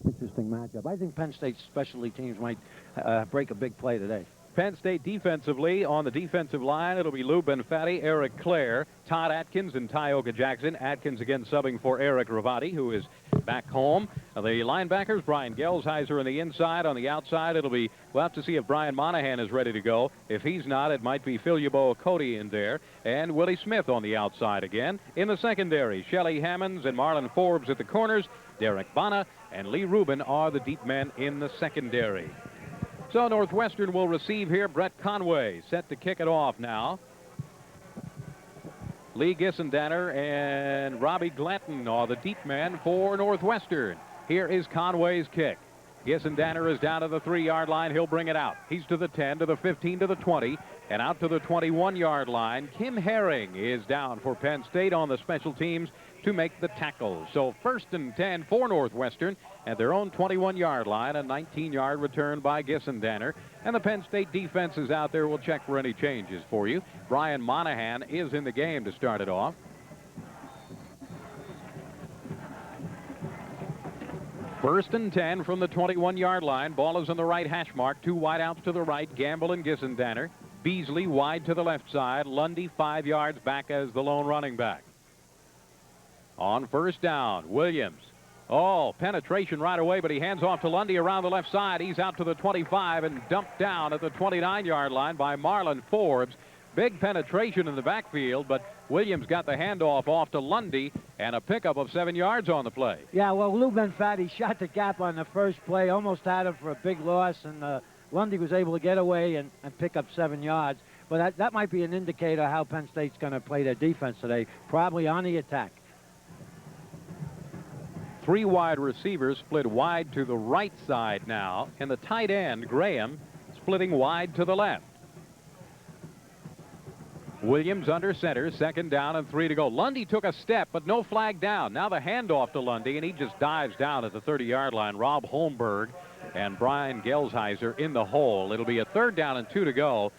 interesting matchup. I think Penn State's specialty teams might break a big play today. Penn State defensively, on the defensive line, it'll be Lou Benfatti, Eric Clare, Todd Atkins, and Tioka Jackson. Atkins again subbing for Eric Ravati, who is back home. The linebackers, Brian Gelsheiser on the inside. On the outside, we'll have to see if Brian Monahan is ready to go. If he's not, it might be Philyaboa Cody in there. And Willie Smith on the outside again. In the secondary, Shelly Hammonds and Marlon Forbes at the corners. Derek Bana and Lee Rubin are the deep men in the secondary. So Northwestern will receive here. Brett Conway set to kick it off now. Lee Gissendanner and Robbie Glanton are the deep men for Northwestern. Here is Conway's kick. Gissendanner is down to the 3-yard line. He'll bring it out. He's to the 10, to the 15, to the 20, and out to the 21-yard line. Kim Herring is down for Penn State on the special teams to make the tackle. So 1st and 10 for Northwestern at their own 21-yard line. A 19-yard return by Gissendanner. And the Penn State defense is out there. We'll check for any changes for you. Brian Monahan is in the game to start it off. First and 10 from the 21-yard line. Ball is on the right hash mark. 2 wideouts to the right. Gamble and Gissendanner. Beasley wide to the left side. Lundy 5 yards back as the lone running back. On first down, Williams. Oh, penetration right away, but he hands off to Lundy around the left side. He's out to the 25 and dumped down at the 29-yard line by Marlon Forbes. Big penetration in the backfield, but Williams got the handoff off to Lundy and a pickup of 7 yards on the play. Yeah, well, Lou Benfatti shot the gap on the first play, almost had him for a big loss, and Lundy was able to get away and pick up 7 yards. But that might be an indicator how Penn State's going to play their defense today, probably on the attack. 3 wide receivers split wide to the right side now, and the tight end, Graham, splitting wide to the left. Williams under center, 2nd down and 3 to go. Lundy took a step, but no flag down. Now the handoff to Lundy, and he just dives down at the 30-yard line. Rob Holmberg and Brian Gelsheiser in the hole. It'll be a 3rd down and 2 to go.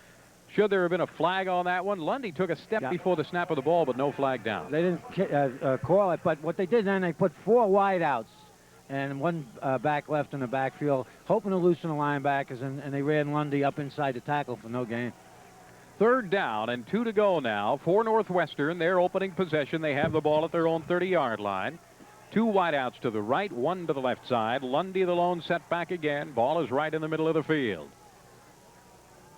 Should there have been a flag on that one? Lundy took a step before the snap of the ball, but no flag down. They didn't call it, but what they did then, they put 4 wideouts and 1 back left in the backfield, hoping to loosen the linebackers, and they ran Lundy up inside the tackle for no gain. 3rd down and 2 to go now for Northwestern. Their opening possession. They have the ball at their own 30-yard line. 2 wideouts to the right, 1 to the left side. Lundy the lone setback again. Ball is right in the middle of the field.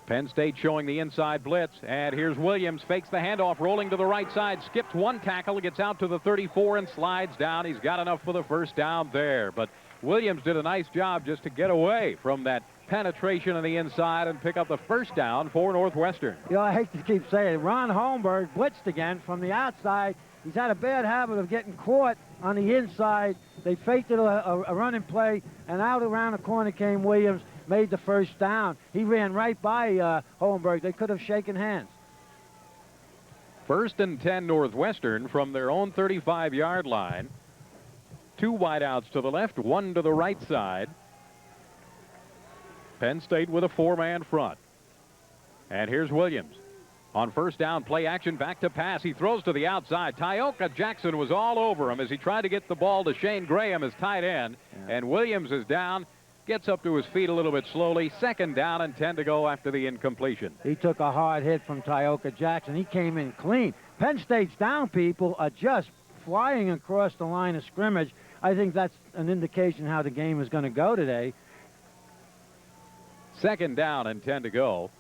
Penn State showing the inside blitz, and here's Williams, fakes the handoff, rolling to the right side, skips 1 tackle, gets out to the 34 and slides down. He's got enough for the 1st down there, but Williams did a nice job just to get away from that penetration on the inside and pick up the 1st down for Northwestern. You know, I hate to keep saying it. Ron Holmberg blitzed again from the outside. He's had a bad habit of getting caught on the inside. They faked it a running play, and out around the corner came Williams, made the 1st down. He ran right by Holmberg. They could have shaken hands. 1st and 10 Northwestern from their own 35-yard line. 2 wideouts to the left, 1 to the right side. Penn State with a 4-man front. And here's Williams. On 1st down, play action, back to pass. He throws to the outside. Tioka Jackson was all over him as he tried to get the ball to Shane Graham as tight end. Yeah. And Williams is down, gets up to his feet a little bit slowly. 2nd down and 10 to go after the incompletion. He took a hard hit from Tioka Jackson. He came in clean. Penn State's down people are just flying across the line of scrimmage. I think that's an indication how the game is going to go today. 2nd down and 10 to go.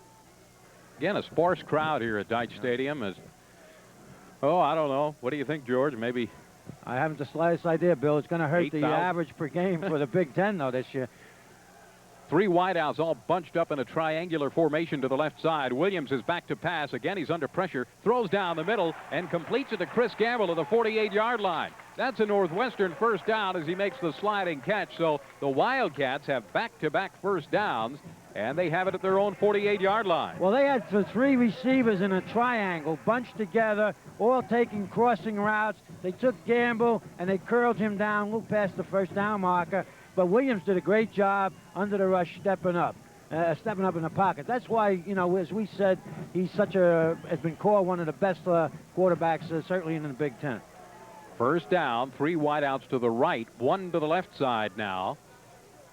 Again, a sparse crowd here at Deitch Stadium. I don't know. What do you think, George? Maybe. I haven't the slightest idea, Bill. It's going to hurt the average per game for the Big Ten, though, this year. 3 wideouts all bunched up in a triangular formation to the left side. Williams is back to pass. Again, he's under pressure. Throws down the middle and completes it to Chris Gamble at the 48-yard line. That's a Northwestern 1st down as he makes the sliding catch. So the Wildcats have back-to-back 1st downs, and they have it at their own 48-yard line. Well, they had the 3 receivers in a triangle, bunched together, all taking crossing routes. They took Gamble, and they curled him down, looked past the 1st down marker. But Williams did a great job under the rush stepping up in the pocket. That's why, you know, as we said, he's has been called one of the best quarterbacks, certainly in the Big Ten. 1st down, 3 wideouts to the right, 1 to the left side now.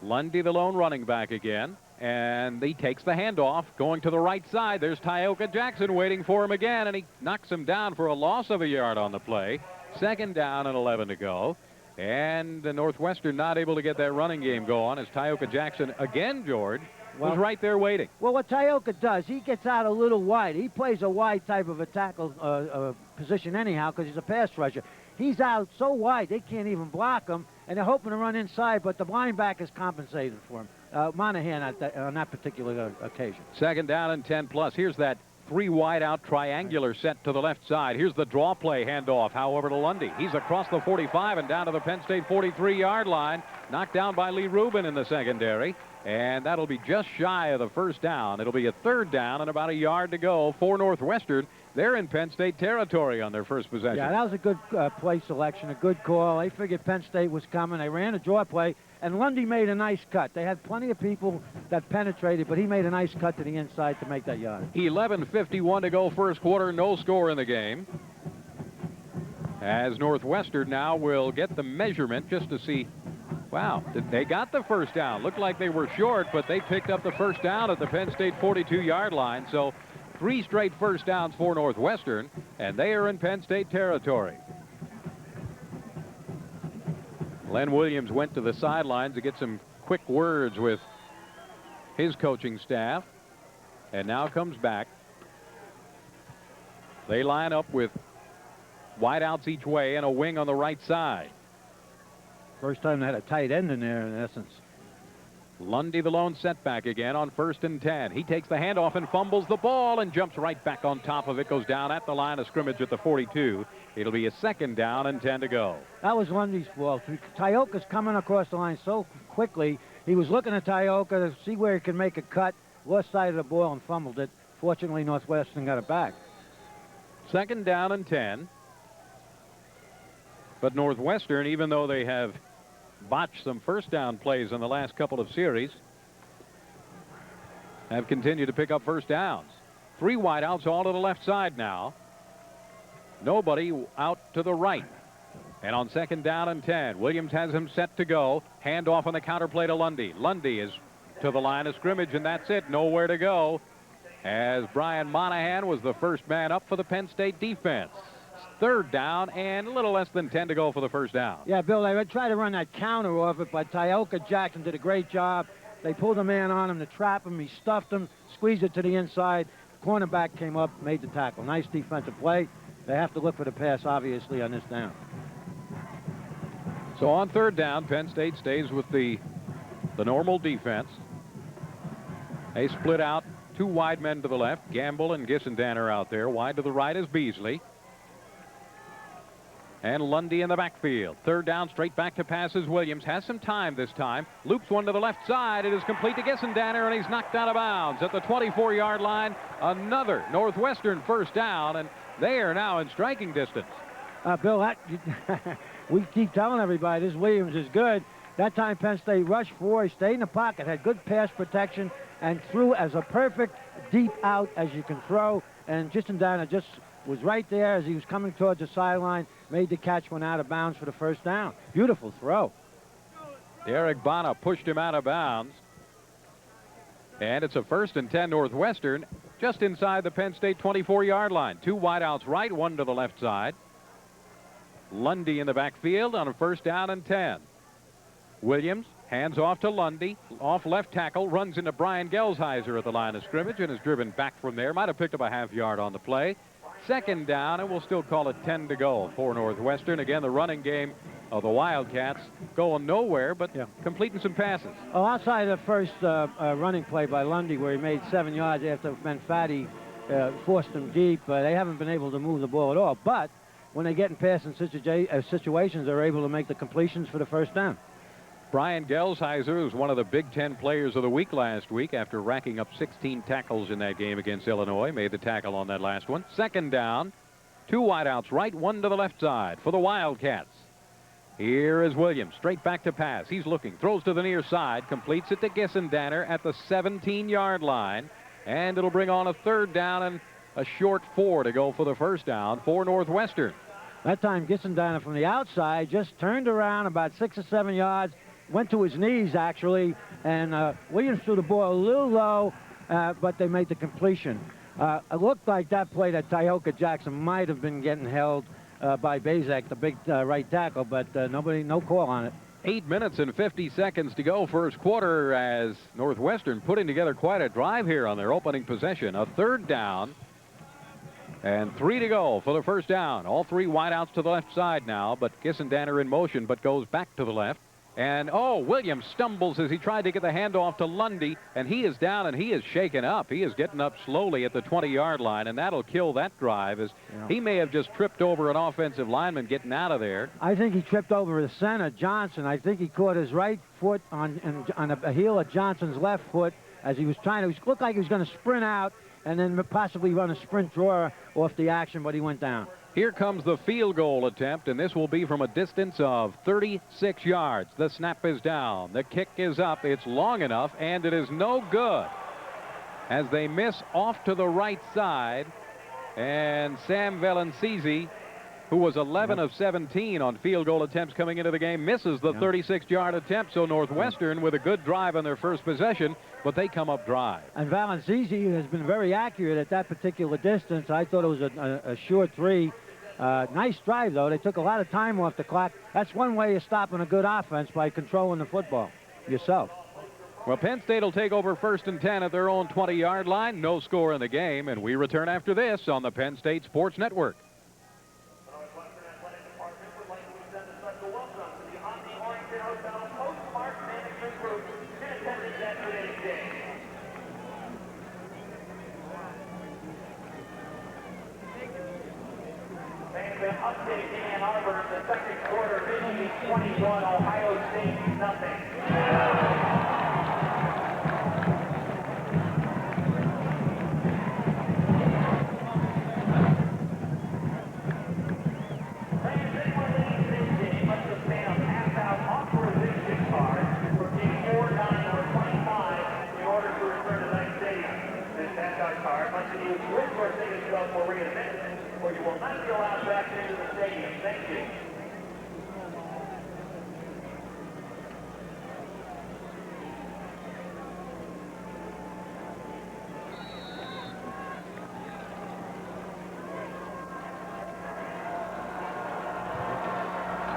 Lundy, the lone running back again. And he takes the handoff, going to the right side. There's Tioka Jackson waiting for him again, and he knocks him down for a loss of a yard on the play. 2nd down and 11 to go. And the Northwestern not able to get that running game going as Tioka Jackson again, George, was right there waiting. Well, what Tioka does, he gets out a little wide. He plays a wide type of a tackle position anyhow because he's a pass rusher. He's out so wide they can't even block him, and they're hoping to run inside, but the linebacker's compensated for him. Monahan on that particular occasion. 2nd down and 10 plus. Here's that 3 wide out triangular set to the left side. Here's the draw play handoff, however, to Lundy. He's across the 45 and down to the Penn State 43-yard line. Knocked down by Lee Rubin in the secondary. And that'll be just shy of the 1st down. It'll be a 3rd down and about a yard to go for Northwestern. They're in Penn State territory on their first possession. Yeah, that was a good play selection, a good call. They figured Penn State was coming. They ran a draw play, and Lundy made a nice cut. They had plenty of people that penetrated, but he made a nice cut to the inside to make that yard. 11:51 to go first quarter, no score in the game. As Northwestern now will get the measurement just to see. Wow, they got the 1st down. Looked like they were short, but they picked up the 1st down at the Penn State 42-yard line. So 3 straight 1st downs for Northwestern, and they are in Penn State territory. Len Williams went to the sidelines to get some quick words with his coaching staff, and now comes back. They line up with wideouts each way and a wing on the right side. First time they had a tight end in there, in essence. Lundy, the lone setback again on 1st and 10. He takes the handoff and fumbles the ball and jumps right back on top of it. Goes down at the line of scrimmage at the 42. It'll be a 2nd down and 10 to go. That was Lundy's fault. Tioka's coming across the line so quickly. He was looking at Tioka to see where he could make a cut. Lost sight of the ball and fumbled it. Fortunately, Northwestern got it back. 2nd down and 10. But Northwestern, even though they have botched some 1st down plays in the last couple of series, have continued to pick up 1st downs. 3 wideouts all to the left side now. Nobody out to the right. And on 2nd down and 10, Williams has him set to go. Handoff on the counter play to Lundy. Lundy is to the line of scrimmage, and that's it. Nowhere to go, as Brian Monahan was the first man up for the Penn State defense. 3rd down and a little less than 10 to go for the 1st down. Yeah, Bill, they would try to run that counter off it, but Tioka Jackson did a great job. They pulled a man on him to trap him. He stuffed him, squeezed it to the inside. Cornerback came up, made the tackle. Nice defensive play. They have to look for the pass, obviously, on this down. So on 3rd down, Penn State stays with the normal defense. They split out 2 wide men to the left. Gamble and Gissendaner out there. Wide to the right is Beasley. And Lundy in the backfield. 3rd down, straight back to passes. Williams has some time this time. Loops one to the left side. It is complete to Gissendaner, and he's knocked out of bounds at the 24-yard line. Another Northwestern 1st down, and they are now in striking distance. Bill, we keep telling everybody this Williams is good. That time Penn State rushed 4. He stayed in the pocket, had good pass protection, and threw as a perfect deep out as you can throw. And Gissendaner just was right there as he was coming towards the sideline, made the catch, went out of bounds for the 1st down. Beautiful throw. Derek Bana pushed him out of bounds. And it's a 1st and 10 Northwestern just inside the Penn State 24-yard line. 2 wideouts right, 1 to the left side. Lundy in the backfield on a 1st down and 10. Williams hands off to Lundy, off left tackle, runs into Brian Gelsheiser at the line of scrimmage and is driven back from there. Might have picked up a half yard on the play. 2nd down, and we'll still call it 10 to go for Northwestern. Again, the running game of the Wildcats going nowhere, but completing some passes. Oh, outside the first running play by Lundy, where he made 7 yards after Ben Fatty forced him deep, they haven't been able to move the ball at all. But when they get in passing situations, they're able to make the completions for the 1st down. Brian Gelsheiser was one of the Big Ten players of the week last week after racking up 16 tackles in that game against Illinois. Made the tackle on that last one. 2nd down, 2 wideouts right, 1 to the left side for the Wildcats. Here is Williams, straight back to pass. He's looking, throws to the near side, completes it to Gissendaner at the 17-yard line, and it'll bring on a 3rd down and a short 4 to go for the 1st down for Northwestern. That time Gissendaner from the outside just turned around about 6 or 7 yards, went to his knees, actually, and Williams threw the ball a little low, but they made the completion. It looked like that play that Tioka Jackson might have been getting held by Bazek, the big right tackle, but no call on it. 8 minutes and 50 seconds to go first quarter as Northwestern putting together quite a drive here on their opening possession. A third down and 3 to go for the first down. All 3 wideouts to the left side now, but Gissendaner in motion, but goes back to the left. And, Williams stumbles as he tried to get the handoff to Lundy, and he is down and he is shaken up. He is getting up slowly at the 20-yard line, and that'll kill that drive as he may have just tripped over an offensive lineman getting out of there. I think he tripped over the center, Johnson. I think he caught his right foot on the heel of Johnson's left foot as he was trying to. It looked like he was going to sprint out and then possibly run a sprint draw off the action, but he went down. Here comes the field goal attempt, and this will be from a distance of 36 yards. The snap is down. The kick is up. It's long enough, and it is no good as they miss off to the right side. And Sam Valencizi, who was 11 of 17 on field goal attempts coming into the game, misses the 36-yard attempt. So Northwestern with a good drive on their first possession, but they come up dry. And Valencizi has been very accurate at that particular distance. I thought it was a short 3. Nice drive, though. They took a lot of time off the clock. That's one way of stopping a good offense, by controlling the football yourself. Well, Penn State will take over 1st and 10 at their own 20-yard line. No score in the game, and we return after this on the Penn State Sports Network. Update in Ann Arbor, the second quarter, Michigan 21, Ohio State nothing. Must have been a pass-out authorization card for game 4, 9, or 25 in order to return to Knight Stadium. This pass-out card must be used with your signature for readmission, or you will not be allowed back into the stadium. Thank you.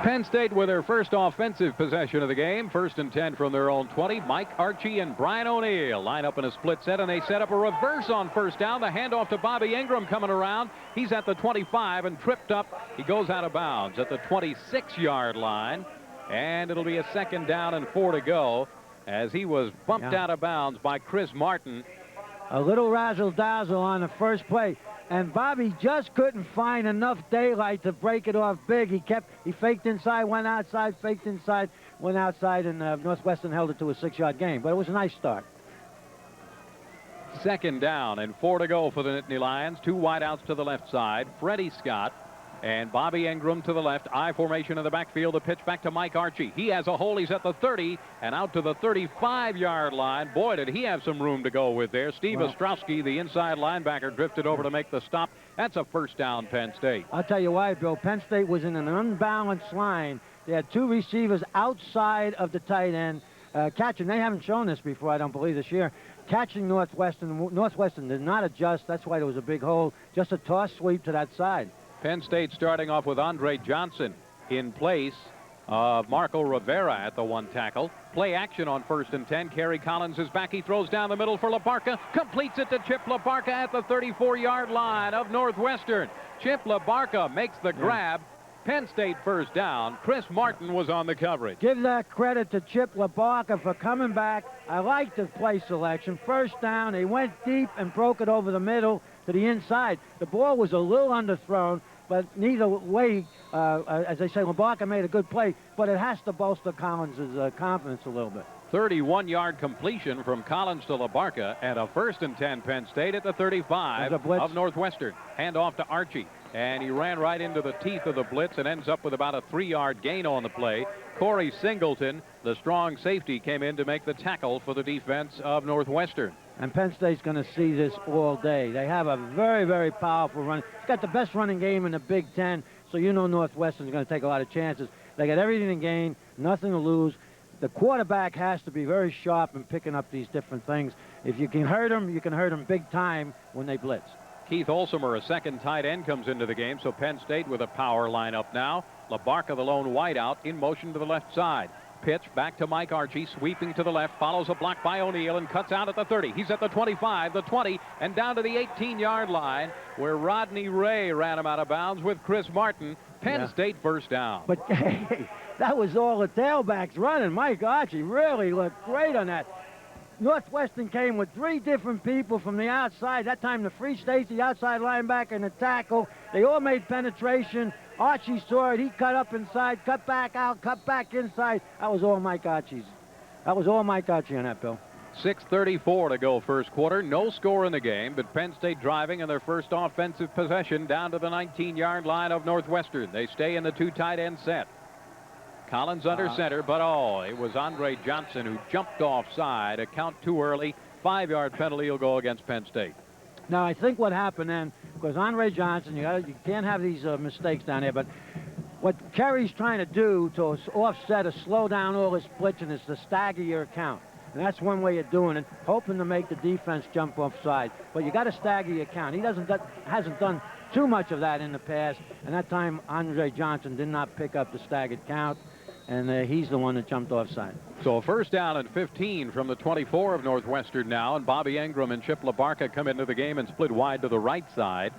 Penn State with their first offensive possession of the game. 1st and 10 from their own 20. Mike Archie and Brian O'Neill line up in a split set, and they set up a reverse on first down. The handoff to Bobby Ingram coming around. He's at the 25 and tripped up. He goes out of bounds at the 26-yard line, and it'll be a 2nd down and 4 to go as he was bumped out of bounds by Chris Martin. A little razzle-dazzle on the first play. And Bobby just couldn't find enough daylight to break it off big. He faked inside, went outside, faked inside, went outside, and Northwestern held it to a 6-yard gain. But it was a nice start. 2nd down and 4 to go for the Nittany Lions. 2 wideouts to the left side. Freddie Scott and Bobby Ingram to the left. I formation in the backfield. The pitch back to Mike Archie. He has a hole. He's at the 30 and out to the 35-yard line. Boy, did he have some room to go with there. Steve Ostrowski, the inside linebacker, drifted over to make the stop. That's a 1st down, Penn State. I'll tell you why, Bill. Penn State was in an unbalanced line. They had 2 receivers outside of the tight end catching. They haven't shown this before, I don't believe, this year. Catching Northwestern. Northwestern did not adjust. That's why there was a big hole. Just a toss sweep to that side. Penn State starting off with Andre Johnson in place of Marco Rivera at the 1 tackle. Play action on 1st and 10. Kerry Collins is back. He throws down the middle for LaBarca. Completes it to Chip LaBarca at the 34-yard line of Northwestern. Chip LaBarca makes the grab. Penn State 1st down. Chris Martin was on the coverage. Give that credit to Chip LaBarca for coming back. I like the play selection. 1st down. He went deep and broke it over the middle to the inside. The ball was a little underthrown, but neither way, as they say, LaBarca made a good play, but it has to bolster Collins' confidence a little bit. 31-yard completion from Collins to LaBarca, and a 1st and 10 Penn State at the 35 of Northwestern. Hand off to Archie, and he ran right into the teeth of the blitz and ends up with about a 3-yard gain on the play. Corey Singleton, the strong safety, came in to make the tackle for the defense of Northwestern. And Penn State's going to see this all day. They have a very, very powerful run. It's got the best running game in the Big Ten, so you know Northwestern's going to take a lot of chances. They got everything to gain, nothing to lose. the quarterback has to be very sharp in picking up these different things. If you can hurt them, you can hurt them big time when they blitz. Keith Olsemer, a second tight end, comes into the game, so Penn State with a power lineup now. LaBarca, the lone wideout, in motion to the left side. Pitch back to Mike Archie, sweeping to the left, follows a block by O'Neal and cuts out at the 30. He's at the 25, the 20, and down to the 18-yard line where Rodney Ray ran him out of bounds with Chris Martin. Penn State first down. But hey, that was all the tailbacks running. Mike Archie really looked great on that. Northwestern came with 3 different people from the outside. That time the free safety, the outside linebacker, and the tackle. They all made penetration. Archie saw it. He cut up inside, cut back out, cut back inside. That was all Mike Archie's. That was all Mike Archie on that, Bill. 6:34 to go first quarter. No score in the game, but Penn State driving in their first offensive possession down to the 19-yard line of Northwestern. They stay in the 2 tight end set. Collins under center, but it was Andre Johnson who jumped offside. A count too early. 5-yard penalty will go against Penn State. Now, I think what happened then, because Andre Johnson, you can't have these mistakes down there, but what Kerry's trying to do to offset or slow down all this blitzing is to stagger your count. And that's one way of doing it, hoping to make the defense jump offside. But you got to stagger your count. He hasn't done too much of that in the past, and that time Andre Johnson did not pick up the staggered count, and he's the one that jumped offside. So a first down and 15 from the 24 of Northwestern now, and Bobby Ingram and Chip LaBarca come into the game and split wide to the right side.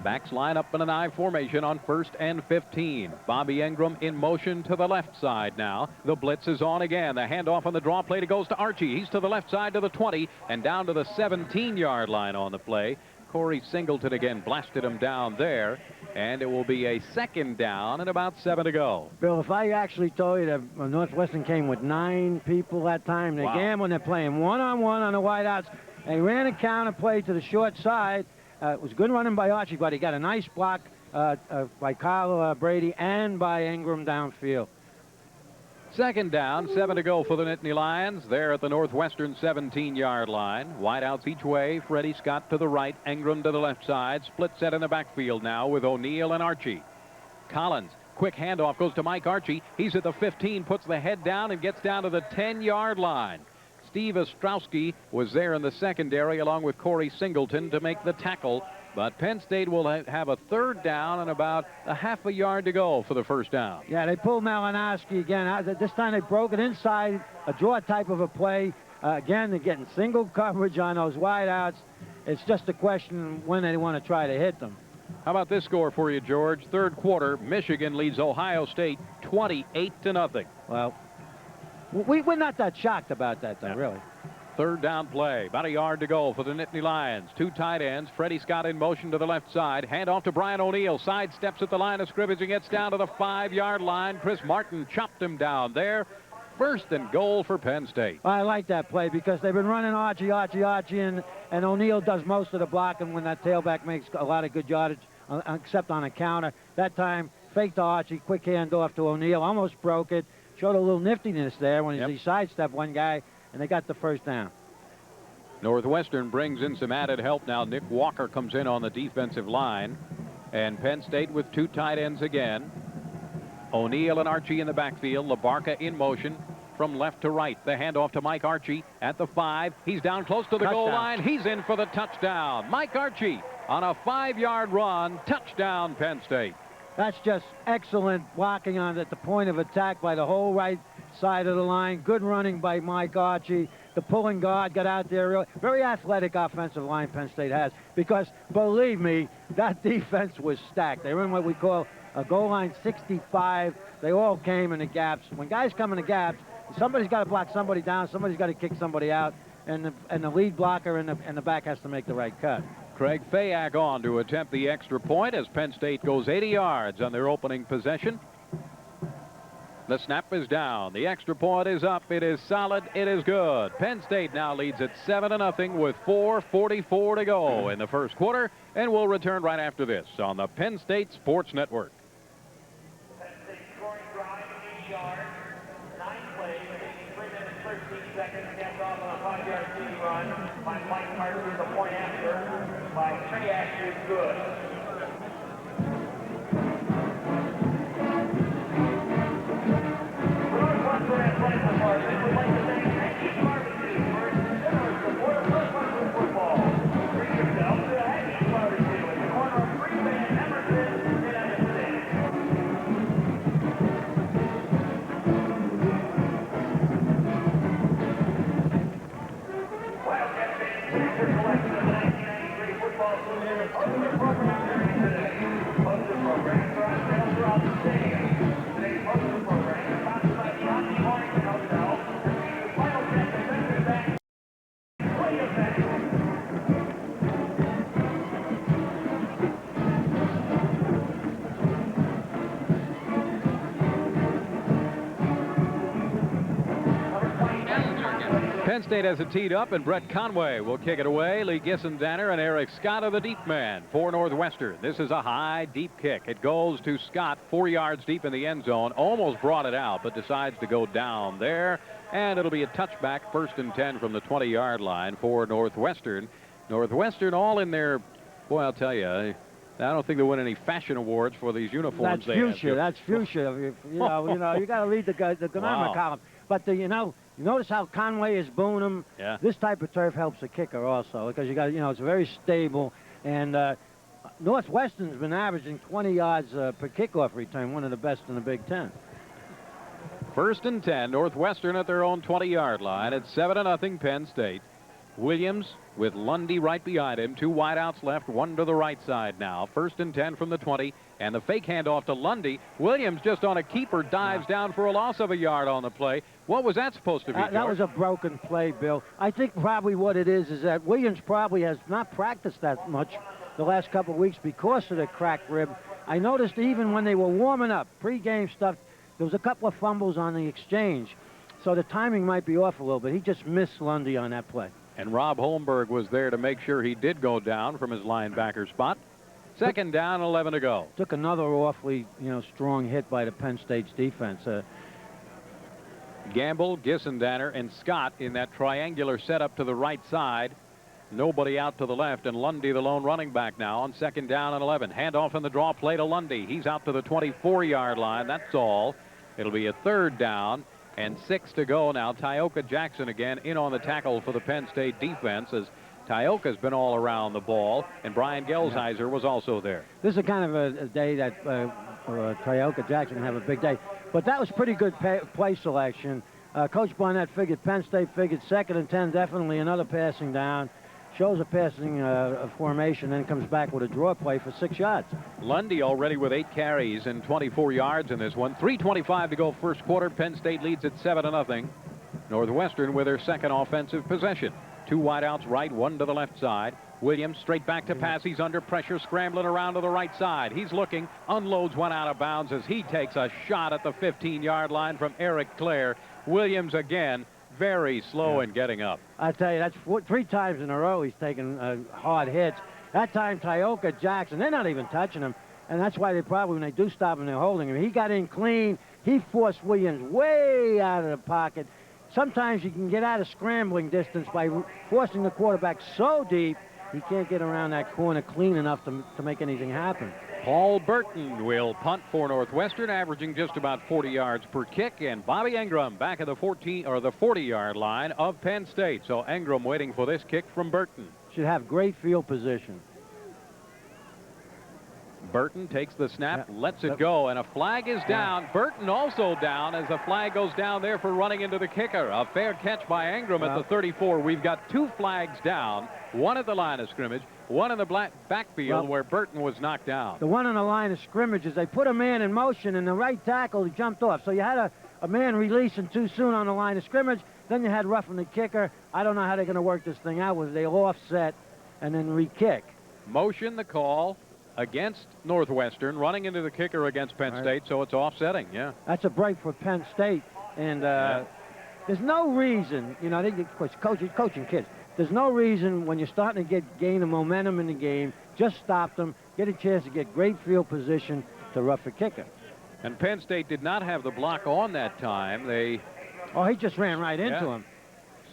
Backs line up in an I formation on 1st and 15. Bobby Ingram in motion to the left side now. The blitz is on again. The handoff on the draw play goes to Archie. He's to the left side to the 20 and down to the 17-yard line on the play. Corey Singleton again blasted him down there, and it will be a second down and about 7 to go. Bill, if I actually told you that Northwestern came with 9 people that time, they gambled, they're playing one-on-one on the wideouts. They ran a counter play to the short side. It was good running by Archie, but he got a nice block by Kyle Brady and by Ingram downfield. Second down, 7 to go for the Nittany Lions. They're at the Northwestern 17-yard line. Wideouts each way. Freddie Scott to the right, Ingram to the left side. Split set in the backfield now with O'Neal and Archie. Collins, quick handoff, goes to Mike Archie. He's at the 15, puts the head down and gets down to the 10-yard line. Steve Ostrowski was there in the secondary along with Corey Singleton to make the tackle. But Penn State will have a third down and about a half a yard to go for the first down. Yeah, they pulled Malinowski again. This time they broke it inside, a draw type of a play. Again, they're getting single coverage on those wideouts. It's just a question when they want to try to hit them. How about this score for you, George? Third quarter, Michigan leads Ohio State 28-0. Well, we're not that shocked about that, though, really. Third down play, about a yard to go for the Nittany Lions. 2 tight ends. Freddie Scott in motion to the left side. Hand off to Brian O'Neal. Side steps at the line of scrimmage and gets down to the 5-yard line. Chris Martin chopped him down there. First and goal for Penn State. I like that play because they've been running Archie, and O'Neal does most of the blocking when that tailback makes a lot of good yardage, except on a counter. That time, fake to Archie, quick handoff to O'Neal. Almost broke it. Showed a little niftiness there when he sidestepped one guy, and they got the first down. Northwestern brings in some added help now. Nick Walker comes in on the defensive line. And Penn State with 2 tight ends again. O'Neal and Archie in the backfield. LaBarca in motion from left to right. The handoff to Mike Archie at the 5. He's down close to the goal line. He's in for the touchdown. Mike Archie on a 5-yard run. Touchdown, Penn State. That's just excellent blocking on at the point of attack by the whole right side of the line. Good running by Mike Archie. The pulling guard got out there. Really, very athletic offensive line Penn State has. Because, believe me, that defense was stacked. They were in what we call a goal line 65. They all came in the gaps. When guys come in the gaps, somebody's got to block somebody down. Somebody's got to kick somebody out. And the lead blocker in the back has to make the right cut. Craig Fayak on to attempt the extra point as Penn State goes 80 yards on their opening possession. The snap is down. The extra point is up. It is solid. It is good. Penn State now leads at 7-0 with 4:44 to go in the first quarter. And we'll return right after this on the Penn State Sports Network. Penn State scoring drive, 80 yards, 9 plays, 3 minutes, 13 seconds. Capped off on a 5-yard TV run by Mike Carter with a point after by Fayak is good. Northwestern athletic Penn State has it teed up, and Brett Conway will kick it away. Lee Gissendanner and Eric Scott are the deep man for Northwestern. This is a high, deep kick. It goes to Scott 4 yards deep in the end zone. Almost brought it out, but decides to go down there. And it'll be a touchback, 1st and 10 from the 20-yard line for Northwestern. Northwestern all in their, boy, I'll tell you, I don't think they'll win any fashion awards for these uniforms. That's fuchsia. That's fuchsia. You got to lead the grammar column. But you notice how Conway is booing him. Yeah. This type of turf helps the kicker also because you got, it's very stable. And Northwestern's been averaging 20 yards per kickoff return, one of the best in the Big Ten. 1st and 10, Northwestern at their own 20-yard line. It's 7-0 Penn State. Williams with Lundy right behind him. 2 wideouts left, 1 to the right side now. 1st and 10 from the 20, and the fake handoff to Lundy. Williams just on a keeper dives down for a loss of a yard on the play. What was that supposed to be, That was a broken play, Bill. I think probably what it is that Williams probably has not practiced that much the last couple of weeks because of the cracked rib. I noticed even when they were warming up, pre-game stuff, there was a couple of fumbles on the exchange. So the timing might be off a little bit. He just missed Lundy on that play. And Rob Holmberg was there to make sure he did go down from his linebacker spot. 2nd down, 11 to go. Took another awfully, strong hit by the Penn State's defense. Gamble, Gissendanner, and Scott in that triangular setup to the right side. Nobody out to the left, and Lundy, the lone running back now on 2nd down and 11. Handoff in the draw play to Lundy. He's out to the 24-yard line. That's all. It'll be a 3rd down. And 6 to go now. Tyoka Jackson again in on the tackle for the Penn State defense as Tyoka's been all around the ball, and Brian Gelsheiser was also there. This is kind of a day that Tyoka Jackson can have a big day. But that was pretty good play selection. Coach Barnett figured Penn State figured 2nd and 10, definitely another passing down. Shows a passing formation, then comes back with a draw play for 6 yards. Lundy already with 8 carries and 24 yards in this one. 3:25 to go first quarter. Penn State leads at 7-0. Northwestern with their 2nd offensive possession. 2 wideouts right, 1 to the left side. Williams straight back to pass. He's under pressure, scrambling around to the right side. He's looking, unloads one out of bounds as he takes a shot at the 15-yard line from Eric Clare. Williams again very slow in getting up. I tell you, that's 3 times in a row he's taken hard hits. That time, Tyoka Jackson, they're not even touching him. And that's why they probably, when they do stop him, they're holding him. He got in clean. He forced Williams way out of the pocket. Sometimes you can get out of scrambling distance by forcing the quarterback so deep, he can't get around that corner clean enough to make anything happen. Paul Burton will punt for Northwestern, averaging just about 40 yards per kick, and Bobby Engram back at the 40-yard line of Penn State. So Engram waiting for this kick from Burton. Should have great field position. Burton takes the snap, lets it go, and a flag is down. Burton also down as the flag goes down there for running into the kicker. A fair catch by Engram at the 34. We've got 2 flags down, 1 at the line of scrimmage, 1 in the backfield where Burton was knocked down. The one on the line of scrimmage is they put a man in motion, and the right tackle he jumped off. So you had a man releasing too soon on the line of scrimmage. Then you had roughing the kicker. I don't know how they're going to work this thing out. Whether they'll offset and then re-kick. Motion the call against Northwestern, running into the kicker against Penn State, so it's offsetting, That's a break for Penn State, and there's no reason, of course, coaching kids, there's no reason when you're starting to gain the momentum in the game, just stop them, get a chance to get great field position to rough the kicker. And Penn State did not have the block on that time. He just ran right into him.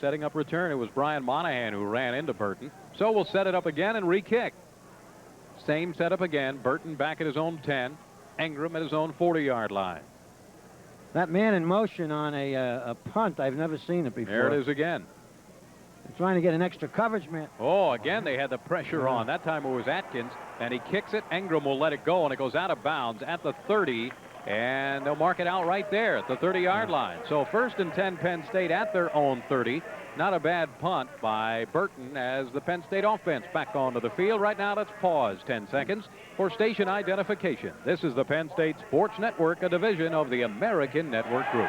Setting up return, it was Brian Monahan who ran into Burton. So we'll set it up again and re-kick. Same setup again. Burton back at his own 10. Engram at his own 40-yard line. That man in motion on a punt, I've never seen it before. There it is again. They're trying to get an extra coverage man. Oh, again they had the pressure on. That time it was Atkins, and he kicks it. Engram will let it go, and it goes out of bounds at the 30. And they'll mark it out right there at the 30-yard line. So 1st and 10 Penn State at their own 30. Not a bad punt by Burton as the Penn State offense back onto the field. Right now, let's pause 10 seconds for station identification. This is the Penn State Sports Network, a division of the American Network Group.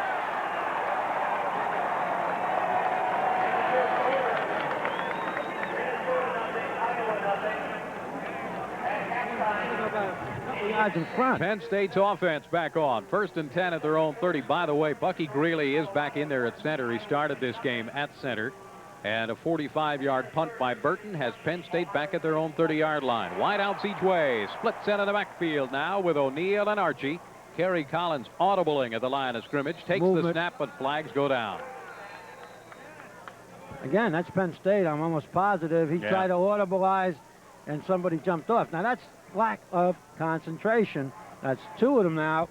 yards in front. Penn State's offense back on. 1st and 10 at their own 30. By the way, Bucky Greeley is back in there at center. He started this game at center. And a 45-yard punt by Burton has Penn State back at their own 30-yard line. Wide outs each way. Split set in the backfield now with O'Neal and Archie. Kerry Collins audibling at the line of scrimmage. Takes the snap, but flags go down. Again, that's Penn State. I'm almost positive. He tried to audibilize, and somebody jumped off. Now, that's lack of concentration. That's 2 of them now.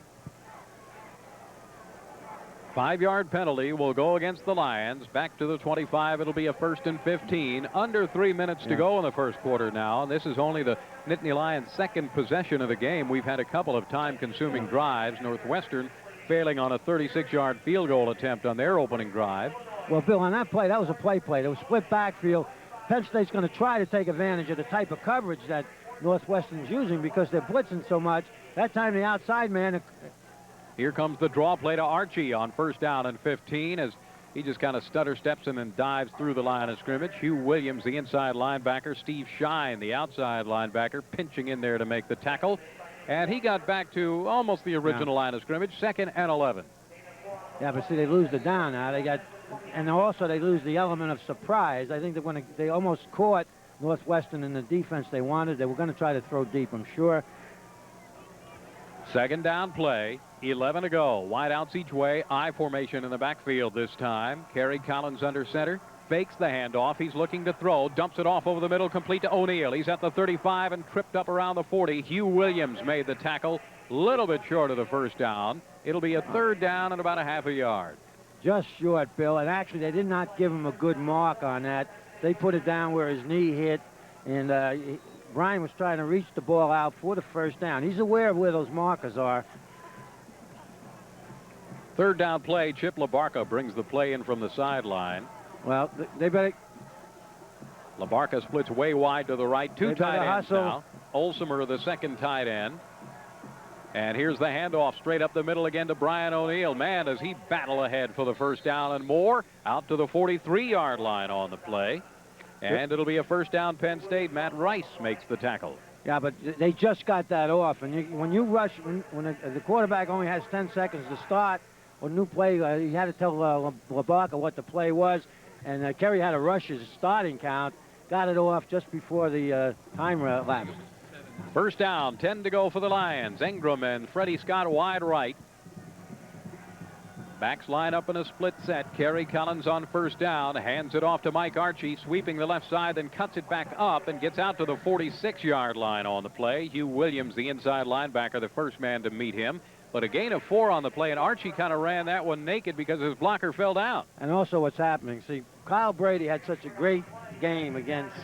5-yard penalty will go against the Lions. Back to the 25. It'll be a 1st and 15. Under 3 minutes to go in the first quarter now. And this is only the Nittany Lions' 2nd possession of the game. We've had a couple of time-consuming drives. Northwestern failing on a 36-yard field goal attempt on their opening drive. Well, Bill, on that play, that was a play. It was split backfield. Penn State's going to try to take advantage of the type of coverage that Northwestern's using because they're blitzing so much. That time the outside man... Here comes the draw play to Archie on 1st down and 15 as he just kind of stutter steps and then dives through the line of scrimmage. Hugh Williams, the inside linebacker. Steve Shine, the outside linebacker, pinching in there to make the tackle. And he got back to almost the original line of scrimmage, 2nd and 11. Yeah, but see, they lose the down now. And also they lose the element of surprise. I think that when they almost caught Northwestern in the defense they wanted, they were going to try to throw deep, I'm sure. 2nd down play, 11 to go. Wide outs each way, I formation in the backfield this time. Kerry Collins under center, fakes the handoff. He's looking to throw, dumps it off over the middle, complete to O'Neal. He's at the 35 and tripped up around the 40. Hugh Williams made the tackle, little bit short of the 1st down. It'll be a 3rd down and about a half a yard. Just short, Bill, and actually they did not give him a good mark on that. They put it down where his knee hit, and Brian was trying to reach the ball out for the 1st down. He's aware of where those markers are. 3rd down play, Chip LaBarca brings the play in from the sideline. Well, they better... LaBarca splits way wide to the right. 2 tight ends hustle. now. Olsemer, the 2nd tight end. And here's the handoff straight up the middle again to Brian O'Neal. Man, does he battle ahead for the 1st down and more. Out to the 43-yard line on the play. And it'll be a 1st down Penn State. Matt Rice makes the tackle. Yeah, but they just got that off. And when you rush, when the quarterback only has 10 seconds to start, or new play, you had to tell LaBarca what the play was. And Kerry had to rush his starting count. Got it off just before the time lapse. 1st down, 10 to go for the Lions. Ingram and Freddie Scott wide right. Backs line up in a split set. Kerry Collins on 1st down. Hands it off to Mike Archie, sweeping the left side, then cuts it back up and gets out to the 46-yard line on the play. Hugh Williams, the inside linebacker, the first man to meet him. But a gain of 4 on the play, and Archie kind of ran that one naked because his blocker fell down. And also what's happening, see, Kyle Brady had such a great game against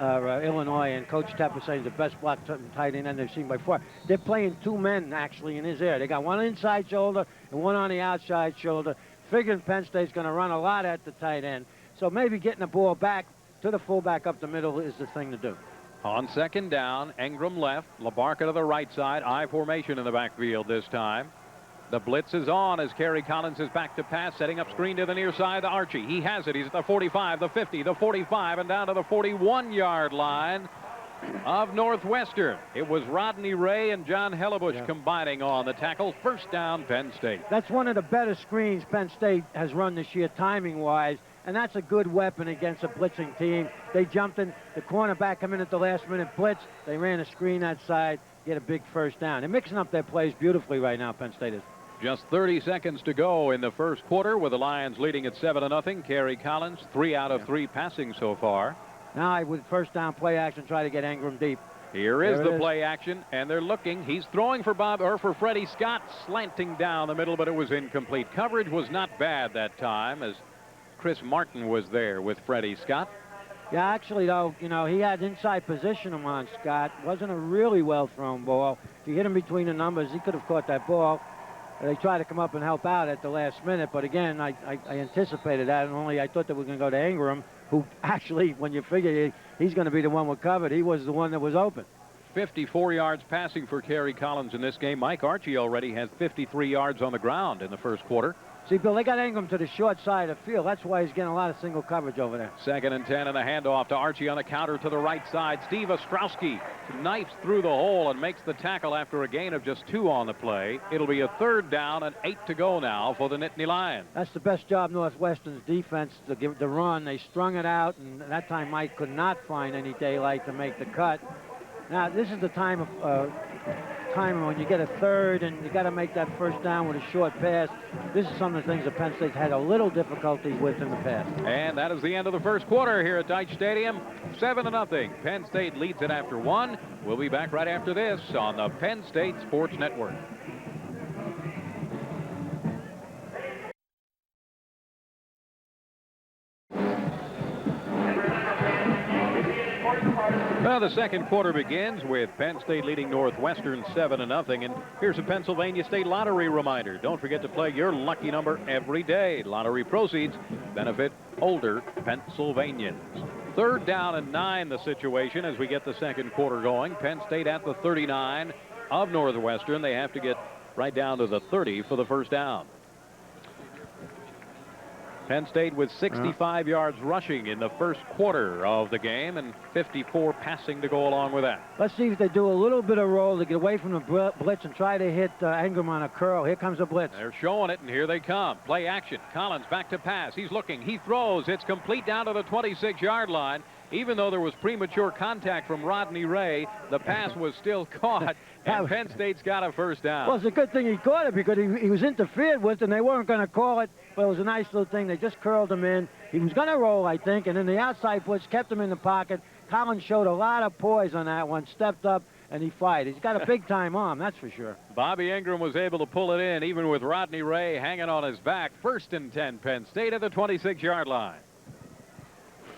Illinois, and Coach Tepp was saying the best block tight end they've seen by far. They're playing 2 men actually in his area. They got one inside shoulder and one on the outside shoulder. Figuring Penn State's going to run a lot at the tight end. So maybe getting the ball back to the fullback up the middle is the thing to do. On 2nd down, Ingram left, LaBarca to the right side, I formation in the backfield this time. The blitz is on as Kerry Collins is back to pass, setting up screen to the near side to Archie. He has it. He's at the 45, the 50, the 45, and down to the 41-yard line of Northwestern. It was Rodney Ray and John Hellebush combining on the tackle. 1st down, Penn State. That's one of the better screens Penn State has run this year, timing-wise, and that's a good weapon against a blitzing team. They jumped in, the cornerback come in at the last-minute blitz. They ran a screen that side, get a big 1st down. They're mixing up their plays beautifully right now, Penn State is. Just 30 seconds to go in the first quarter with the Lions leading at 7-0. Kerry Collins, 3 out of 3 passing so far. Now I would 1st down play action try to get Ingram deep. Here is the play action, and they're looking. He's throwing for Freddie Scott, slanting down the middle, but it was incomplete. Coverage was not bad that time as Chris Martin was there with Freddie Scott. Yeah, actually, though, you know, he had inside position on Scott. Wasn't a really well-thrown ball. If you hit him between the numbers, he could have caught that ball. They tried to come up and help out at the last minute, but again, I anticipated that, and only I thought they were going to go to Ingram, who actually, when you figure he's going to be the one with covered, he was the one that was open. 54 yards passing for Kerry Collins in this game. Mike Archie already has 53 yards on the ground in the first quarter. See, Bill, they got Ingram to the short side of the field. That's why he's getting a lot of single coverage over there. 2nd and 10, and a handoff to Archie on the counter to the right side. Steve Ostrowski knifes through the hole and makes the tackle after a gain of just 2 on the play. It'll be a 3rd down and 8 to go now for the Nittany Lions. That's the best job Northwestern's defense to give the run. They strung it out, and that time Mike could not find any daylight to make the cut. Now, this is the time when you get a 3rd and you got to make that 1st down with a short pass. This is some of the things that Penn State's had a little difficulty with in the past. And that is the end of the 1st quarter here at Deitch Stadium. 7-0. Penn State leads it after 1. We'll be back right after this on the Penn State Sports Network. Well, the 2nd quarter begins with Penn State leading Northwestern 7-0. And here's a Pennsylvania State Lottery reminder. Don't forget to play your lucky number every day. Lottery proceeds benefit older Pennsylvanians. 3rd down and 9 the situation as we get the 2nd quarter going. Penn State at the 39 of Northwestern. They have to get right down to the 30 for the 1st down. Penn State with 65 yards rushing in the 1st quarter of the game and 54 passing to go along with that. Let's see if they do a little bit of roll to get away from the blitz and try to hit Ingram on a curl. Here comes a blitz. They're showing it, and here they come. Play action. Collins back to pass. He's looking. He throws. It's complete down to the 26-yard line. Even though there was premature contact from Rodney Ray, the pass was still caught, and Penn State's got a 1st down. Well, it's a good thing he caught it because he was interfered with, and they weren't going to call it, but it was a nice little thing. They just curled him in. He was going to roll, I think, and then the outside blitz kept him in the pocket. Collins showed a lot of poise on that one, stepped up, and he fired. He's got a big-time arm, that's for sure. Bobby Ingram was able to pull it in, even with Rodney Ray hanging on his back. 1st and 10, Penn State at the 26-yard line.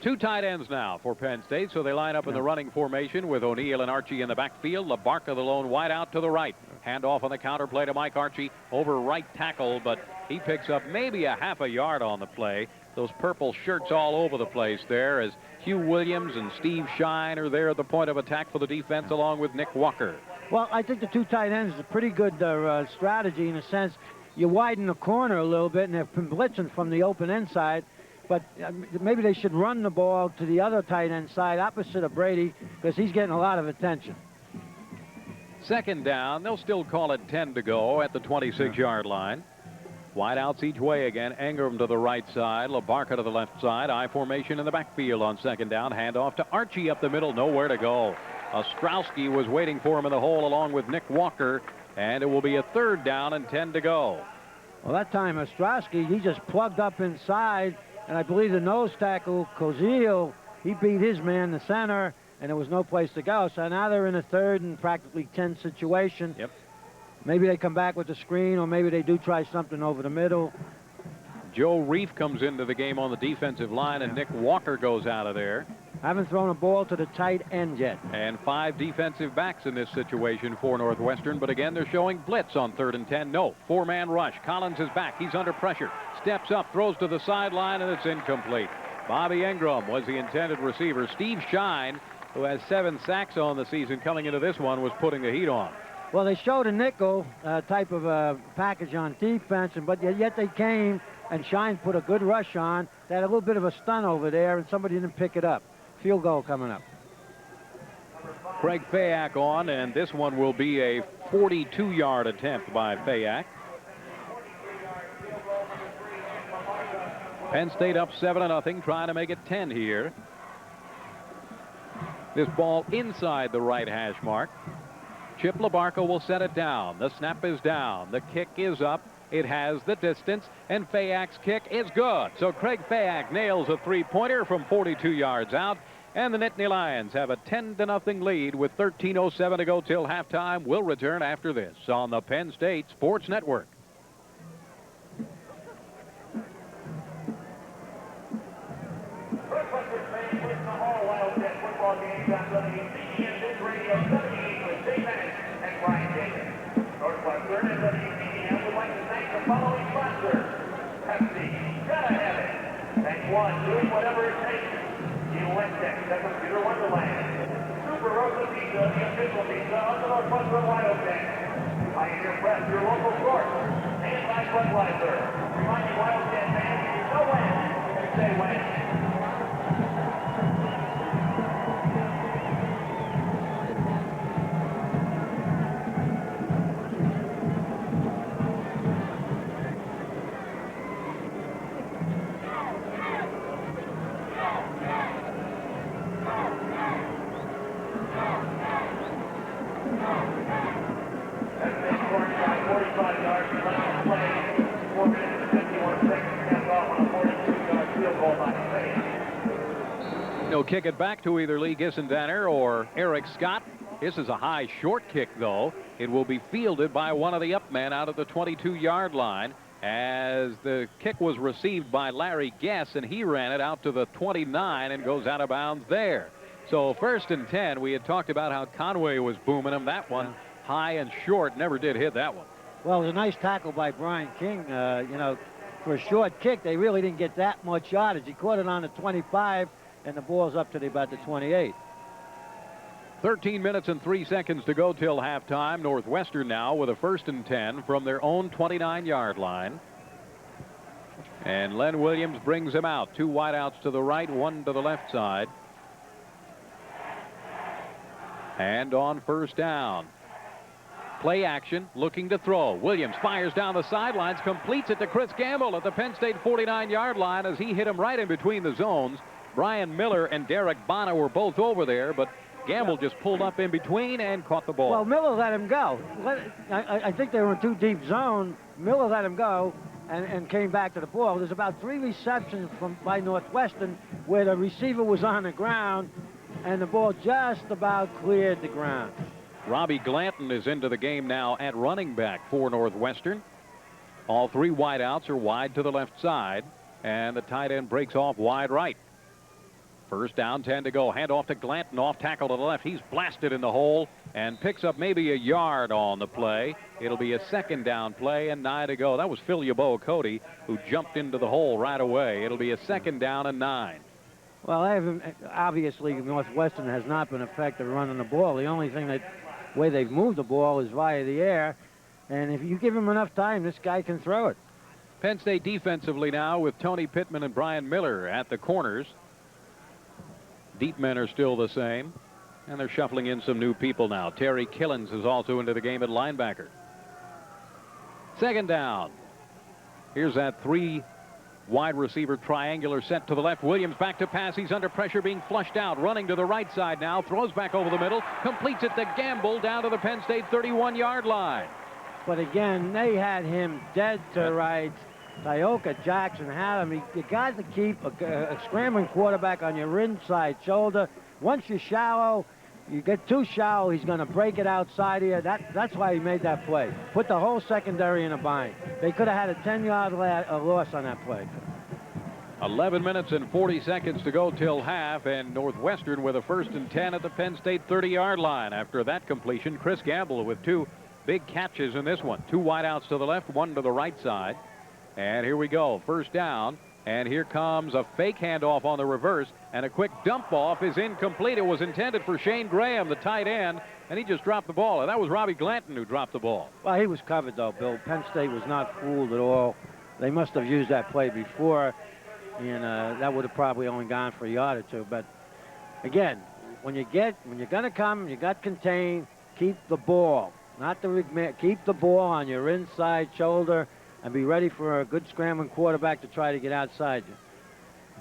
2 tight ends now for Penn State, so they line up in the running formation with O'Neal and Archie in the backfield. LaBarca, the lone wide out to the right. Handoff on the counter play to Mike Archie over right tackle, but he picks up maybe a half a yard on the play. Those purple shirts all over the place there as Hugh Williams and Steve Shine are there at the point of attack for the defense along with Nick Walker. Well, I think the 2 tight ends is a pretty good strategy in a sense. You widen the corner a little bit, and they're blitzing from the open inside. But maybe they should run the ball to the other tight end side opposite of Brady because he's getting a lot of attention. 2nd down. They'll still call it 10 to go at the 26-yard line. Wide outs each way again. Ingram to the right side. LaBarca to the left side. I formation in the backfield on 2nd down. Handoff to Archie up the middle. Nowhere to go. Ostrowski was waiting for him in the hole along with Nick Walker. And it will be a 3rd down and 10 to go. Well, that time Ostrowski, he just plugged up inside. And I believe the nose tackle, Kozil, he beat his man, the center, and there was no place to go. So now they're in a 3rd and practically 10 situation. Yep. Maybe they come back with the screen, or maybe they do try something over the middle. Joe Reif comes into the game on the defensive line, and Nick Walker goes out of there. Haven't thrown a ball to the tight end yet. And 5 defensive backs in this situation for Northwestern. But again, they're showing blitz on 3rd and 10. No, 4-man rush. Collins is back. He's under pressure. Steps up, throws to the sideline, and it's incomplete. Bobby Ingram was the intended receiver. Steve Shine, who has 7 sacks on the season coming into this one, was putting the heat on. Well, they showed a nickel type of package on defense, but yet they came, and Shine put a good rush on. They had a little bit of a stun over there, and somebody didn't pick it up. Field goal coming up. Craig Fayak on, and this one will be a 42-yard attempt by Fayak. Penn State up 7-0, trying to make it 10 here. This ball inside the right hash mark. Chip LaBarca will set it down. The snap is down. The kick is up. It has the distance, and Fayak's kick is good. So Craig Fayak nails a 3-pointer from 42 yards out, and the Nittany Lions have a 10-0 lead with 13:07 to go till halftime. We'll return after this on the Penn State Sports Network. Northwestern fans listen to all Wildcat football games on WCBN News Radio 78 with Dave Bennett and Brian Davis. Northwestern and WCBN would like to thank the following sponsors. Pepsi, gotta have it. Thank one, doing whatever it takes. Electric, the Computer Wonderland. Super Rosa Pizza, the official pizza of the Northwestern Wildcats. Pioneer Press, your local source. And by Mike Budweiser. Reminding Wildcat fans, if you know when, you say when. He'll kick it back to either Lee Gissendanner or Eric Scott. This is a high short kick, though. It will be fielded by one of the up men out of the 22-yard line, as the kick was received by Larry Guess, and he ran it out to the 29 and goes out of bounds there. So 1st and 10. We had talked about how Conway was booming him. That one high and short, never did hit that one. Well, it was a nice tackle by Brian King. You know, for a short kick, they really didn't get that much yardage. He caught it on the 25, and the ball's up to about the 28. 13 minutes and 3 seconds to go till halftime. Northwestern now with a 1st and 10 from their own 29-yard line. And Len Williams brings him out. 2 wideouts to the right, 1 to the left side. And on 1st down, play action, looking to throw. Williams fires down the sidelines, completes it to Chris Gamble at the Penn State 49-yard line as he hit him right in between the zones. Brian Miller and Derek Bonner were both over there, but Gamble just pulled up in between and caught the ball. Well, Miller let him go. I think they were in too deep zone. Miller let him go and came back to the ball. There's about 3 receptions by Northwestern where the receiver was on the ground and the ball just about cleared the ground. Robbie Glanton is into the game now at running back for Northwestern. All 3 wideouts are wide to the left side, and the tight end breaks off wide right. 1st down, 10 to go. Hand off to Glanton, off tackle to the left. He's blasted in the hole and picks up maybe a yard on the play. It'll be a 2nd down play and 9 to go. That was Phil Yeboah-Cody who jumped into the hole right away. It'll be a 2nd down and 9. Well, obviously Northwestern has not been effective running the ball. The only way they've moved the ball is via the air, and if you give him enough time, this guy can throw it. Penn State defensively now with Tony Pittman and Brian Miller at the corners. Deep men are still the same, and they're shuffling in some new people now. Terry Killens is also into the game at linebacker. 2nd down. Here's that 3 wide receiver triangular set to the left. Williams back to pass. He's under pressure, being flushed out. Running to the right side now. Throws back over the middle. Completes it to Gamble down to the Penn State 31-yard line. But again, they had him dead to rights. Tioka Jackson had him. You got to keep a scrambling quarterback on your inside shoulder. Once you're shallow, you get too shallow, he's going to break it outside here. That's why he made that play. Put the whole secondary in a bind. They could have had a 10-yard loss on that play. 11 minutes and 40 seconds to go till half, and Northwestern with a 1st and 10 at the Penn State 30-yard line. After that completion, Chris Gamble with 2 big catches in this one. 2 wideouts to the left, 1 to the right side. And here we go, 1st down, and here comes a fake handoff on the reverse, and a quick dump off is incomplete. It was intended for Shane Graham, the tight end, and he just dropped the ball. And that was Robbie Glanton who dropped the ball. Well, he was covered, though, Bill. Penn State was not fooled at all. They must have used that play before, and that would have probably only gone for a yard or 2. But again, when you're going to come, you got contained, keep the ball. Keep the ball on your inside shoulder and be ready for a good scrambling quarterback to try to get outside you.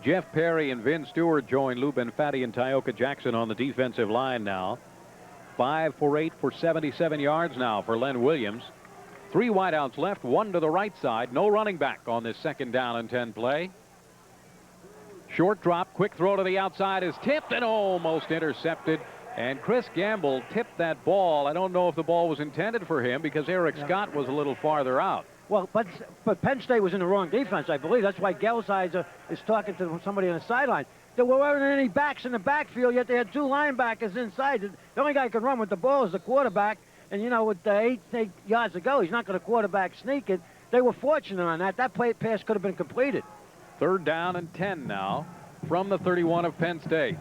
Jeff Perry and Vin Stewart join Lou Benfatti and Tioka Jackson on the defensive line now. 5 for 8 for 77 yards now for Len Williams. 3 wideouts left, 1 to the right side. No running back on this 2nd down and 10 play. Short drop, quick throw to the outside is tipped and almost intercepted. And Chris Gamble tipped that ball. I don't know if the ball was intended for him because Eric Scott was a little farther out. Well, but Penn State was in the wrong defense, I believe. That's why Gelsizer is talking to somebody on the sideline. There weren't any backs in the backfield, yet they had 2 linebackers inside. The only guy who could run with the ball is the quarterback. And, you know, with 8 yards to go, he's not going to quarterback sneak it. They were fortunate on that. That pass could have been completed. 3rd down and 10 now from the 31 of Penn State.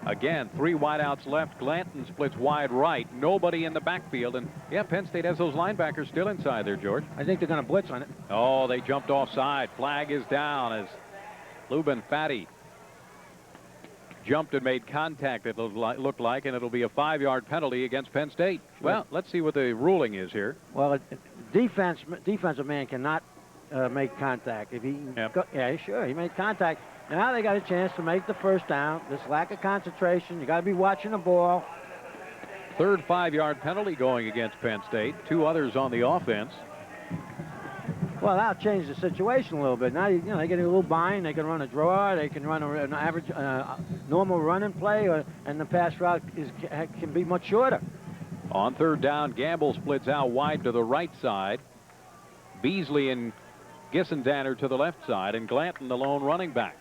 Again, 3 wideouts left. Glanton splits wide right. Nobody in the backfield. And, yeah, Penn State has those linebackers still inside there, George. I think they're going to blitz on it. Oh, they jumped offside. Flag is down as Lou Benfatti jumped and made contact, it looked like, and it'll be a 5-yard penalty against Penn State. Well, let's see what the ruling is here. Well, defensive man cannot make contact. If he, yeah, sure, he made contact. Now they got a chance to make the first down. This lack of concentration, you got to be watching the ball. Third 5-yard penalty going against Penn State. 2 others on the offense. Well, that'll change the situation a little bit. Now, you know, they get a little bind. They can run a draw. They can run an average, normal running play, and the pass route can be much shorter. On third down, Gamble splits out wide to the right side. Beasley and Gissendaner to the left side, and Glanton the lone running back.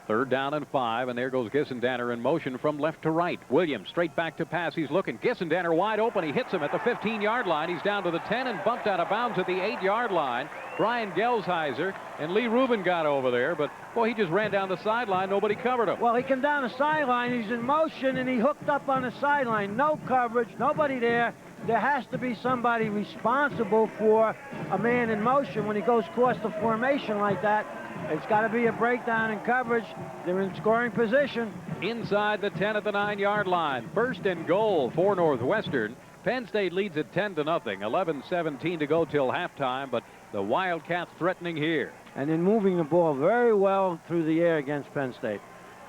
Third down and 5, and there goes Gissendaner in motion from left to right. Williams straight back to pass. He's looking. Gissendaner wide open. He hits him at the 15-yard line. He's down to the 10 and bumped out of bounds at the 8-yard line. Brian Gelsheiser and Lee Rubin got over there, but, boy, he just ran down the sideline. Nobody covered him. Well, he came down the sideline. He's in motion, and he hooked up on the sideline. No coverage, nobody there. There has to be somebody responsible for a man in motion when he goes across the formation like that. It's got to be a breakdown in coverage. They're in scoring position. Inside the 10 at the 9-yard line. First and goal for Northwestern. Penn State leads at 10-0. 11-17 to go till halftime, but the Wildcats threatening here. And then moving the ball very well through the air against Penn State.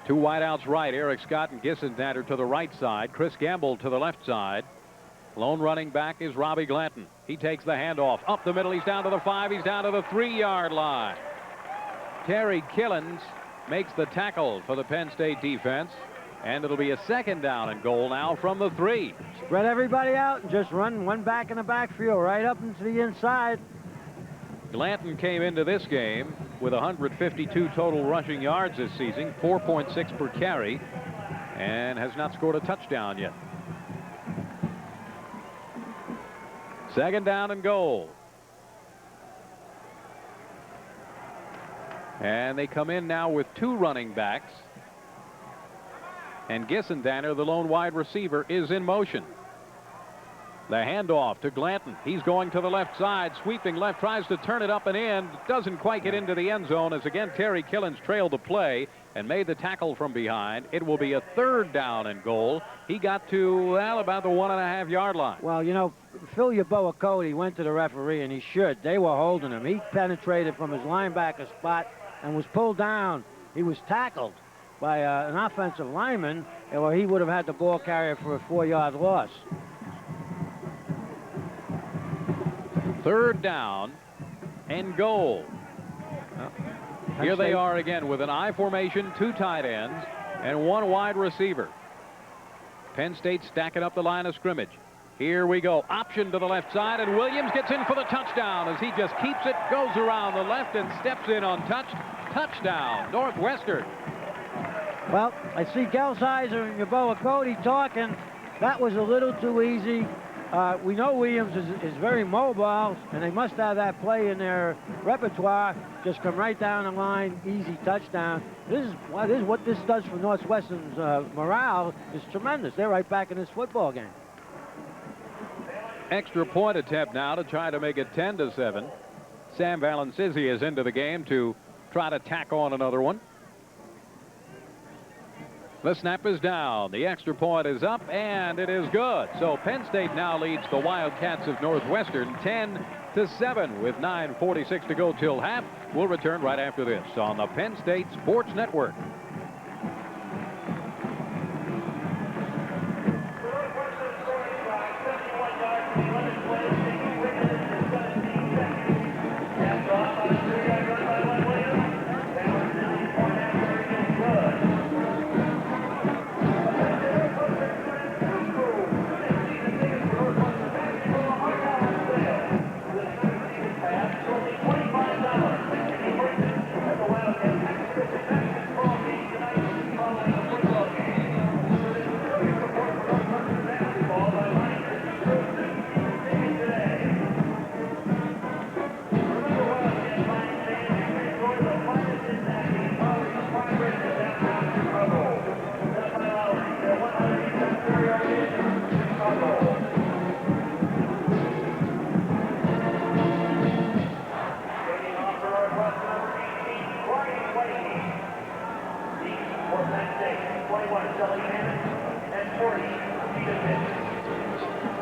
2 wideouts right. Eric Scott and Gissendaner to the right side. Chris Gamble to the left side. Lone running back is Robbie Glanton. He takes the handoff. Up the middle. He's down to the 5. He's down to the 3-yard line. Terry Killens makes the tackle for the Penn State defense, and it'll be a 2nd down and goal now from the 3. Spread everybody out and just run one back in the backfield right up into the inside. Glanton came into this game with 152 total rushing yards this season, 4.6 per carry, and has not scored a touchdown yet. 2nd down and goal. And they come in now with 2 running backs. And Gissendaner, the lone wide receiver, is in motion. The handoff to Glanton. He's going to the left side, sweeping left, tries to turn it up and in. Doesn't quite get into the end zone as again Terry Killens trailed the play and made the tackle from behind. It will be a 3rd down and goal. He got to, well, about the 1.5-yard line. Well, you know, Phil Yaboa-Cody went to the referee, and he should. They were holding him. He penetrated from his linebacker spot and was pulled down. He was tackled by an offensive lineman, or he would have had the ball carrier for a 4-yard loss. 3rd down and goal. Here they are again with an I formation, 2 tight ends, and 1 wide receiver. Penn State stacking up the line of scrimmage. Here we go. Option to the left side, and Williams gets in for the touchdown as he just keeps it, goes around the left, and steps in untouched. Touchdown, Northwestern. Well, I see Gelsheiser and Yaboa-Cody talking. That was a little too easy. We know Williams is very mobile, and they must have that play in their repertoire. Just come right down the line, easy touchdown. This is what this does for Northwestern's morale is tremendous. They're right back in this football game. Extra point attempt now to try to make it 10-7. Sam Valancizi is into the game to try to tack on another one. The snap is down. The extra point is up, and it is good. So Penn State now leads the Wildcats of Northwestern 10-7 with 9:46 to go till half. We'll return right after this on the Penn State Sports Network.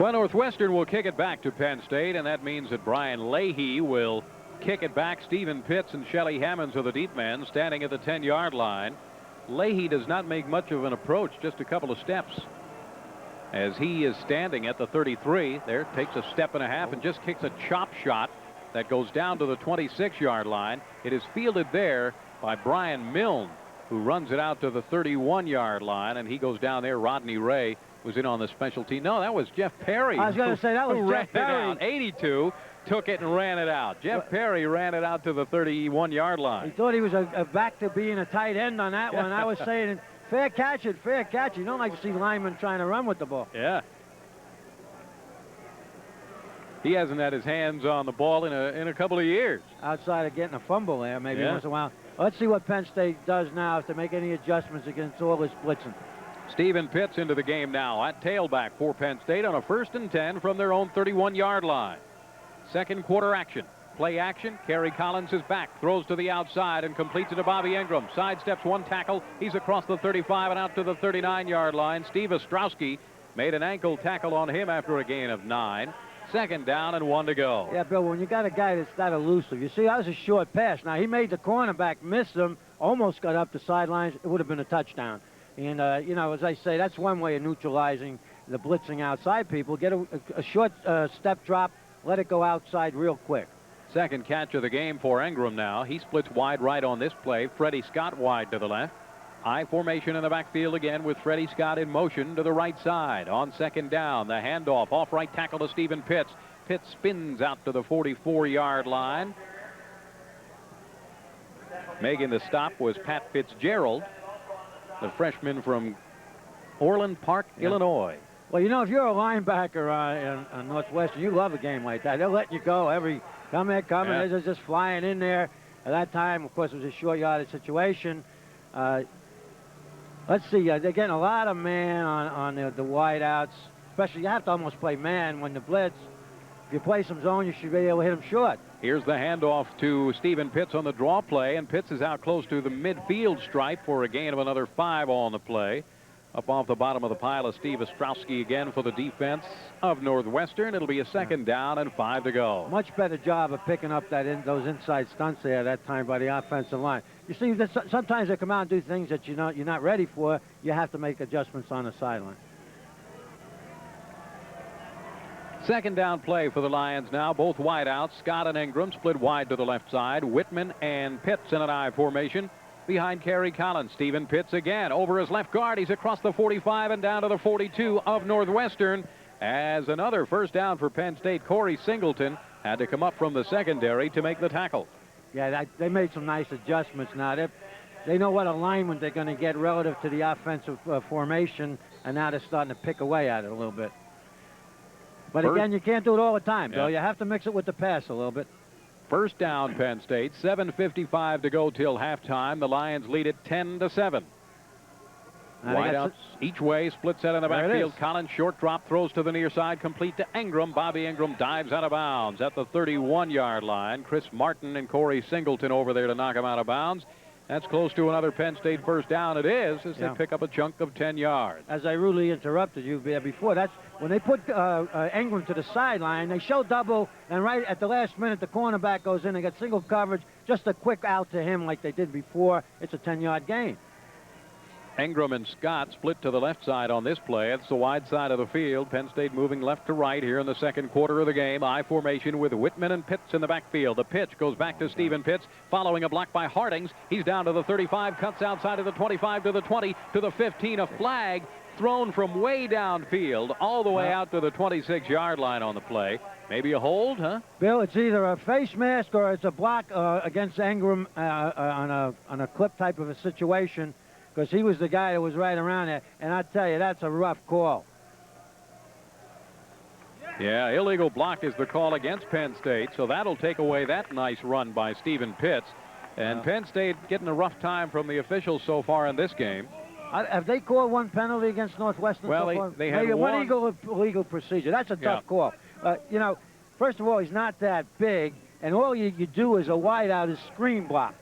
Well, Northwestern will kick it back to Penn State, and that means that Brian Leahy will kick it back. Stephen Pitts and Shelly Hammonds are the deep men standing at the 10-yard line. Leahy does not make much of an approach, just a couple of steps. As he is standing at the 33, there takes a step and a half and just kicks a chop shot that goes down to the 26-yard line. It is fielded there by Brian Milne, who runs it out to the 31-yard line, and he goes down there. Rodney Ray was in on the special team. No, that was Jeff Perry. I was going to say that was Jeff Perry. 82 took it and ran it out. Jeff Perry ran it out to the 31-yard line. He thought he was back to being a tight end on that one. I was saying, fair catch it, fair catch. You don't like to see linemen trying to run with the ball. Yeah. He hasn't had his hands on the ball in a couple of years. Outside of getting a fumble there, maybe once in a while. Let's see what Penn State does now, if they make any adjustments against all this blitzing. Stephen Pitts into the game now at tailback for Penn State on a 1st and 10 from their own 31-yard line. Second quarter action. Play action. Kerry Collins is back. Throws to the outside and completes it to Bobby Ingram. Sidesteps one tackle. He's across the 35 and out to the 39-yard line. Steve Ostrowski made an ankle tackle on him after a gain of 9. Second down and 1 to go. Yeah, Bill, when you got a guy that's that elusive, you see, that was a short pass. Now, he made the cornerback miss him, almost got up the sidelines. It would have been a touchdown. And, you know, as I say, that's one way of neutralizing the blitzing outside people. Get a short step drop, let it go outside real quick. Second catch of the game for Ingram now. He splits wide right on this play. Freddie Scott wide to the left. High formation in the backfield again with Freddie Scott in motion to the right side. On second down, the handoff off right tackle to Stephen Pitts. Pitts spins out to the 44-yard line. Making the stop was Pat Fitzgerald, the freshman from Orland Park, Illinois. Well, you know, if you're a linebacker in Northwestern, you love a game like that. They'll let you go every come in. They're just flying in there. At that time, of course, it was a short yardage situation. Let's see, they're getting a lot of man on the wideouts. Especially, you have to almost play man when the blitz. If you play some zone, you should be able to hit them short. Here's the handoff to Stephen Pitts on the draw play, and Pitts is out close to the midfield stripe for a gain of another 5 on the play. Up off the bottom of the pile of Steve Ostrowski again for the defense of Northwestern. It'll be a second down and 5 to go. Much better job of picking up those inside stunts there that time by the offensive line. You see, sometimes they come out and do things that you're not ready for. You have to make adjustments on the sideline. Second down play for the Lions now. Both wideouts, Scott and Ingram, split wide to the left side. Whitman and Pitts in an I formation. Behind Kerry Collins, Stephen Pitts again over his left guard. He's across the 45 and down to the 42 of Northwestern. As another first down for Penn State, Corey Singleton had to come up from the secondary to make the tackle. Yeah, they made some nice adjustments now. They know what alignment they're going to get relative to the offensive formation, and now they're starting to pick away at it a little bit. But again, you can't do it all the time, Bill. You have to mix it with the pass a little bit. First down, Penn State. 7:55 to go till halftime. The Lions lead it 10-7. Wideouts each way, split set in the backfield. Collins short drop, throws to the near side, complete to Ingram. Bobby Ingram dives out of bounds at the 31-yard line. Chris Martin and Corey Singleton over there to knock him out of bounds. That's close to another Penn State first down. It is, as they pick up a chunk of 10 yards. As I rudely interrupted you there before, that's when they put Ingram to the sideline, they show double, and right at the last minute, the cornerback goes in and gets single coverage, just a quick out to him like they did before. It's a 10-yard gain. Ingram and Scott split to the left side on this play. It's the wide side of the field. Penn State moving left to right here in the second quarter of the game. I formation with Whitman and Pitts in the backfield. The pitch goes back to Stephen Pitts, following a block by Hardings. He's down to the 35, cuts outside of the 25 to the 20 to the 15. A flag thrown from way downfield all the way out to the 26-yard line on the play. Maybe a hold, huh? Bill, it's either a face mask or it's a block against Ingram on a clip type of a situation, because he was the guy that was right around there. And I tell you, that's a rough call. Yeah, illegal block is the call against Penn State, so that'll take away that nice run by Stephen Pitts. And Penn State getting a rough time from the officials so far in this game. Have they called one penalty against Northwestern? Well, so far? they had maybe one legal procedure. That's a tough call. You know, first of all, he's not that big, and all you do as a wideout is screen block.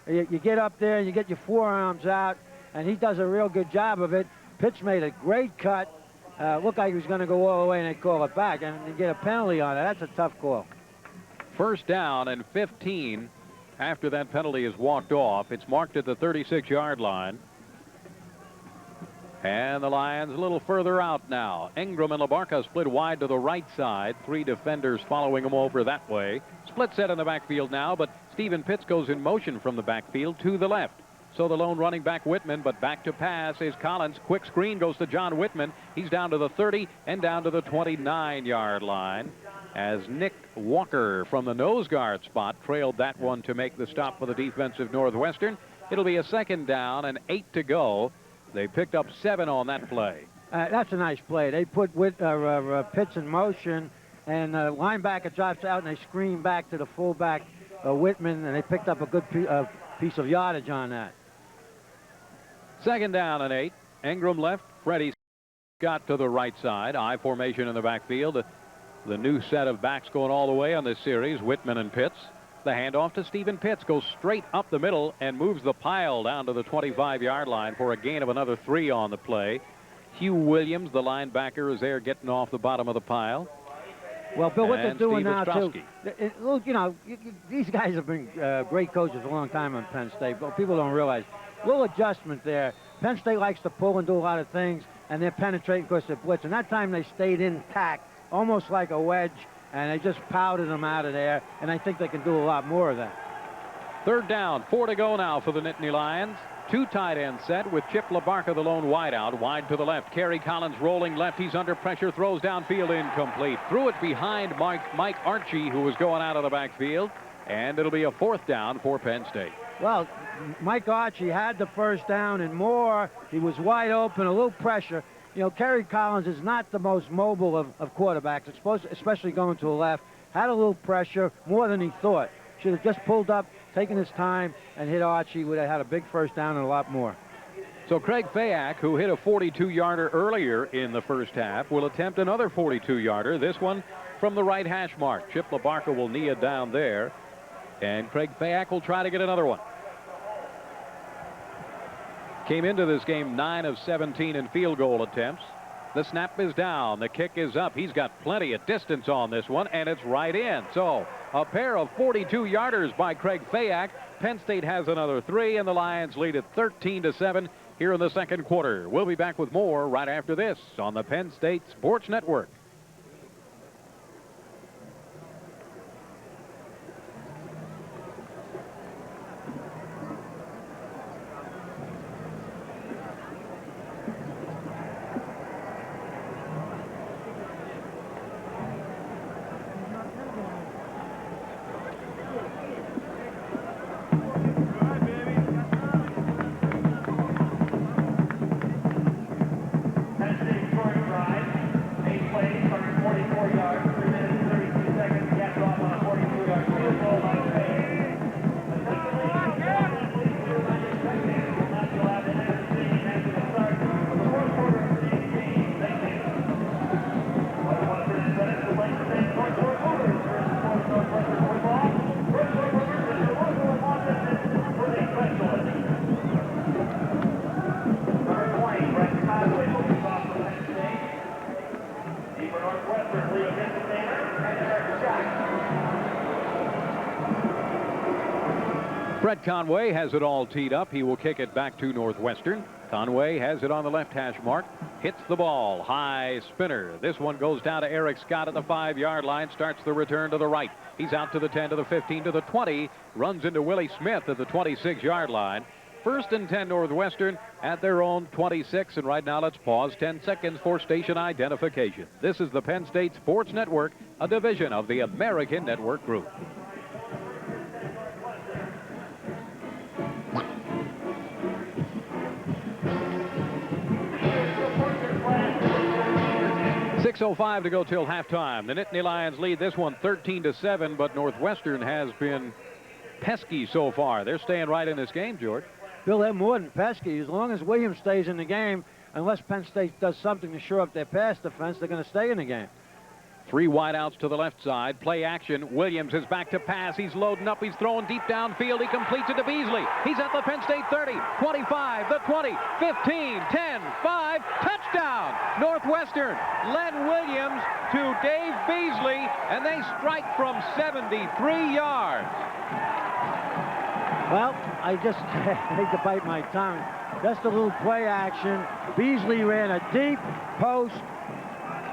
You get up there, and you get your forearms out, and he does a real good job of it. Pitts made a great cut, Looked like he was going to go all the way, and they call it back, and they get a penalty on it. That's a tough call. First down and 15 after that penalty is walked off. It's marked at the 36-yard line. And the Lions a little further out now. Ingram and LaBarca split wide to the right side. 3 defenders following them over that way. Split set in the backfield now, but Stephen Pitts goes in motion from the backfield to the left. So the lone running back Whitman, but back to pass is Collins. Quick screen goes to John Whitman. He's down to the 30 and down to the 29-yard line as Nick Walker from the nose guard spot trailed that one to make the stop for the defensive Northwestern. It'll be a second down and 8 to go. They picked up 7 on that play. That's a nice play. They put Pitts in motion, and the linebacker drops out, and they screen back to the fullback, Whitman, and they picked up a good piece of yardage on that. Second down and 8. Ingram left. Freddie Scott to the right side. I formation in the backfield. The new set of backs going all the way on this series, Whitman and Pitts. The handoff to Stephen Pitts goes straight up the middle and moves the pile down to the 25-yard line for a gain of another 3 on the play. Hugh Williams, the linebacker, is there getting off the bottom of the pile. Well, Bill, what they're doing Steve now, Ostrowski. too, look, you know, these guys have been great coaches a long time on Penn State, but people don't realize. Little adjustment there. Penn State likes to pull and do a lot of things, and they're penetrating because they're blitzing. That time they stayed intact, almost like a wedge, and they just powdered them out of there, and I think they can do a lot more of that. Third down, 4 to go now for the Nittany Lions. 2 tight end set with Chip LaBarca, the lone wideout, wide to the left. Kerry Collins rolling left. He's under pressure, throws downfield, incomplete. Threw it behind Mike Archie, who was going out of the backfield, and it'll be a 4th down for Penn State. Well, Mike Archie had the first down and more. He was wide open, a little pressure. You know, Kerry Collins is not the most mobile of quarterbacks, especially going to the left. Had a little pressure, more than he thought. Should have just pulled up, taken his time, and hit Archie. Would have had a big first down and a lot more. So Craig Fayak, who hit a 42-yarder earlier in the first half, will attempt another 42-yarder. This one from the right hash mark. Chip LaBarca will knee it down there, and Craig Fayak will try to get another one. Came into this game 9 of 17 in field goal attempts. The snap is down. The kick is up. He's got plenty of distance on this one, and it's right in. So a pair of 42-yarders by Craig Fayak. Penn State has another 3, and the Lions lead it 13-7 here in the second quarter. We'll be back with more right after this on the Penn State Sports Network. Brett Conway has it all teed up. He will kick it back to Northwestern. Conway has it on the left hash mark. Hits the ball. High spinner. This one goes down to Eric Scott at the 5-yard line. Starts the return to the right. He's out to the 10, to the 15, to the 20. Runs into Willie Smith at the 26-yard line. 1st and 10 Northwestern at their own 26. And right now let's pause 10 seconds for station identification. This is the Penn State Sports Network, a division of the American Network Group. .605 to go till halftime. The Nittany Lions lead this one 13-7, but Northwestern has been pesky so far. They're staying right in this game, George. Bill, they're more than pesky. As long as Williams stays in the game, unless Penn State does something to shore up their pass defense, they're going to stay in the game. Three wideouts to the left side. Play action. Williams is back to pass. He's loading up. He's throwing deep downfield. He completes it to Beasley. He's at the Penn State 30, 25, the 20, 15, 10, 5. Touchdown! Northwestern. Len Williams to Dave Beasley, and they strike from 73 yards. Well, I just hate to bite my tongue. Just a little play action. Beasley ran a deep post,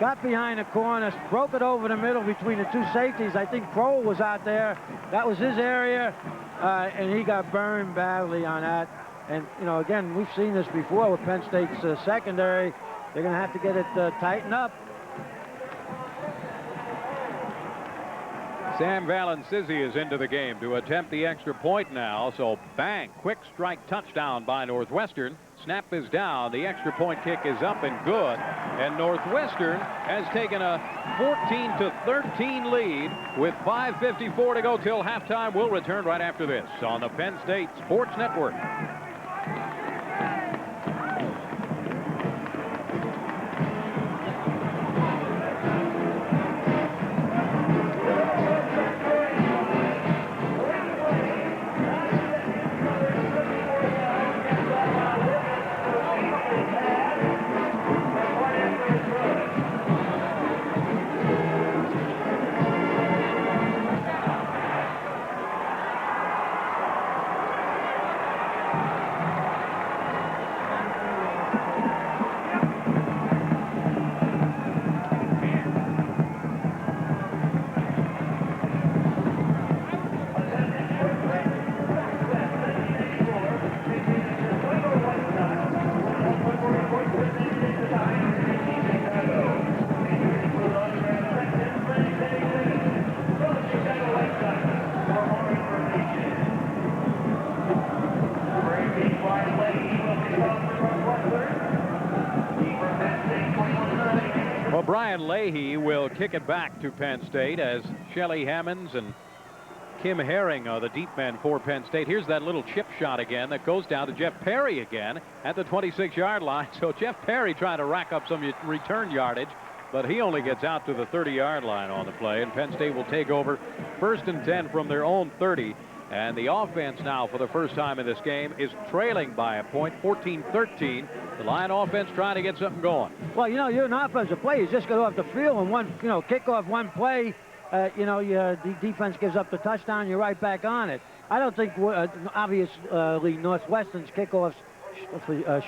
got behind the corner, broke it over the middle between the two safeties. I think Kroll was out there. That was his area, and he got burned badly on that. And, you know, again, we've seen this before with Penn State's secondary. They're going to have to get it tightened up. Sam Valancizi is into the game to attempt the extra point now. So bang, quick strike touchdown by Northwestern. Snap is down. The extra point kick is up and good. And Northwestern has taken a 14-13 lead with 5:54 to go till halftime. We'll return right after this on the Penn State Sports Network. Brian Leahy will kick it back to Penn State as Shelly Hammonds and Kim Herring are the deep men for Penn State. Here's that little chip shot again that goes down to Jeff Perry again at the 26-yard line. So Jeff Perry trying to rack up some return yardage, but he only gets out to the 30-yard line on the play, and Penn State will take over 1st and 10 from their own 30. And the offense now, for the first time in this game, is trailing by a point, 14-13. The Lion offense trying to get something going. Well, you know, you're an offensive play. You just go off the field and one, you know, kick off one play. You know, the defense gives up the touchdown. You're right back on it. I don't think, obviously, Northwestern's kickoffs,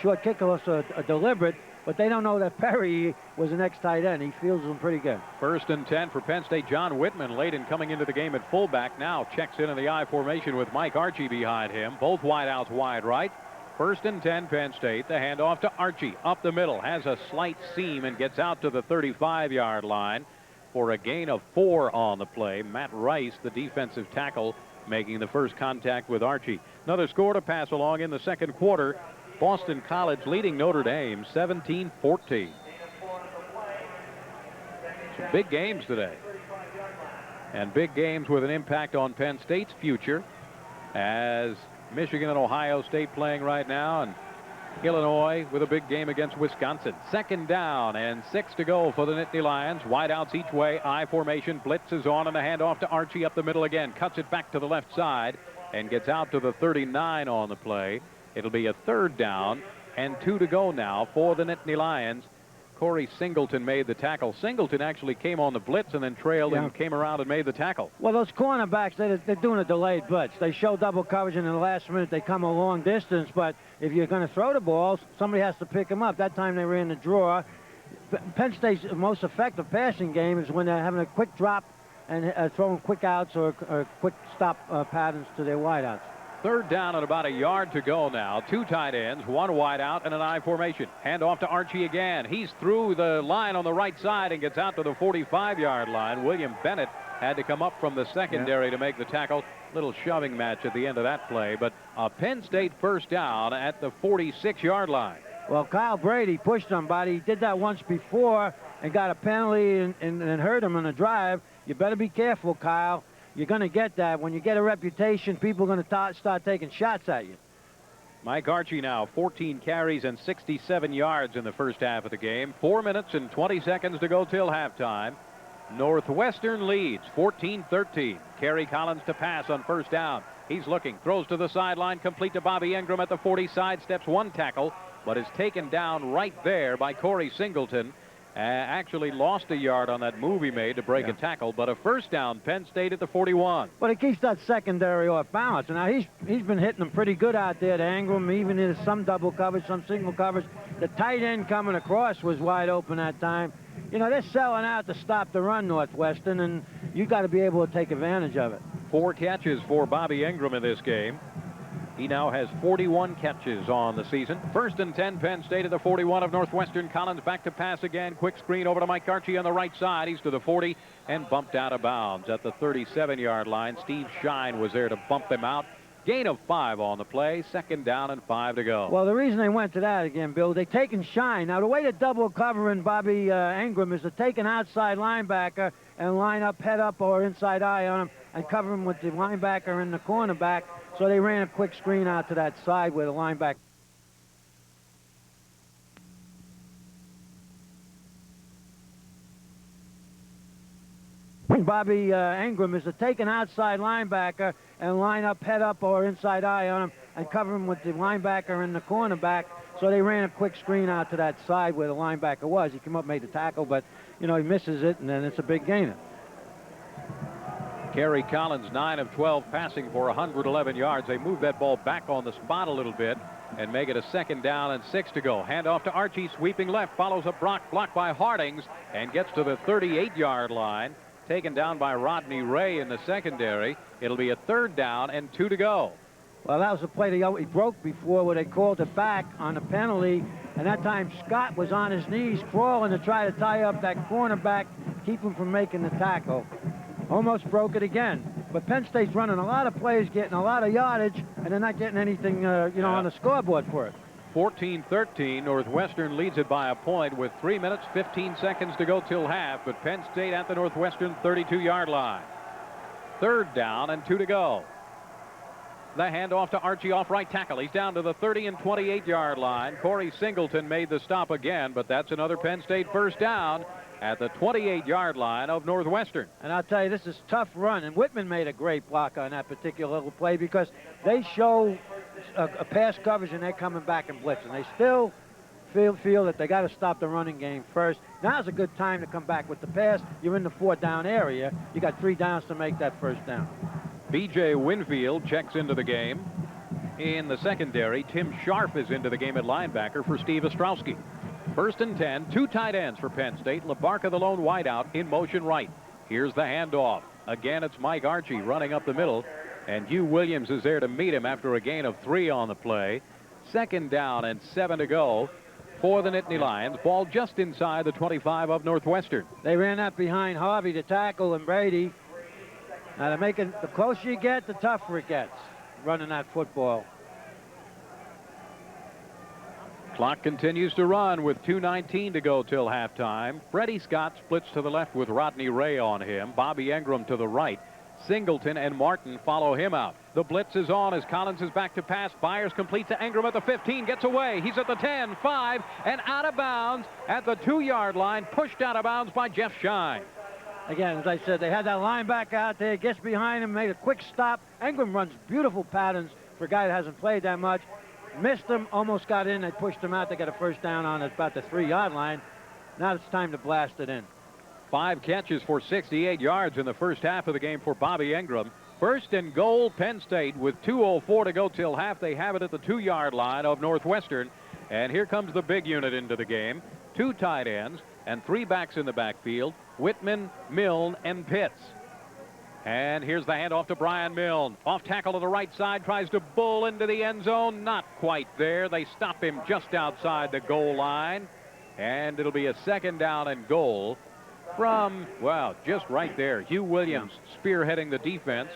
short kickoffs are deliberate, but they don't know that Perry was the next tight end. He feels them pretty good. 1st and 10 for Penn State. John Whitman late in coming into the game at fullback. Now checks in the I formation with Mike Archie behind him. Both wideouts wide right. 1st and 10 Penn State. The handoff to Archie up the middle. Has a slight seam and gets out to the 35-yard line for a gain of 4 on the play. Matt Rice, the defensive tackle, making the first contact with Archie. Another score to pass along in the second quarter. Boston College leading Notre Dame 17-14. Some big games today. And big games with an impact on Penn State's future, as Michigan and Ohio State playing right now, and Illinois with a big game against Wisconsin. 2nd down and 6 to go for the Nittany Lions. Wideouts each way. I formation. Blitz is on, and the handoff to Archie up the middle again. Cuts it back to the left side and gets out to the 39 on the play. It'll be a 3rd down and 2 to go now for the Nittany Lions. Corey Singleton made the tackle. Singleton actually came on the blitz and then trailed and came around and made the tackle. Well, those cornerbacks, they're doing a delayed blitz. They show double coverage, and in the last minute they come a long distance. But if you're going to throw the balls, somebody has to pick them up. That time they ran the draw. Penn State's most effective passing game is when they're having a quick drop and throwing quick outs or quick stop patterns to their wideouts. 3rd down and about a yard to go now. 2 tight ends, 1 wide out, and an I formation. Hand off to Archie again. He's through the line on the right side and gets out to the 45-yard line. William Bennett had to come up from the secondary to make the tackle. Little shoving match at the end of that play, but a Penn State 1st down at the 46-yard line. Well, Kyle Brady pushed somebody. He did that once before and got a penalty and hurt him on the drive. You better be careful, Kyle. You're going to get that. When you get a reputation, people are going to start taking shots at you. Mike Archie now 14 carries and 67 yards in the first half of the game. 4 minutes and 20 seconds to go till halftime. Northwestern leads 14-13. Kerry Collins to pass on first down. He's looking, throws to the sideline, complete to Bobby Ingram at the 40, sidesteps one tackle, but is taken down right there by Corey Singleton. Actually lost a yard on that move he made to break a tackle, but a first down, Penn State at the 41. But it keeps that secondary off balance. And now he's been hitting them pretty good out there to Ingram, even in some double coverage, some single coverage. The tight end coming across was wide open that time. You know, they're selling out to stop the run, Northwestern, and you got to be able to take advantage of it. 4 catches for Bobby Ingram in this game. He now has 41 catches on the season. First and 10, Penn State at the 41 of Northwestern. Collins back to pass again. Quick screen over to Mike Archie on the right side. He's to the 40 and bumped out of bounds at the 37-yard line. Steve Shine was there to bump him out. Gain of 5 on the play. Second down and 5 to go. Well, the reason they went to that again, Bill, they taken Shine. Now, the way to double covering Bobby Ingram is to take an outside linebacker and line up, head up, or inside eye on him and cover him with the linebacker and the cornerback. So they ran a quick screen out to that side where the linebacker. Bobby Ingram is to take an outside linebacker and line up, head up, or inside eye on him and cover him with the linebacker and the cornerback. So they ran a quick screen out to that side where the linebacker was. He came up, made the tackle, but, you know, he misses it, and then it's a big gainer. Kerry Collins, 9 of 12, passing for 111 yards. They move that ball back on the spot a little bit and make it a second down and 6 to go. Hand off to Archie, sweeping left, follows a block by Hardings and gets to the 38-yard line. Taken down by Rodney Ray in the secondary. It'll be a third down and 2 to go. Well, that was a play he broke before where they called it back on a penalty. And that time Scott was on his knees crawling to try to tie up that cornerback, keep him from making the tackle. Almost broke it again. But Penn State's running a lot of plays, getting a lot of yardage, and they're not getting anything, on the scoreboard for it. 14-13, Northwestern leads it by a point with 3 minutes, 15 seconds to go till half, but Penn State at the Northwestern 32-yard line. Third down and 2 to go. The handoff to Archie off right tackle. He's down to the 30 and 28-yard line. Corey Singleton made the stop again, but that's another Penn State first down at the 28-yard line of Northwestern. And I'll tell you, this is tough run, and Whitman made a great block on that particular little play because they show a pass coverage and they're coming back and blitzing. They still feel that they got to stop the running game first. Now's a good time to come back with the pass. You're in the 4th down area. You got 3 downs to make that first down. B.J. Winfield checks into the game. In the secondary, Tim Sharp is into the game at linebacker for Steve Ostrowski. First and 10, 2 tight ends for Penn State. LaBarca, the lone wideout, in motion right. Here's the handoff. Again, it's Mike Archie running up the middle, and Hugh Williams is there to meet him after a gain of 3 on the play. Second down and 7 to go for the Nittany Lions. Ball just inside the 25 of Northwestern. They ran that behind Harvey to tackle and Brady. Now to make it, the closer you get, the tougher it gets running that football. Clock continues to run with 2:19 to go till halftime. Freddie Scott splits to the left with Rodney Ray on him. Bobby Ingram to the right. Singleton and Martin follow him out. The blitz is on as Collins is back to pass. Byers complete to Ingram at the 15. Gets away. He's at the 10, 5, and out of bounds at the 2-yard line. Pushed out of bounds by Jeff Shine. Again, as I said, they had that linebacker out there. Gets behind him, made a quick stop. Ingram runs beautiful patterns for a guy that hasn't played that much. Missed him, almost got in. They pushed him out. They got a first down on about the 3-yard line. Now it's time to blast it in. 5 catches for 68 yards in the first half of the game for Bobby Ingram. First and goal, Penn State with 2:04 to go till half. They have it at the 2-yard line of Northwestern. And here comes the big unit into the game. 2 tight ends and 3 backs in the backfield. Whitman, Milne, and Pitts. And here's the handoff to Brian Milne. Off tackle to the right side, tries to bull into the end zone. Not quite there. They stop him just outside the goal line. And it'll be a second down and goal from, well, just right there. Hugh Williams spearheading the defense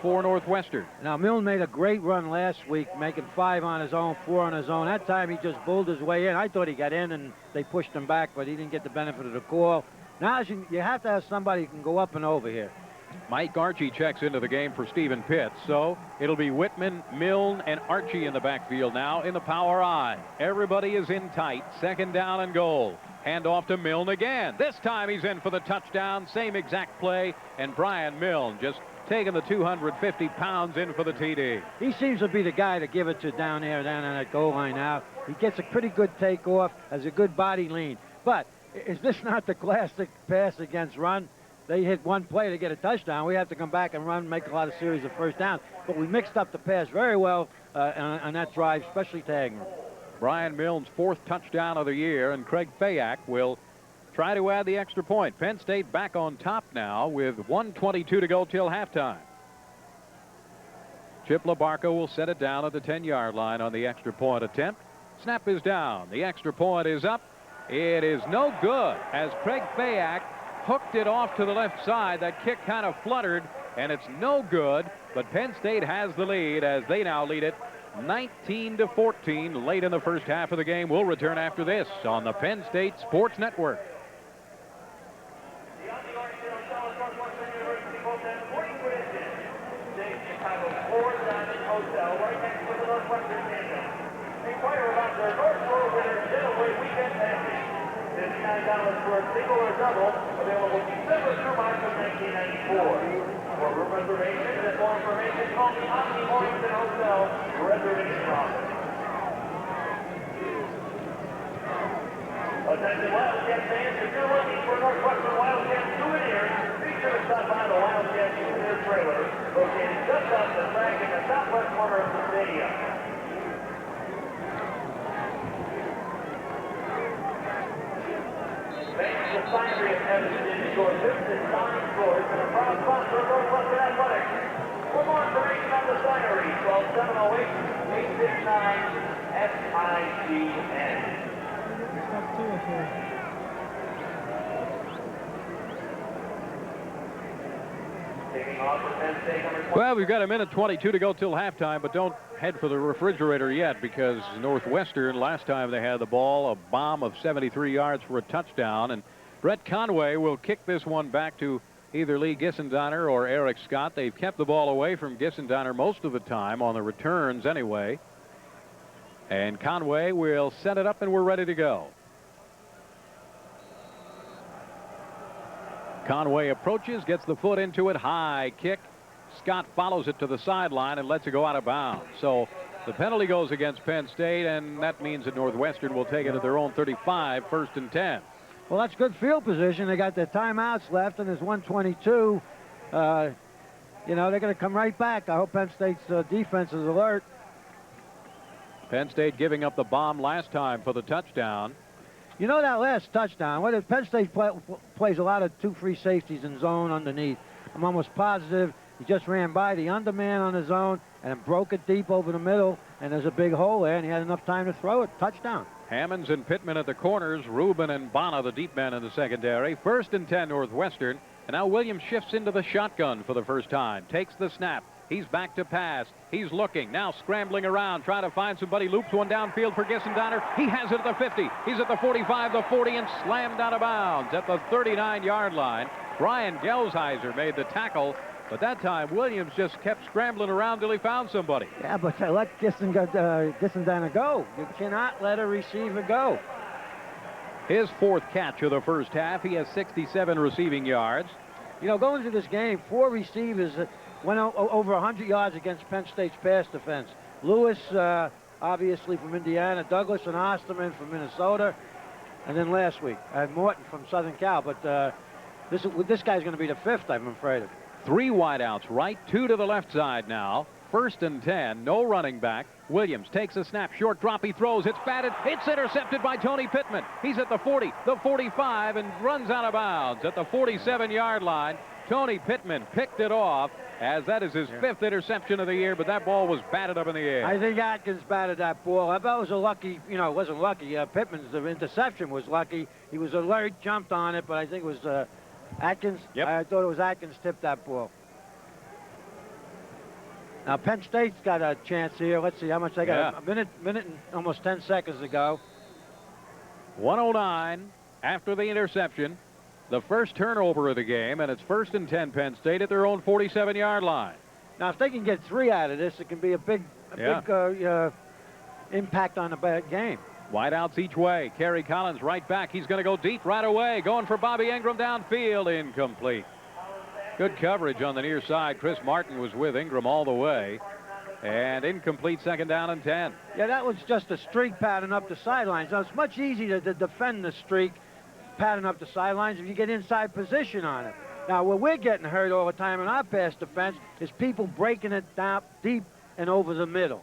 for Northwestern. Now, Milne made a great run last week, making 5 on his own, 4 on his own. That time he just bulled his way in. I thought he got in and they pushed him back, but he didn't get the benefit of the call. Now you have to have somebody who can go up and over here. Mike Archie checks into the game for Stephen Pitts. So it'll be Whitman, Milne, and Archie in the backfield now in the power I. Everybody is in tight. Second down and goal. Hand off to Milne again. This time he's in for the touchdown. Same exact play. And Brian Milne just taking the 250 pounds in for the TD. He seems to be the guy to give it to down on that goal line now. He gets a pretty good takeoff, has a good body lean. But is this not the classic pass against run? They hit one play to get a touchdown. We have to come back and run, make a lot of series of first downs. But we mixed up the pass very well on that drive, especially to Agnew. Brian Milne's 4th touchdown of the year, and Craig Fayak will try to add the extra point. Penn State back on top now with 1:22 to go till halftime. Chip LaBarca will set it down at the 10-yard line on the extra point attempt. Snap is down. The extra point is up. It is no good as Craig Fayak hooked it off to the left side. That kick kind of fluttered, and it's no good. But Penn State has the lead as they now lead it 19-14 late in the first half of the game. We'll return after this on the Penn State Sports Network. Inquire about their North Shore Winners Getaway Weekend Package. $59 for a single or double, available December through March of 1994. For room reservations and more information, call the Omni Mornington Hotel Reservation Office. Attention Wildcat fans, if you're looking for Northwestern Wildcats souvenirs, be sure to stop by the Wildcat souvenir trailer, located just off the track in the southwest corner of the stadium. Thanks to Finery of Evanston, your business sign stores and a proud sponsor of Northwestern Athletics. For more information on the Finery, call 708-869-SIGN. Well, we've got 1:22 to go till halftime, but don't head for the refrigerator yet because Northwestern, last time they had the ball, a bomb of 73 yards for a touchdown, and Brett Conway will kick this one back to either Lee Gissendaner or Eric Scott. They've kept the ball away from Gissendaner most of the time on the returns anyway. And Conway will set it up, and we're ready to go. Conway approaches, gets the foot into it, high kick. Scott follows it to the sideline and lets it go out of bounds. So the penalty goes against Penn State, and that means that Northwestern will take it at their own 35, 1st and 10. Well, that's good field position. They got their timeouts left, and there's 1:22. You know, they're going to come right back. I hope Penn State's defense is alert. Penn State giving up the bomb last time for the touchdown. You know that last touchdown, Penn State plays a lot of 2 free safeties in zone underneath. I'm almost positive he just ran by the underman on his own and broke it deep over the middle, and there's a big hole there, and he had enough time to throw it. Touchdown. Hammonds and Pittman at the corners. Rubin and Bonner, the deep men in the secondary. 1st and 10 Northwestern. And now Williams shifts into the shotgun for the first time. Takes the snap. He's back to pass. He's looking. Now scrambling around, trying to find somebody. Loops one downfield for Gissendaner. He has it at the 50. He's at the 45, the 40, and slammed out of bounds at the 39-yard line. Brian Gelsheiser made the tackle, but that time Williams just kept scrambling around till he found somebody. Yeah, but let Gissendaner go. You cannot let a receiver go. His 4th catch of the first half. He has 67 receiving yards. You know, going into this game, 4 receivers went over 100 yards against Penn State's pass defense. Lewis, obviously from Indiana, Douglas and Osterman from Minnesota, and then last week, Morton from Southern Cal. But this guy's going to be the 5th, I'm afraid of. 3 wideouts, right, 2 to the left side now. 1st and 10, no running back. Williams takes a snap, short drop, he throws, it's batted, it's intercepted by Tony Pittman. He's at the 40, the 45, and runs out of bounds at the 47-yard line. Tony Pittman picked it off, as that is his 5th interception of the year, but that ball was batted up in the air. I think Atkins batted that ball. I thought it was a lucky, it wasn't lucky. Pittman's interception was lucky. He was alert, jumped on it, but I think it was Atkins. Yep. I thought it was Atkins tipped that ball. Now, Penn State's got a chance here. Let's see how much they got. Yeah. A minute and almost 10 seconds to go. 109 after the interception. the first turnover of the game, and it's 1st and 10 Penn State at their own 47-yard line. Now, if they can get 3 out of this, it can be a big impact on the bad game. Wideouts each way. Kerry Collins right back. He's going to go deep right away. Going for Bobby Ingram downfield. Incomplete. Good coverage on the near side. Chris Martin was with Ingram all the way. And incomplete, 2nd down and 10. Yeah, that was just a streak pattern up the sidelines. Now, it's much easier to defend the streak pattern up the sidelines if you get inside position on it. Now, where we're getting hurt all the time in our pass defense is people breaking it down deep and over the middle.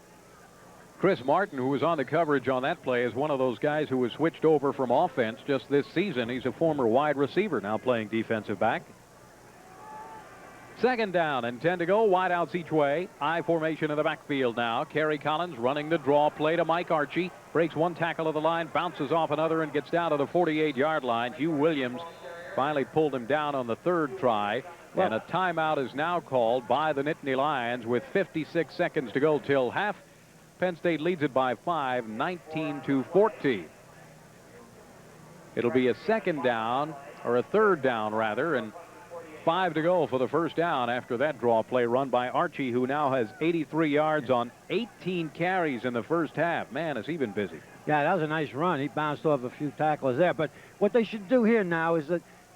Chris Martin, who was on the coverage on that play, is one of those guys who was switched over from offense just this season. He's a former wide receiver, now playing defensive back. 2nd down and 10 to go. Wideouts each way. I formation in the backfield now. Kerry Collins running the draw play to Mike Archie. Breaks one tackle of the line, bounces off another, and gets down to the 48-yard line. Hugh Williams finally pulled him down on the 3rd try. And a timeout is now called by the Nittany Lions with 56 seconds to go till half. Penn State leads it by 5, 19-14. It'll be a 2nd down, or a 3rd down rather, and 5 to go for the 1st down after that draw play run by Archie, who now has 83 yards on 18 carries in the 1st half. Man, has he been busy. Yeah, that was a nice run. He bounced off a few tacklers there. But what they should do here now is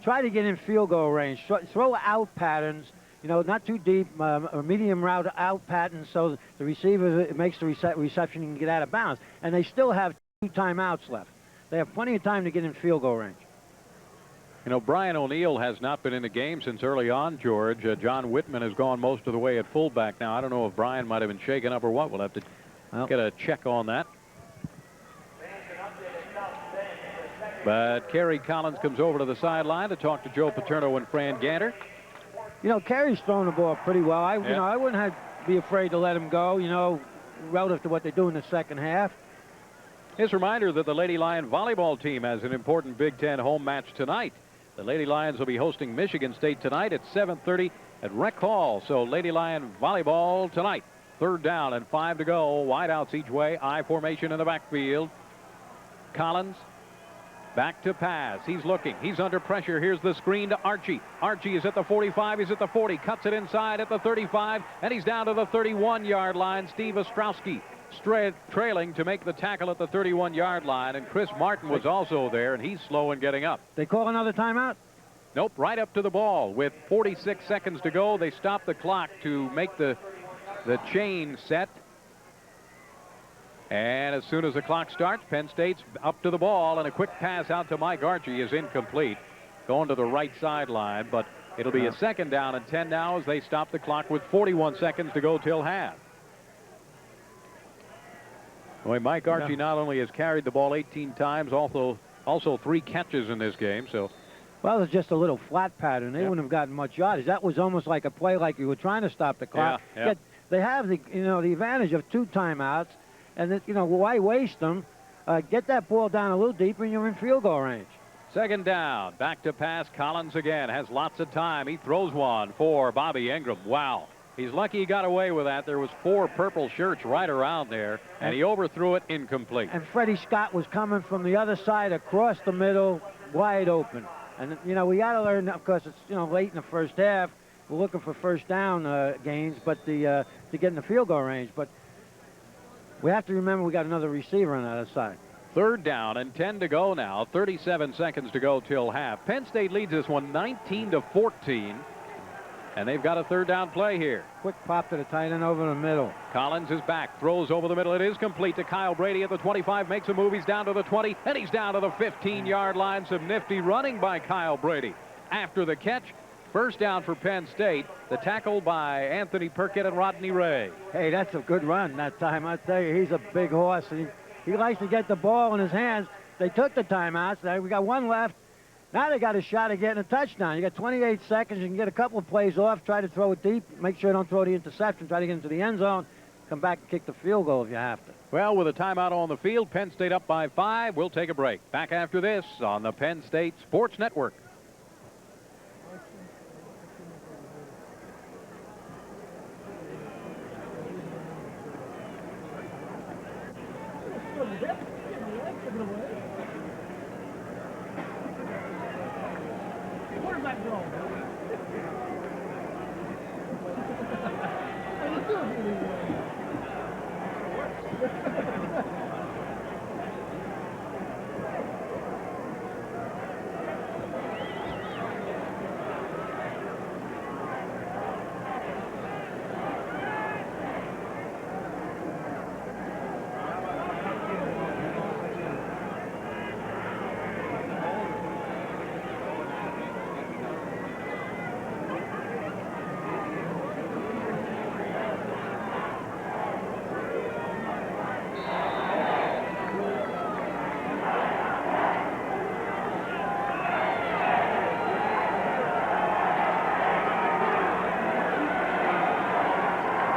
try to get in field goal range. Throw out patterns. You know, not too deep, a medium route out pattern, so the receiver makes the reception and get out of bounds. And they still have 2 timeouts left. They have plenty of time to get in field goal range. You know, Brian O'Neill has not been in the game since early on, George. John Whitman has gone most of the way at fullback. Now, I don't know if Brian might have been shaken up or what. We'll have to get a check on that. But Kerry Collins comes over to the sideline to talk to Joe Paterno and Fran Ganter. You know, Kerry's throwing the ball pretty well. You know, I wouldn't be afraid to let him go, you know, relative to what they do in the 2nd half. His reminder that the Lady Lion volleyball team has an important Big Ten home match tonight. The Lady Lions will be hosting Michigan State tonight at 7:30 at Rec Hall. So Lady Lion volleyball tonight. 3rd down and 5 to go. Wideouts each way. I formation in the backfield. Collins back to pass. He's looking. He's under pressure. Here's the screen to Archie. Archie is at the 45. He's at the 40. Cuts it inside at the 35. And he's down to the 31-yard line. Steve Ostrowski trailing to make the tackle at the 31-yard line. And Chris Martin was also there, and he's slow in getting up. They call another timeout? Nope, right up to the ball. With 46 seconds to go, they stop the clock to make the chain set. And as soon as the clock starts, Penn State's up to the ball, and a quick pass out to Mike Archie is incomplete. Going to the right sideline, but it'll be a 2nd down and 10 now as they stop the clock with 41 seconds to go till half. Boy, Mike Archie not only has carried the ball 18 times, also 3 catches in this game. So, well, it's just a little flat pattern. They wouldn't have gotten much yardage. That was almost like a play like you were trying to stop the clock. Yeah. They have the advantage of 2 timeouts, and why waste them? Get that ball down a little deeper, and you're in field goal range. 2nd down, back to pass. Collins again has lots of time. He throws one for Bobby Ingram. Wow. He's lucky he got away with that. There was 4 purple shirts right around there, and he overthrew it incomplete. And Freddie Scott was coming from the other side across the middle, wide open. And, we got to learn, of course, it's, late in the 1st half. We're looking for 1st down gains, but to get in the field goal range. But we have to remember we got another receiver on the other side. 3rd down and 10 to go now. 37 seconds to go till half. Penn State leads this one 19-14. And they've got a 3rd down play here. Quick pop to the tight end over the middle. Collins is back, throws over the middle. It is complete to Kyle Brady at the 25, makes a move. He's down to the 20, and he's down to the 15-yard line. Some nifty running by Kyle Brady. After the catch, 1st down for Penn State. The tackle by Anthony Perkett and Rodney Ray. Hey, that's a good run that time. I tell you, he's a big horse. He likes to get the ball in his hands. They took the timeouts. Now we got 1 left. Now they got a shot at getting a touchdown. You got 28 seconds. You can get a couple of plays off. Try to throw it deep. Make sure you don't throw the interception. Try to get into the end zone. Come back and kick the field goal if you have to. Well, with a timeout on the field, Penn State up by 5. We'll take a break. Back after this on the Penn State Sports Network.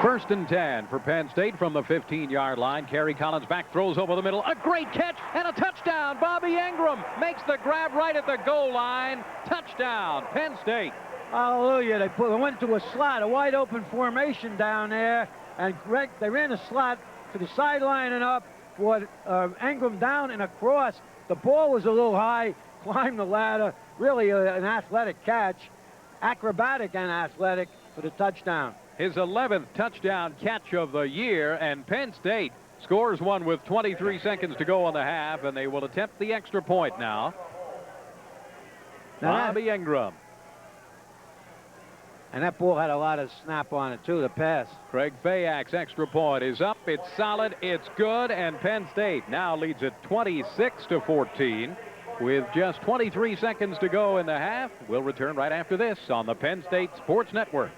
First and 10 for Penn State from the 15-yard line. Kerry Collins back, throws over the middle. A great catch and a touchdown. Bobby Ingram makes the grab right at the goal line. Touchdown, Penn State. Hallelujah. They went to a slot, a wide open formation down there, and they ran a slot to the sideline and up for Ingram down and across. The ball was a little high, climbed the ladder. Really an athletic catch, acrobatic and athletic for the touchdown. His 11th touchdown catch of the year, and Penn State scores one with 23 seconds to go on the half, and they will attempt the extra point now. Bobby Ingram. And that ball had a lot of snap on it, too, the pass. Craig Fayak's extra point is up. It's solid. It's good. And Penn State now leads it 26-14 with just 23 seconds to go in the half. We'll return right after this on the Penn State Sports Network.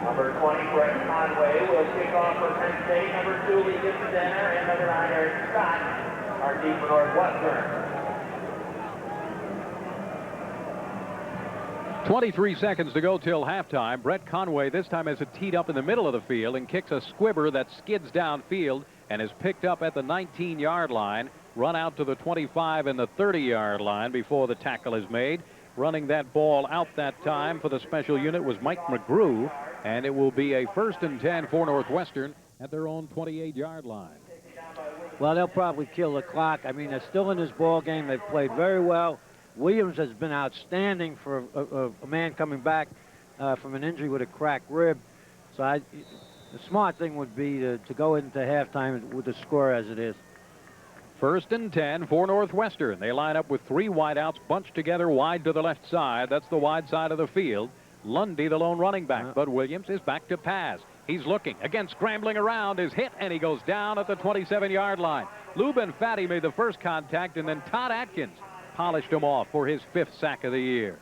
Number 20, Brett Conway, will kick off for Penn State. Number 2, Lee Gibson, and number 9, Eric Scott, are deep for Northwestern. 23 seconds to go till halftime. Brett Conway this time has it teed up in the middle of the field and kicks a squibber that skids downfield and is picked up at the 19-yard line, run out to the 25 and the 30-yard line before the tackle is made. Running that ball out that time for the special unit was Mike McGrew, and it will be a 1st and 10 for Northwestern at their own 28-yard line. Well, they'll probably kill the clock. I mean, they're still in this ball game. They've played very well. Williams has been outstanding for a man coming back from an injury with a cracked rib. So the smart thing would be to go into halftime with the score as it is. 1st and 10 for Northwestern. They line up with 3 wideouts bunched together wide to the left side. That's the wide side of the field. Lundy, the lone running back, but Williams is back to pass. He's looking, again scrambling around, is hit, and he goes down at the 27-yard line. Lou Benfatti made the first contact, and then Todd Atkins polished him off for his 5th sack of the year.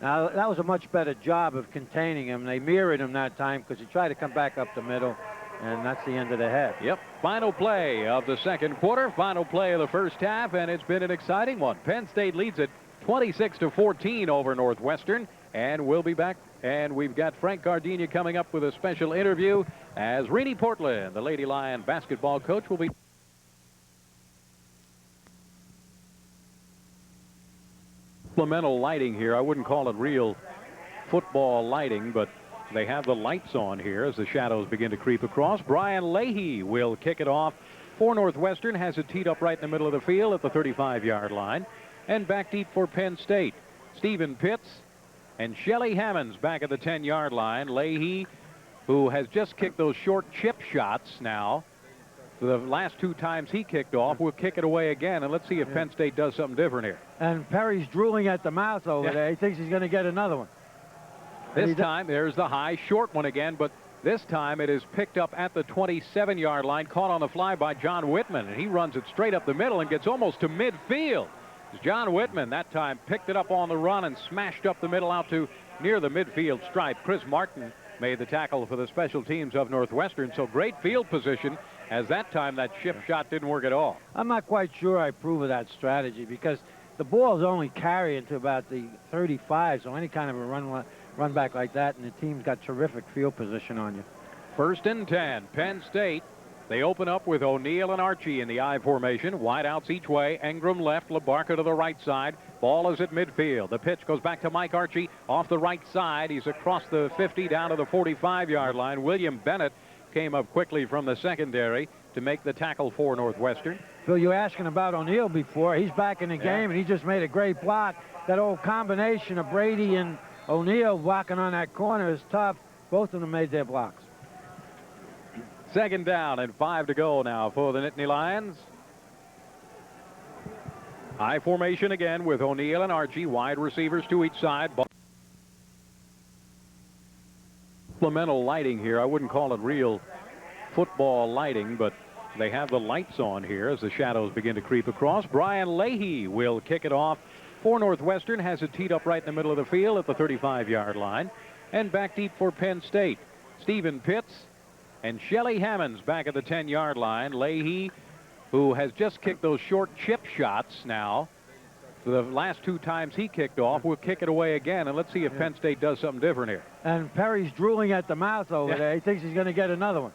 Now, that was a much better job of containing him. They mirrored him that time because he tried to come back up the middle, and that's the end of the half. Yep, final play of the second quarter, final play of the first half, and it's been an exciting one. Penn State leads it 26-14 over Northwestern, and we'll be back. And we've got Frank Gardenia coming up with a special interview as Renee Portland, the Lady Lion basketball coach, will be. Supplemental lighting here. I wouldn't call it real football lighting, but they have the lights on here as the shadows begin to creep across. Brian Leahy will kick it off for Northwestern, has it teed up right in the middle of the field at the 35-yard line. And back deep for Penn State, Stephen Pitts and Shelly Hammonds back at the 10-yard line. Leahy, who has just kicked those short chip shots now, the last 2 times he kicked off, will kick it away again, and let's see if Penn State does something different here. And Perry's drooling at the mouth over there. He thinks he's going to get another one. This time, there's the high short one again, but this time it is picked up at the 27-yard line, caught on the fly by John Whitman, and he runs it straight up the middle and gets almost to midfield. John Whitman that time picked it up on the run and smashed up the middle out to near the midfield stripe. Chris Martin made the tackle for the special teams of Northwestern. So great field position, as that time that chip shot didn't work at all. I'm not quite sure I approve of that strategy because the ball's only carrying to about the 35, so any kind of a run back like that, and the team's got terrific field position on you. 1st and 10, Penn State. They open up with O'Neill and Archie in the I formation. Wide outs each way. Ingram left, LaBarca to the right side. Ball is at midfield. The pitch goes back to Mike Archie off the right side. He's across the 50 down to the 45-yard line. William Bennett came up quickly from the secondary to make the tackle for Northwestern. Phil, you were asking about O'Neill before. He's back in the game, and he just made a great block. That old combination of Brady and O'Neill blocking on that corner is tough. Both of them made their blocks. 2nd down and 5 to go now for the Nittany Lions. I formation again with O'Neill and Archie, wide receivers to each side. Supplemental lighting here. I wouldn't call it real football lighting, but they have the lights on here as the shadows begin to creep across. Brian Leahy will kick it off for Northwestern. Has it teed up right in the middle of the field at the 35-yard line. And back deep for Penn State. Stephen Pitts and Shelly Hammonds back at the 10-yard line. Leahy, who has just kicked those short chip shots now, for the last 2 times he kicked off, will kick it away again. And let's see if Penn State does something different here. And Perry's drooling at the mouth over there. He thinks he's going to get another one.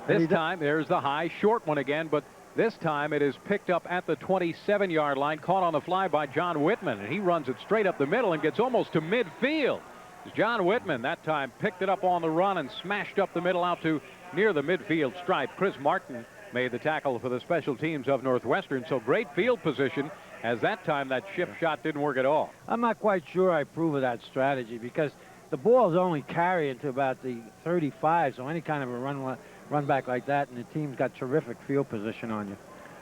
This time, there's the high, short one again, but this time it is picked up at the 27-yard line, caught on the fly by John Whitman, and he runs it straight up the middle and gets almost to midfield. John Whitman that time picked it up on the run and smashed up the middle out to near the midfield stripe. Chris Martin made the tackle for the special teams of Northwestern. So great field position, as that time that chip shot didn't work at all. I'm not quite sure I approve of that strategy because the ball's only carrying to about the 35, so any kind of a run back like that, and the team's got terrific field position on you.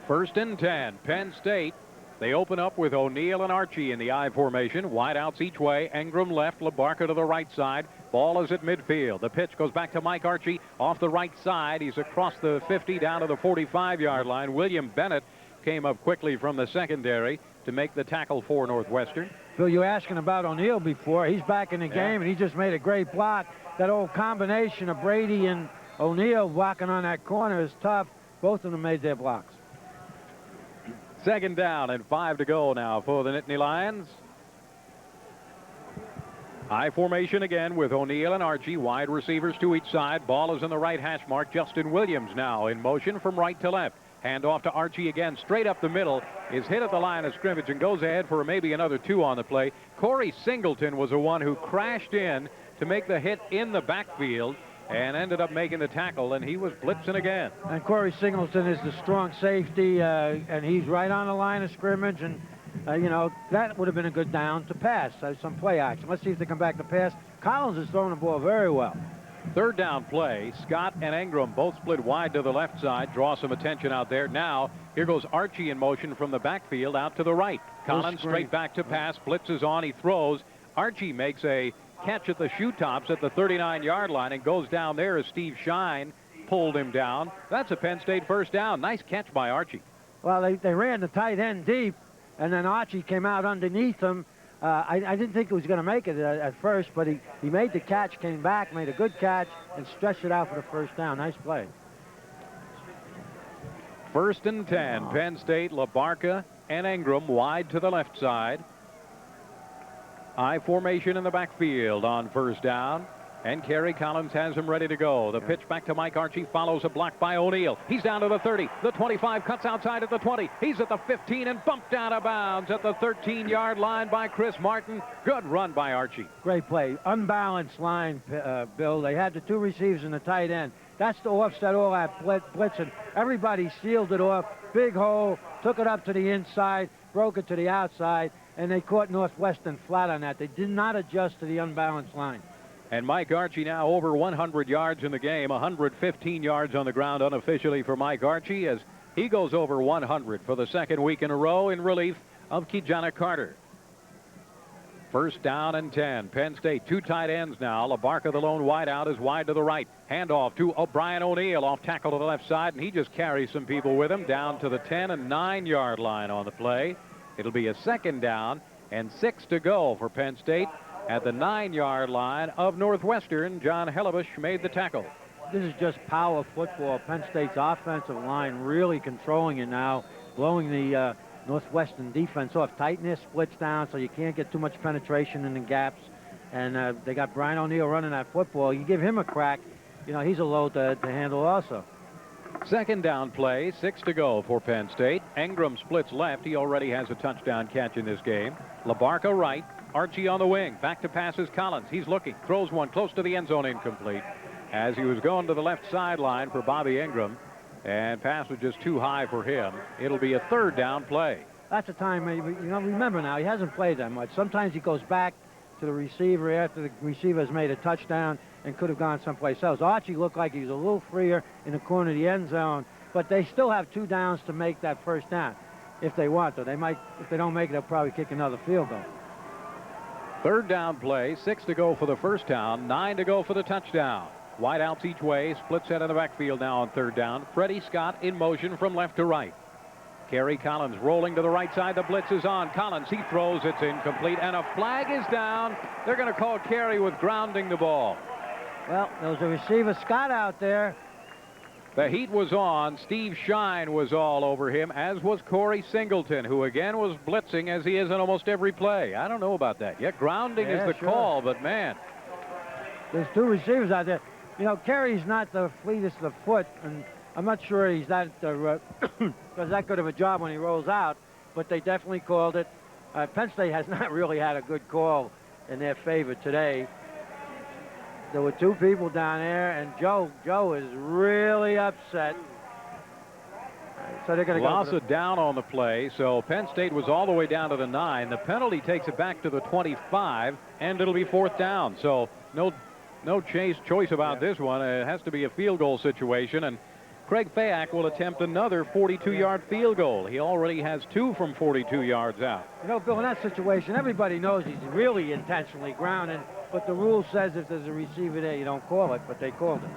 1st and 10, Penn State. They open up with O'Neill and Archie in the I formation. Wide outs each way. Ingram left, LaBarca to the right side. Ball is at midfield. The pitch goes back to Mike Archie off the right side. He's across the 50 down to the 45-yard line. William Bennett came up quickly from the secondary to make the tackle for Northwestern. Phil, you were asking about O'Neill before. He's back in the game, and he just made a great block. That old combination of Brady and O'Neill blocking on that corner is tough. Both of them made their blocks. 2nd down and 5 to go now for the Nittany Lions. I formation again with O'Neill and Archie, wide receivers to each side. Ball is in the right hash mark. Justin Williams now in motion from right to left. Hand off to Archie again, straight up the middle. Is hit at the line of scrimmage and goes ahead for maybe another 2 on the play. Corey Singleton was the one who crashed in to make the hit in the backfield and ended up making the tackle, and he was blitzing again. And Corey Singleton is the strong safety, and he's right on the line of scrimmage, and you know, that would have been a good down to pass, some play action. Let's see if they come back to pass. Collins is throwing the ball very well. 3rd down play. Scott and Ingram both split wide to the left side. Draw some attention out there. Now, here goes Archie in motion from the backfield out to the right. Collins straight back to pass. Blitzes on. He throws. Archie makes a catch at the shoe tops at the 39-yard line and goes down there as Steve Shine pulled him down. That's a Penn State 1st down. Nice catch by Archie. Well, they ran the tight end deep, and then Archie came out underneath him. I didn't think he was going to make it at first, but he made the catch, came back, made a good catch, and stretched it out for the 1st down. Nice play. 1st and 10. Penn State, LaBarca and Ingram wide to the left side. I formation in the backfield on 1st down. And Kerry Collins has him ready to go. The pitch back to Mike Archie follows a block by O'Neill. He's down to the 30. The 25 cuts outside at the 20. He's at the 15 and bumped out of bounds at the 13-yard line by Chris Martin. Good run by Archie. Great play. Unbalanced line, Bill. They had the 2 receivers in the tight end. That's to offset all that blitzing. Everybody sealed it off. Big hole. Took it up to the inside. Broke it to the outside. And they caught Northwestern flat on that. They did not adjust to the unbalanced line. And Mike Archie now over 100 yards in the game, 115 yards on the ground unofficially for Mike Archie as he goes over 100 for the 2nd week in a row in relief of Kijana Carter. 1st down and 10. Penn State, 2 tight ends now. LaBarca, the lone wideout, is wide to the right. Handoff to O'Brien O'Neill off tackle to the left side, and he just carries some people with him down to the 10 and 9-yard line on the play. It'll be a 2nd down and 6 to go for Penn State at the 9-yard line of Northwestern. John Hellebusch made the tackle. This is just power football. Penn State's offensive line really controlling it now, blowing the Northwestern defense off. Tighten their splits down so you can't get too much penetration in the gaps. And they got Brian O'Neill running that football. You give him a crack, you know, he's a load to handle also. 2nd down play, 6 to go for Penn State. Engram splits left. He already has a touchdown catch in this game. LaBarca right. Archie on the wing. Back to passes Collins. He's looking. Throws one close to the end zone, incomplete. As he was going to the left sideline for Bobby Engram. And pass was just too high for him. It'll be a 3rd down play. That's a time, you know, remember now, he hasn't played that much. Sometimes he goes back to the receiver after the receiver has made a touchdown and could have gone someplace else. Archie looked like he was a little freer in the corner of the end zone, but they still have 2 downs to make that 1st down if they want to. They might, if they don't make it, they'll probably kick another field goal. 3rd down play, 6 to go for the 1st down, 9 to go for the touchdown. Wide outs each way, split set in the backfield now on 3rd down. Freddie Scott in motion from left to right. Kerry Collins rolling to the right side. The blitz is on. Collins, he throws. It's incomplete, and a flag is down. They're going to call Kerry with grounding the ball. Well, there was a receiver, Scott, out there. The heat was on. Steve Shine was all over him, as was Corey Singleton, who again was blitzing as he is in almost every play. I don't know about that yet. Grounding is the call, but man. There's 2 receivers out there. You know, Kerry's not the fleetest of foot, and I'm not sure he's that does that good of a job when he rolls out, but they definitely called it. Penn State has not really had a good call in their favor today. There were 2 people down there, and Joe is really upset. So they're going to go. Lassa down on the play, so Penn State was all the way down to the 9. The penalty takes it back to the 25, and it'll be 4th down. So no choice about this one. It has to be a field goal situation, and Craig Fayak will attempt another 42-yard field goal. He already has 2 from 42 yards out. You know, Bill, in that situation, everybody knows he's really intentionally grounded, but the rule says if there's a receiver there, you don't call it, but they called it.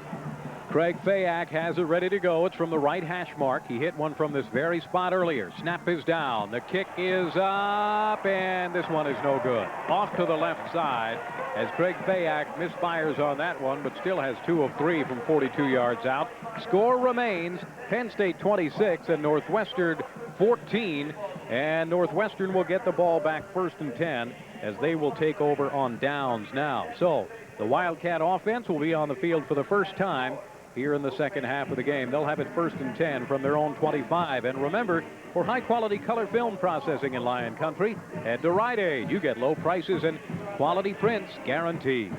Craig Fayak has it ready to go. It's from the right hash mark. He hit one from this very spot earlier. Snap is down. The kick is up, and this one is no good. Off to the left side as Craig Fayak misfires on that one, but still has 2 of 3 from 42 yards out. Score remains Penn State 26 and Northwestern 14, and Northwestern will get the ball back 1st and 10 as they will take over on downs now. So the Wildcat offense will be on the field for the first time here in the 2nd half of the game. They'll have it 1st and 10 from their own 25. And remember, for high-quality color film processing in Lion Country, head to Rite Aid. You get low prices and quality prints guaranteed.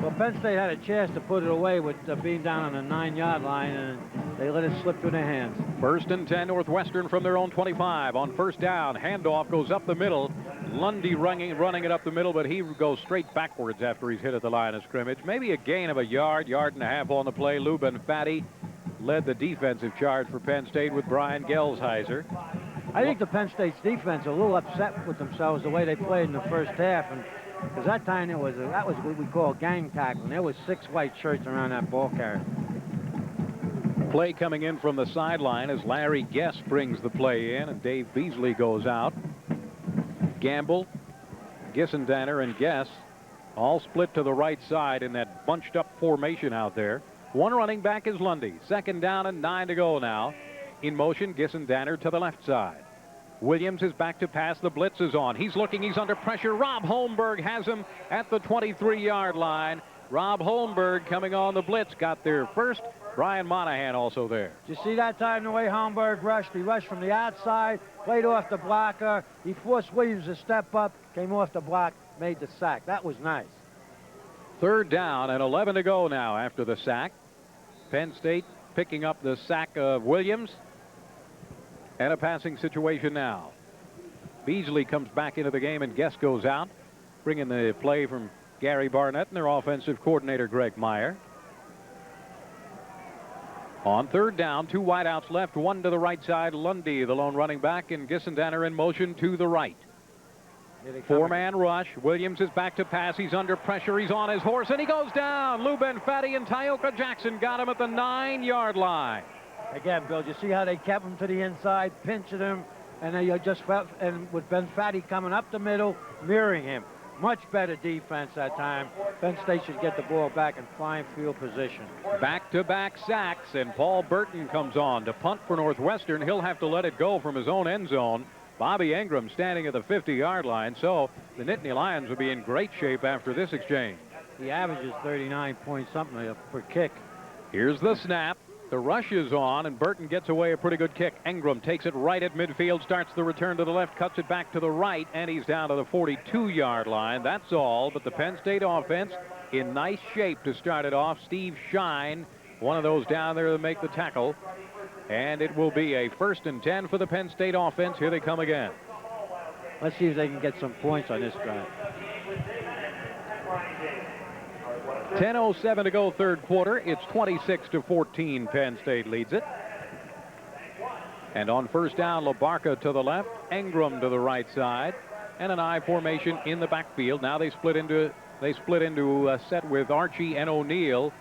Well, Penn State had a chance to put it away with being down on the 9-yard line, and they let it slip through their hands. 1st and 10, Northwestern from their own 25. On 1st down, handoff goes up the middle. Lundy running it up the middle, but he goes straight backwards after he's hit at the line of scrimmage. Maybe a gain of a yard and a half on the play. Lou Benfatti led the defensive charge for Penn State with Brian Gelsheiser. I think the Penn State's defense are a little upset with themselves the way they played in the 1st half, and because that time that was what we call gang tackling. There was 6 white shirts around that ball carrier. Play coming in from the sideline as Larry Guess brings the play in, and Dave Beasley goes out. Gamble, Gissendaner, and Guess all split to the right side in that bunched up formation out there. 1 running back is Lundy. 2nd down and 9 to go now. In motion, Gissendaner to the left side. Williams is back to pass. The blitz is on. He's looking. He's under pressure. Rob Holmberg has him at the 23-yard line. Rob Holmberg coming on the blitz. Got there first. Brian Monahan also there. Did you see that time the way Holmberg rushed? He rushed from the outside, played off the blocker. He forced Williams to step up, came off the block, made the sack. That was nice. 3rd down and 11 to go now after the sack. Penn State picking up the sack of Williams. And a passing situation now. Beasley comes back into the game, and Guest goes out, bringing the play from Gary Barnett and their offensive coordinator, Greg Meyer. On 3rd down, 2 wideouts left, 1 to the right side. Lundy, the lone running back, and Gissendaner in motion to the right. 4-man rush. Williams is back to pass. He's under pressure. He's on his horse, and he goes down. Lou Benfatti and Tioka Jackson got him at the 9-yard line. Again, Bill, you see how they kept him to the inside, pinching him, and they just felt, and with Benfatti coming up the middle, mirroring him. Much better defense that time. Penn State should get the ball back in fine field position. Back-to-back sacks, and Paul Burton comes on to punt for Northwestern. He'll have to let it go from his own end zone. Bobby Ingram standing at the 50-yard line, so the Nittany Lions will be in great shape after this exchange. He averages 39 point something per kick. Here's the snap. The rush is on, and Burton gets away a pretty good kick. Ingram takes it right at midfield, starts the return to the left, cuts it back to the right, and he's down to the 42-yard line. That's all, but the Penn State offense in nice shape to start it off. Steve Shine, one of those down there to make the tackle. And it will be a 1st and 10 for the Penn State offense. Here they come again. Let's see if they can get some points on this drive. 10:07 to go, third quarter. It's 26-14. Penn State leads it. And on first down, LaBarca to the left, Ingram to the right side, and an I formation in the backfield. Now they split into a set with Archie and O'Neal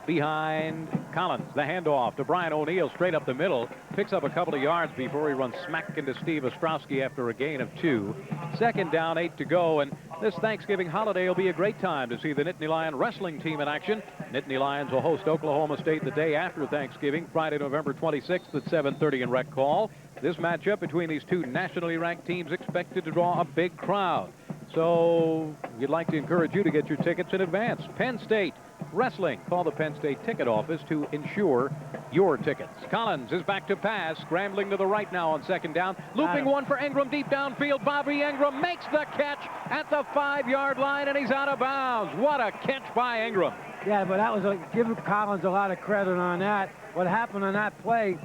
behind Collins. The handoff to Brian O'Neal straight up the middle. Picks up a couple of yards before he runs smack into Steve Ostrowski after a gain of 2. Second down, 8 to go, and this Thanksgiving holiday will be a great time to see the Nittany Lion wrestling team in action. Nittany Lions will host Oklahoma State the day after Thanksgiving, Friday, November 26th at 7:30 in Rec Hall. This matchup between these two nationally ranked teams expected to draw a big crowd. So we'd like to encourage you to get your tickets in advance. Penn State Wrestling. Call the Penn State ticket office to ensure your tickets. Collins is back to pass, scrambling to the right now on second down. Looping one for Ingram deep downfield. Bobby Ingram makes the catch at the 5-yard line, and he's out of bounds. What a catch by Ingram. Yeah, but that was give Collins a lot of credit on that. What happened on that play,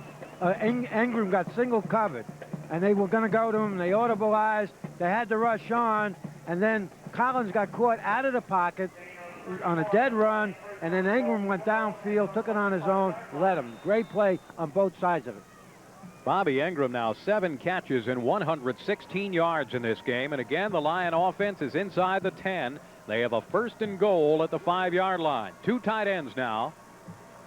Ingram got single covered, and they were going to go to him. They audibleized. They had to rush on, and then Collins got caught out of the pocket on a dead run, and then Ingram went downfield, took it on his own, led him. Great play on both sides of it. Bobby Ingram now 7 catches and 116 yards in this game, and again the Lion offense is inside the 10. They have a 1st and goal at the 5-yard line. 2 tight ends now.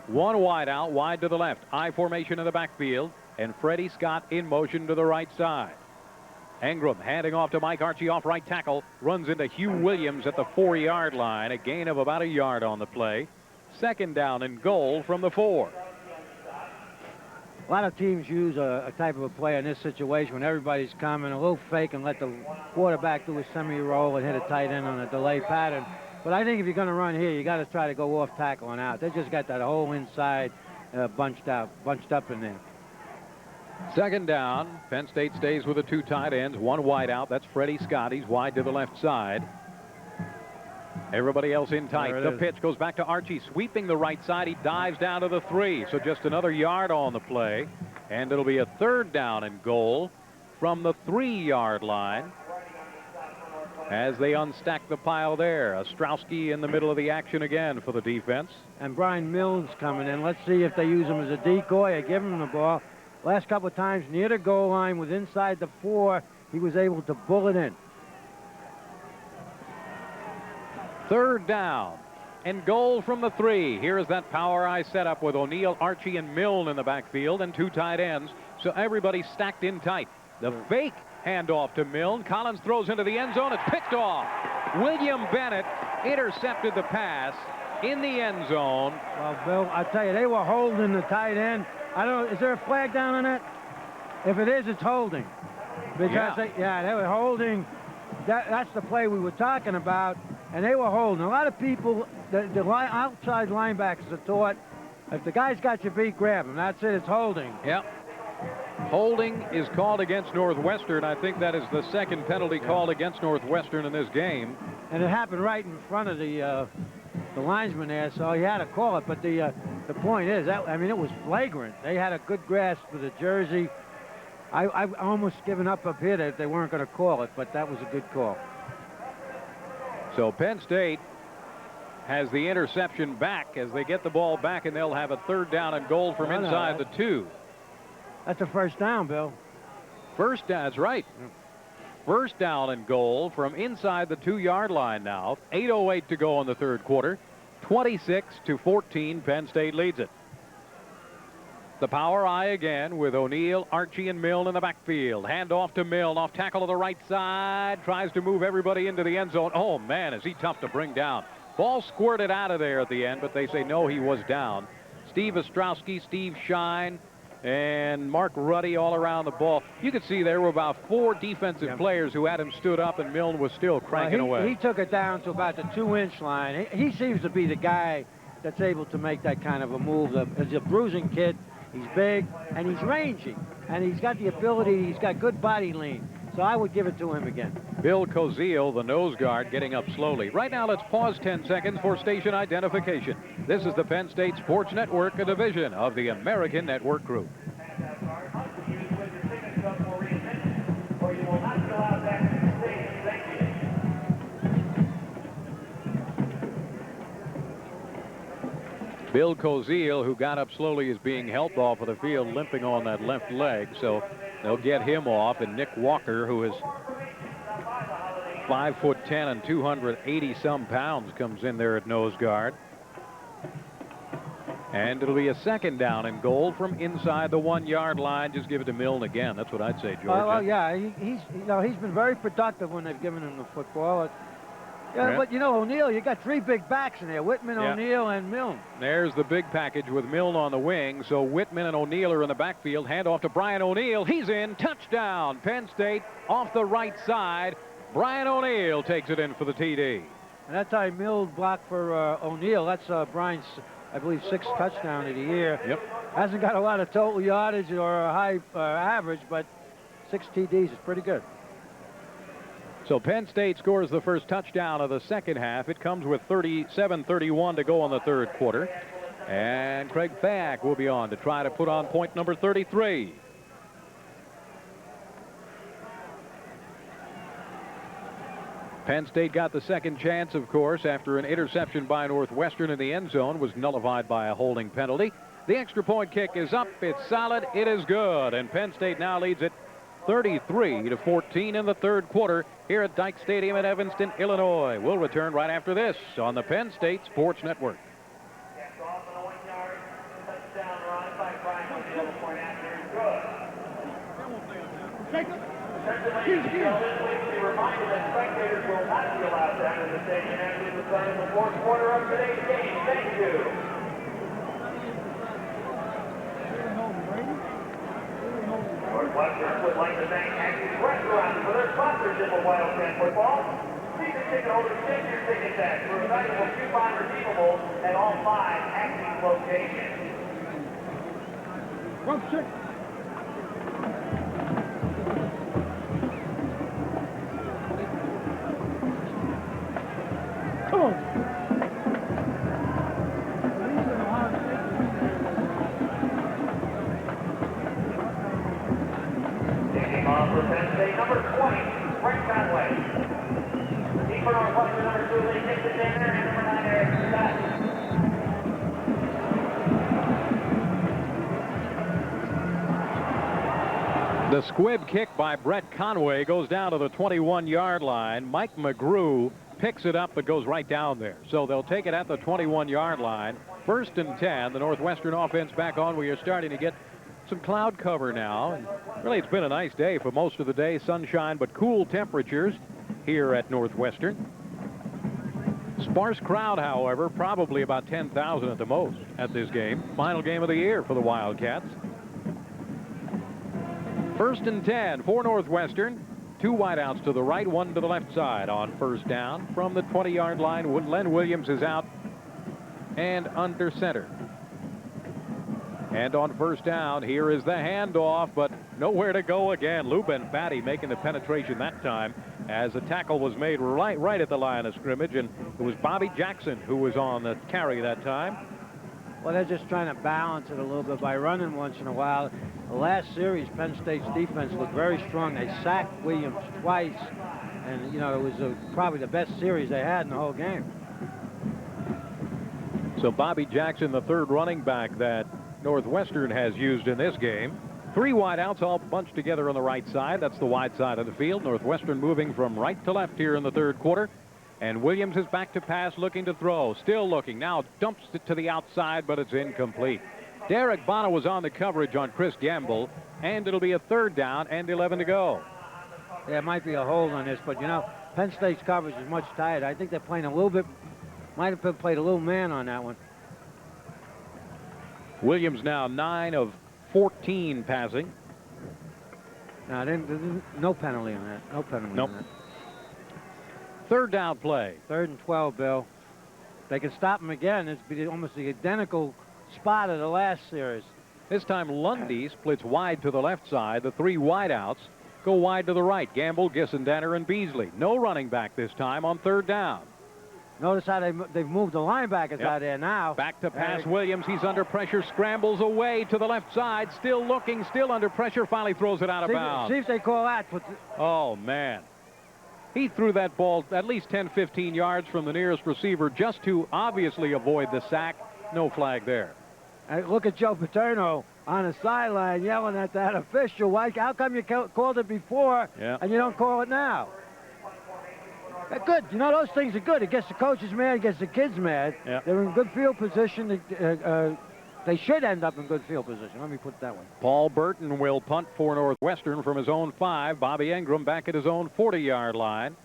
One wide out, wide to the left. I formation in the backfield, and Freddie Scott in motion to the right side. Ingram handing off to Mike Archie off right tackle. Runs into Hugh Williams at the 4-yard line. A gain of about a yard on the play. 2nd down and goal from the 4. A lot of teams use a type of a play in this situation when everybody's coming, a little fake and let the quarterback do a semi-roll and hit a tight end on a delay pattern. But I think if you're going to run here, you got to try to go off tackle and out. They just got that whole inside bunched up in there. 2nd down. Penn State stays with the 2 tight ends. One wide out. That's Freddie Scott. He's wide to the left side. Everybody else in tight. The pitch goes back to Archie, sweeping the right side. He dives down to the 3. So just another yard on the play. And it'll be a 3rd down and goal from the 3-yard line as they unstack the pile there. Ostrowski in the middle of the action again for the defense. And Brian Mills coming in. Let's see if they use him as a decoy or give him the ball. Last couple of times near the goal line with inside the 4, he was able to bull it in. 3rd down and goal from the 3. Here is that power I setup with O'Neal, Archie, and Milne in the backfield and 2 tight ends. So everybody stacked in tight. The fake handoff to Milne. Collins throws into the end zone. It's picked off. William Bennett intercepted the pass in the end zone. Well, Bill, I tell you, they were holding the tight end. I don't know, is there a flag down on that? If it is, it's holding. Because they were holding. That's the play we were talking about, and they were holding. A lot of people, the outside linebackers are taught, if the guy's got your beat, grab him. That's it, it's holding. Yep. Holding is called against Northwestern. I think that is the 2nd penalty called against Northwestern in this game. And it happened right in front of the linesman there, so he had to call it. But the point is, it was flagrant. They had a good grasp for the jersey. I've almost given up here that they weren't going to call it, but that was a good call. So Penn State has the interception back as they get the ball back, and they'll have a 3rd down and goal from inside the 2. That's a 1st down, Bill. 1st down, that's right. 1st down and goal from inside the 2-yard line now. 8:08 to go in the 3rd quarter. 26-14, Penn State leads it. The power I again with O'Neill, Archie, and Milne in the backfield. Hand off to Milne. Off tackle to the right side. Tries to move everybody into the end zone. Oh, man, is he tough to bring down. Ball squirted out of there at the end, but they say no, he was down. Steve Ostrowski, Steve Shine, and Mark Ruddy all around the ball. You could see there were about 4 defensive players who had him stood up, and Milne was still cranking away. He took it down to about the 2-inch line. He seems to be the guy that's able to make that kind of a move. He's a bruising kid. He's big, and he's rangy, and he's got the ability. He's got good body lean. So I would give it to him again. Bill Koziel, the nose guard, getting up slowly. Right now, let's pause 10 seconds for station identification. This is the Penn State Sports Network, a division of the American Network Group. Bill Koziel, who got up slowly, is being helped off of the field, limping on that left leg. So they'll get him off. And Nick Walker, who is 5'10" and 280-some pounds, comes in there at nose guard. And it'll be a second down and goal from inside the 1-yard line. Just give it to Milne again. That's what I'd say, George. Well, yeah, he's been very productive when they've given him the football. But you know, O'Neill, you got 3 big backs in there: Whitman, O'Neill, and Milne. There's the big package with Milne on the wing. So Whitman and O'Neill are in the backfield. Hand off to Brian O'Neill. He's in. Touchdown, Penn State, off the right side. Brian O'Neill takes it in for the TD. And that time Milne blocked for O'Neill. That's Brian's, I believe, 6th touchdown of the year. Yep. Hasn't got a lot of total yardage or a high average, but 6 TDs is pretty good. So Penn State scores the first touchdown of the second half. It comes with 37-31 to go in the third quarter. And Craig Thack will be on to try to put on point number 33. Penn State got the second chance, of course, after an interception by Northwestern in the end zone was nullified by a holding penalty. The extra point kick is up. It's solid. It is good. And Penn State now leads it 33-14 in the third quarter here at Dyke Stadium in Evanston, Illinois. We'll return right after this on the Penn State Sports Network. Be reminded that spectators will not be allowed down in the stadium after the start of the fourth quarter of today's game. Thank you. Northwestern would like to thank Active Restaurants for their sponsorship of Wildcat football. Season ticket holders save your ticket tax for a valuable coupon redeemable at all 5 Active locations. Come on. For Penn State, number 20, Frank Conway. Keeper Northwestern, number 2, Lee Dixon Danner, and number 9, Eric Scott. The squib kick by Brett Conway goes down to the 21-yard line. Mike McGrew picks it up but goes right down there. So they'll take it at the 21-yard line. 1st and 10. The Northwestern offense back on. We are starting to get some cloud cover now. And really, it's been a nice day for most of the day. Sunshine, but cool temperatures here at Northwestern. Sparse crowd, however, probably about 10,000 at the most at this game. Final game of the year for the Wildcats. 1st and 10 for Northwestern. 2 wideouts to the right, 1 to the left side on 1st down. From the 20-yard line, Len Williams is out and under center. And on 1st down, here is the handoff, but nowhere to go again. Lou Benfatti making the penetration that time as the tackle was made right at the line of scrimmage, and it was Bobby Jackson who was on the carry that time. Well, they're just trying to balance it a little bit by running once in a while. The last series, Penn State's defense looked very strong. They sacked Williams twice, and, you know, it was probably the best series they had in the whole game. So Bobby Jackson, the 3rd running back that Northwestern has used in this game. 3 wideouts all bunched together on the right side. That's the wide side of the field. Northwestern moving from right to left here in the 3rd quarter. And Williams is back to pass, looking to throw. Still looking. Now dumps it to the outside, but it's incomplete. Derek Bono was on the coverage on Chris Gamble, and it'll be a 3rd down and 11 to go. Yeah, it might be a hold on this, but, you know, Penn State's coverage is much tighter. I think they're playing a little bit, might have played a little man on that one. Williams now 9 of 14 passing. No, no penalty on that. No penalty on that. 3rd down play. 3rd and 12, Bill. They can stop him again. It's be almost the identical spot of the last series. This time Lundy splits wide to the left side. The 3 wideouts go wide to the right. Gamble, Gissendaner, and Beasley. No running back this time on 3rd down. Notice how they've moved the linebackers out there now. Back to pass Williams. He's under pressure. Scrambles away to the left side. Still looking. Still under pressure. Finally throws it out of bounds. See if they call that. Oh, man. He threw that ball at least 10, 15 yards from the nearest receiver just to obviously avoid the sack. No flag there. Look at Joe Paterno on the sideline yelling at that official. How come you called it before and you don't call it now? Good. You know, those things are good. It gets the coaches mad. It gets the kids mad. Yeah. They're in good field position. They should end up in good field position. Let me put it that way. Paul Burton will punt for Northwestern from his own 5. Bobby Ingram back at his own 40-yard line.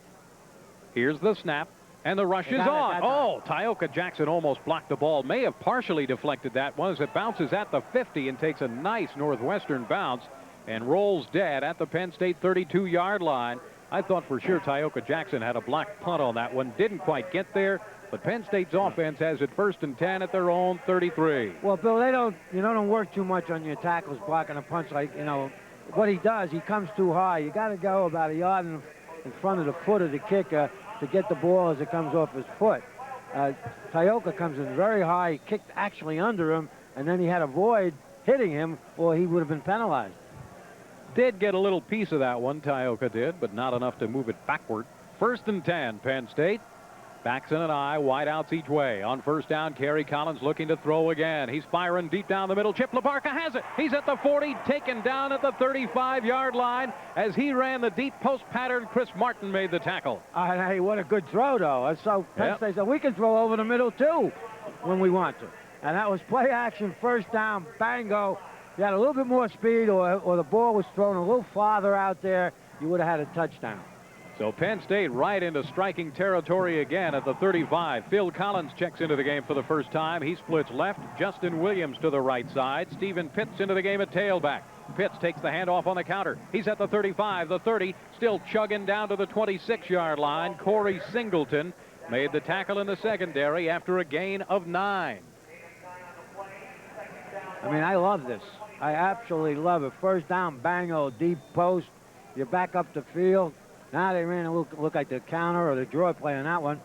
Here's the snap, and the rush is on. Oh, Tyoka Jackson almost blocked the ball. May have partially deflected that one as it bounces at the 50 and takes a nice Northwestern bounce and rolls dead at the Penn State 32-yard line. I thought for sure Tyoka Jackson had a blocked punt on that one. Didn't quite get there, but Penn State's offense has it 1st and 10 at their own 33. Well, Bill, you don't work too much on your tackles blocking a punch. Like, you know, what he does, he comes too high. You got to go about a yard in front of the foot of the kicker to get the ball as it comes off his foot. Tyoka comes in very high, kicked actually under him, and then he had a void hitting him, or he would have been penalized. Did get a little piece of that one, Tyoka did, but not enough to move it backward. 1st and 10, Penn State. Backs in an eye, wide outs each way. On 1st down, Kerry Collins looking to throw again. He's firing deep down the middle. Chip LaBarca has it. He's at the 40, taken down at the 35-yard line. As he ran the deep post pattern, Chris Martin made the tackle. Hey, what a good throw, though. So Penn State said, we can throw over the middle, too, when we want to. And that was play action, 1st down, bango. If you had a little bit more speed or the ball was thrown a little farther out there, you would have had a touchdown. So Penn State right into striking territory again at the 35. Phil Collins checks into the game for the first time. He splits left. Justin Williams to the right side. Stephen Pitts into the game at tailback. Pitts takes the handoff on the counter. He's at the 35, the 30, still chugging down to the 26-yard line. Corey Singleton made the tackle in the secondary after a gain of 9. I mean, I love this. I absolutely love it. 1st down, bango, deep post. You back up the field. Now they ran a look like the counter or the draw play on that one.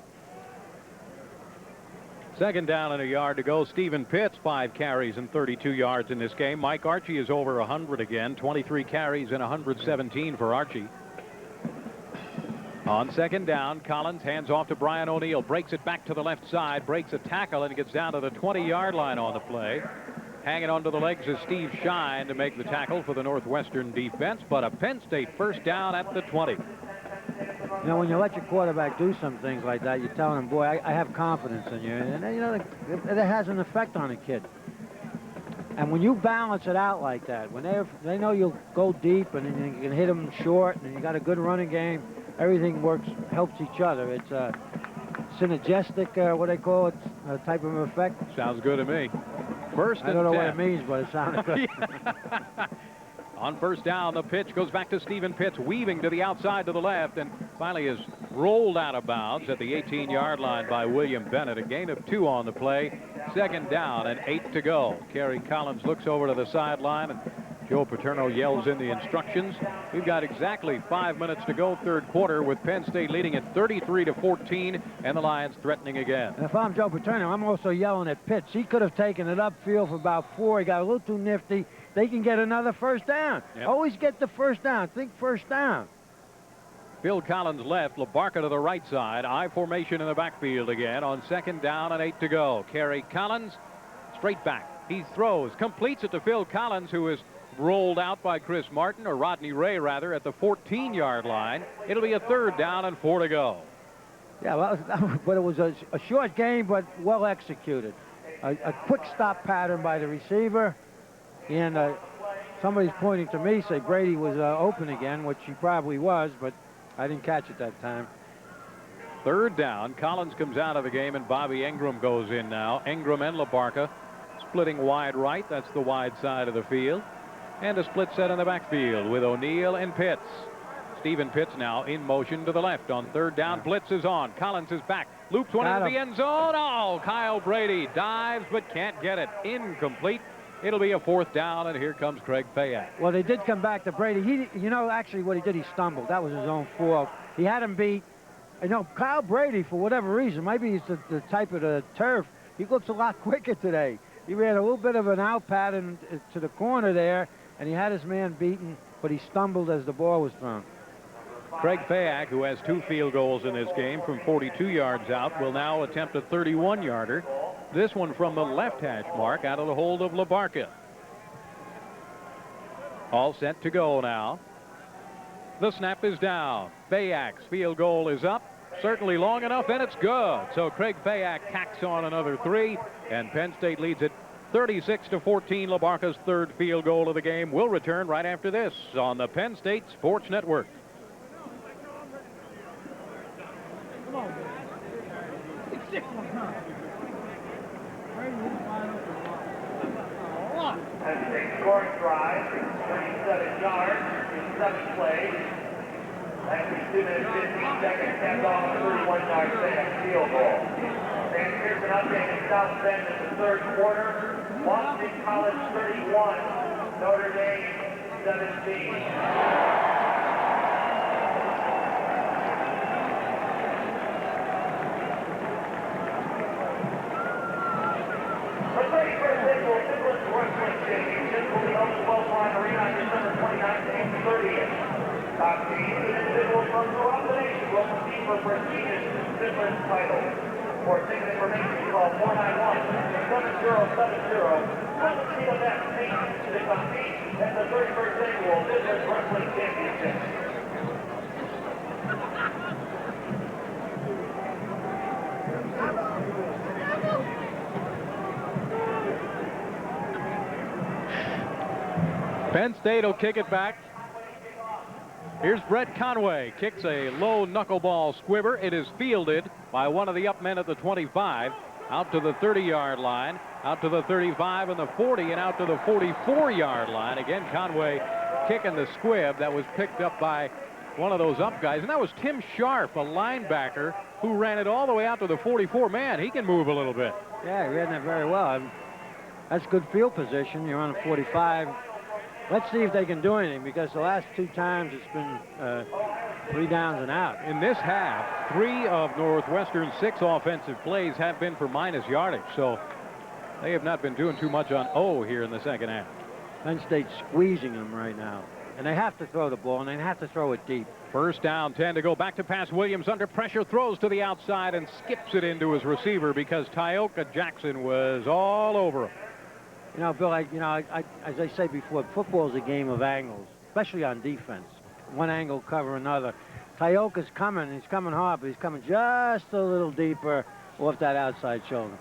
2nd down and a yard to go. Stephen Pitts, 5 carries and 32 yards in this game. Mike Archie is over 100 again. 23 carries and 117 for Archie. On 2nd down, Collins hands off to Brian O'Neill. Breaks it back to the left side. Breaks a tackle and gets down to the 20-yard line on the play. Hanging onto the legs is Steve Shine to make the tackle for the Northwestern defense, but a Penn State 1st down at the 20. You know, when you let your quarterback do some things like that, you're telling him, boy, I have confidence in you. And, you know, it has an effect on a kid. And when you balance it out like that, when they know you'll go deep and you can hit them short and you got a good running game, everything helps each other. It's a synergistic, what they call it, type of effect. Sounds good to me. 1st and 10. I don't know what it means, but it sounded good. On 1st down, the pitch goes back to Stephen Pitts, weaving to the outside to the left, and finally is rolled out of bounds at the 18-yard line by William Bennett. A gain of 2 on the play. 2nd down and 8 to go. Kerry Collins looks over to the sideline, and Joe Paterno yells in the instructions. We've got exactly 5 minutes to go, 3rd quarter, with Penn State leading at 33-14, and the Lions threatening again. And if I'm Joe Paterno, I'm also yelling at Pitts. He could have taken it upfield for about 4. He got a little too nifty. They can get another 1st down. Yep. Always get the 1st down. Think 1st down. Phil Collins left. LaBarca to the right side. I formation in the backfield again on 2nd down and 8 to go. Kerry Collins straight back. He throws, completes it to Phil Collins, who is rolled out by Chris Martin, or Rodney Ray rather, at the 14-yard line. It'll be a 3rd down and 4 to go. Yeah, well, but it was a short game, but well executed. a quick stop pattern by the receiver. And somebody's pointing to me, say Brady was open again, which he probably was, but I didn't catch it that time. Third down. Collins comes out of the game, and Bobby Ingram goes in now. Ingram and LaBarca splitting wide right. That's the wide side of the field. And a split set in the backfield with O'Neal and Pitts. Stephen Pitts now in motion to the left on third down. Blitz is on. Collins is back. Loops one into the end zone. Oh, Kyle Brady dives but can't get it. Incomplete. It'll be a fourth down, and here comes Craig Fayak. Well, they did come back to Brady. You know, actually what he did, he stumbled. That was his own fault. He had him beat. You know, Kyle Brady, for whatever reason, maybe it's the type of the turf, he looks a lot quicker today. He ran a little bit of an out pattern to the corner there, and he had his man beaten, but he stumbled as the ball was thrown. Craig Fayak, who has 2 field goals in this game from 42 yards out, will now attempt a 31-yarder. This one from the left hash mark out of the hold of LaBarca. All set to go now. The snap is down. Fayak's field goal is up. Certainly long enough, and it's good. So Craig Fayak tacks on another 3, and Penn State leads it 36-14. LaBarca's third field goal of the game. Will return right after this on the Penn State Sports Network. Penn State scoring drive, 37 yards in 7 plays. Actually 2 minutes, 15 seconds, capped off a 31-yard field goal. And here's an update in South Bend in the third quarter. Washington College 31, Notre Dame 17. The 31st annual Midland Wrestling Championship will be held at Wells Line Arena on December 29th and 30th. Top teams and individuals from throughout the nation will compete for prestigious Midland titles. For ticket information, call 491-7070. Come and see the best teams to compete at the 31st annual Midland Wrestling Championship. Penn State will kick it back. Here's Brett Conway. Kicks a low knuckleball squibber. It is fielded by one of the up men at the 25. Out to the 30-yard line. Out to the 35 and the 40 and out to the 44-yard line. Again, Conway kicking the squib. That was picked up by one of those up guys. And that was Tim Sharp, a linebacker, who ran it all the way out to the 44. Man, he can move a little bit. Yeah, he ran that very well. That's good field position. You're on a 45. Let's see if they can do anything, because the last 2 times it's been 3 downs and out. In this half, 3 of Northwestern's 6 offensive plays have been for minus yardage, so they have not been doing too much on O here in the second half. Penn State's squeezing them right now, and they have to throw the ball, and they have to throw it deep. First down, 10 to go. Back to pass. Williams under pressure, throws to the outside and skips it into his receiver because Tyoka Jackson was all over him. You know, Bill, as I say before, football is a game of angles, especially on defense. One angle cover another. Tyoka's coming. He's coming hard, but he's coming just a little deeper off that outside shoulder.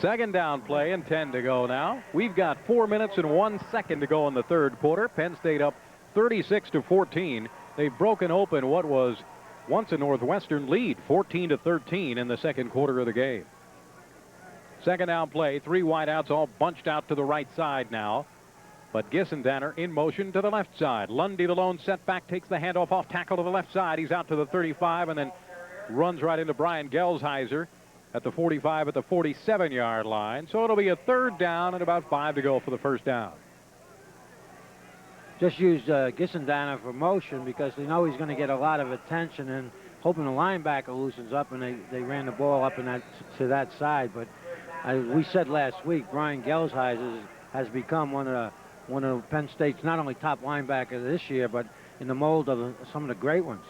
Second down play and 10 to go now. We've got 4 minutes and 1 second to go in the third quarter. Penn State up 36-14. They've broken open what was once a Northwestern lead, 14-13 in the second quarter of the game. Second down play, 3 wideouts all bunched out to the right side now. But Gissendanner in motion to the left side. Lundy, the lone setback, takes the handoff off tackle to the left side. He's out to the 35 and then runs right into Brian Gelsheiser at the 45 at the 47-yard line. So it'll be a third down and about 5 to go for the first down. Just used Gissendanner for motion because they know he's going to get a lot of attention, and hoping the linebacker loosens up, and they ran the ball up to that side. But we said last week, Brian Gelsheiser has become one of Penn State's not only top linebackers this year, but in the mold of some of the great ones.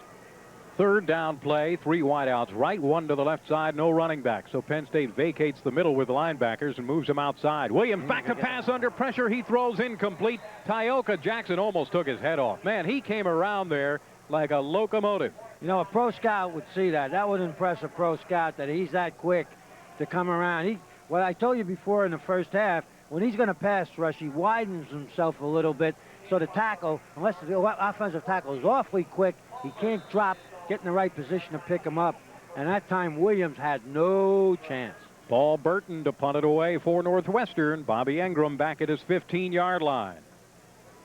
Third down play, 3 wideouts, right, 1 to the left side, no running back. So Penn State vacates the middle with the linebackers and moves them outside. Williams back to pass under pressure. He throws incomplete. Tyoka Jackson almost took his head off. Man, he came around there like a locomotive. You know, a pro scout would see that. That would impress a pro scout that he's that quick to come around. What I told you before in the first half, when he's going to pass rush, he widens himself a little bit. So the tackle, unless the offensive tackle is awfully quick, he can't drop, get in the right position to pick him up. And that time, Williams had no chance. Paul Burton to punt it away for Northwestern. Bobby Ingram back at his 15-yard line.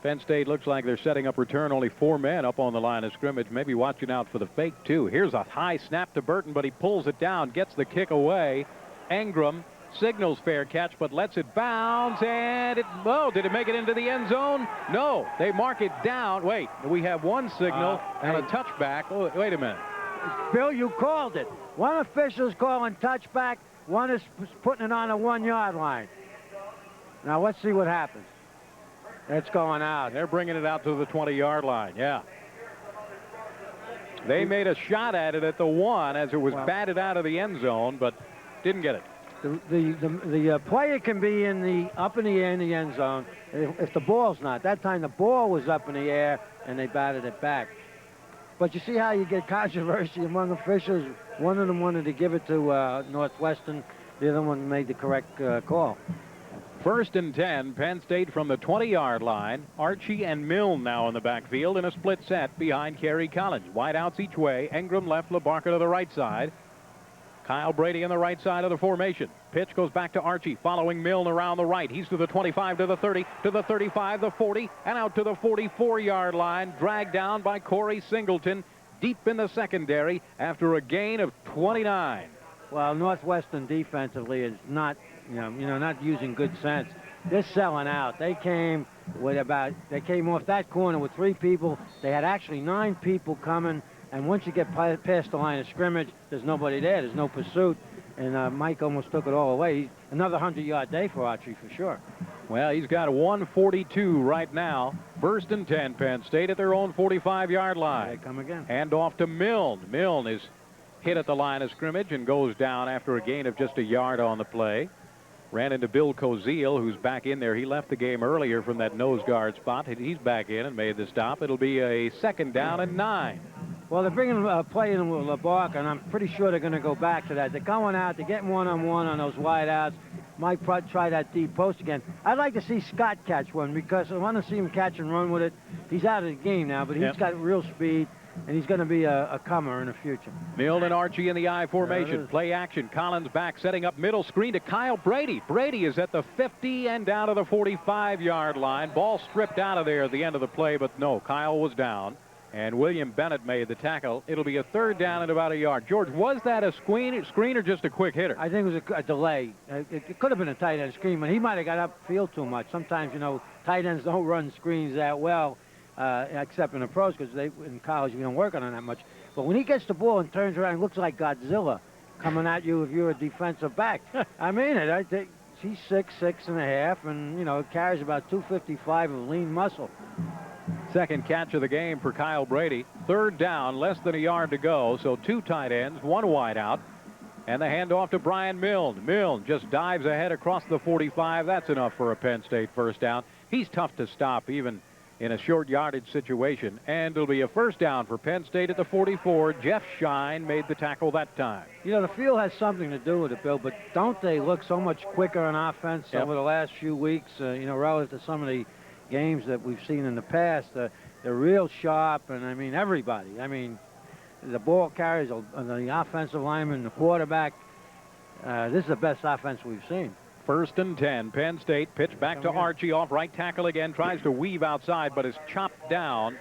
Penn State looks like they're setting up return. Only 4 men up on the line of scrimmage. Maybe watching out for the fake, too. Here's a high snap to Burton, but he pulls it down, gets the kick away. Ingram signals fair catch, but lets it bounce, and did it make it into the end zone? No, they mark it down. Wait, we have one signal and a touchback. Oh, wait a minute. Bill, you called it. One official's calling touchback, one is putting it on a 1-yard line. Now, let's see what happens. It's going out. They're bringing it out to the 20-yard line, yeah. They made a shot at it at the 1 as it was batted out of the end zone, but didn't get it. The player can be up in the air in the end zone if the ball's not. That time the ball was up in the air and they batted it back. But you see how you get controversy among officials. One of them wanted to give it to Northwestern. The other one made the correct call. 1st and 10, Penn State from the 20-yard line. Archie and Milne now in the backfield in a split set behind Kerry Collins. Wide outs each way. Ingram left, LaBarca to the right side. Kyle Brady on the right side of the formation. Pitch goes back to Archie, following Milne around the right. He's to the 25, to the 30, to the 35, the 40, and out to the 44-yard line. Dragged down by Corey Singleton deep in the secondary after a gain of 29. Well, Northwestern defensively is not, not using good sense. They're selling out. They came off that corner with 3 people. They had actually 9 people coming. And once you get past the line of scrimmage, there's nobody there. There's no pursuit. And Mike almost took it all away. Another 100-yard day for Archie for sure. Well, he's got 142 right now. 1st and 10, Penn State at their own 45-yard line. They come again. Hand off to Milne. Milne is hit at the line of scrimmage and goes down after a gain of just a yard on the play. Ran into Bill Koziel, who's back in there. He left the game earlier from that nose guard spot. He's back in and made the stop. It'll be a 2nd down and 9. Well, they're bringing a play in with LaBarca, and I'm pretty sure they're going to go back to that. They're going out, they're getting one-on-one on those wide outs. Might try that deep post again. I'd like to see Scott catch one because I want to see him catch and run with it. He's out of the game now, but he's got real speed, and he's going to be a comer in the future. Milne and Archie in the I formation. Play action. Collins back, setting up middle screen to Kyle Brady. Brady is at the 50 and down to the 45-yard line. Ball stripped out of there at the end of the play, but no, Kyle was down. And William Bennett made the tackle. It'll be a 3rd down and about a yard. George, was that a screen or just a quick hitter? I think it was a delay. It could have been a tight end screen, but he might have got upfield too much. Sometimes, tight ends don't run screens that well, except in the pros, because in college we don't work on it that much. But when he gets the ball and turns around, it looks like Godzilla coming at you if you're a defensive back. I mean it. I think he's 6'6.5", and, carries about 255 of lean muscle. 2nd catch of the game for Kyle Brady. 3rd down, less than a yard to go. So 2 tight ends, 1 wide out. And the handoff to Brian Milne. Milne just dives ahead across the 45. That's enough for a Penn State 1st down. He's tough to stop even in a short yardage situation. And it'll be a 1st down for Penn State at the 44. Jeff Shine made the tackle that time. The field has something to do with it, Bill, but don't they look so much quicker on offense over the last few weeks, relative to some of the games that we've seen in the past? They're real sharp, and I mean everybody. I mean the ball carriers, the offensive lineman, the quarterback. This is the best offense we've seen. 1st and 10, Penn State. Pitch back to Archie, off right tackle again, tries to weave outside, but is chopped down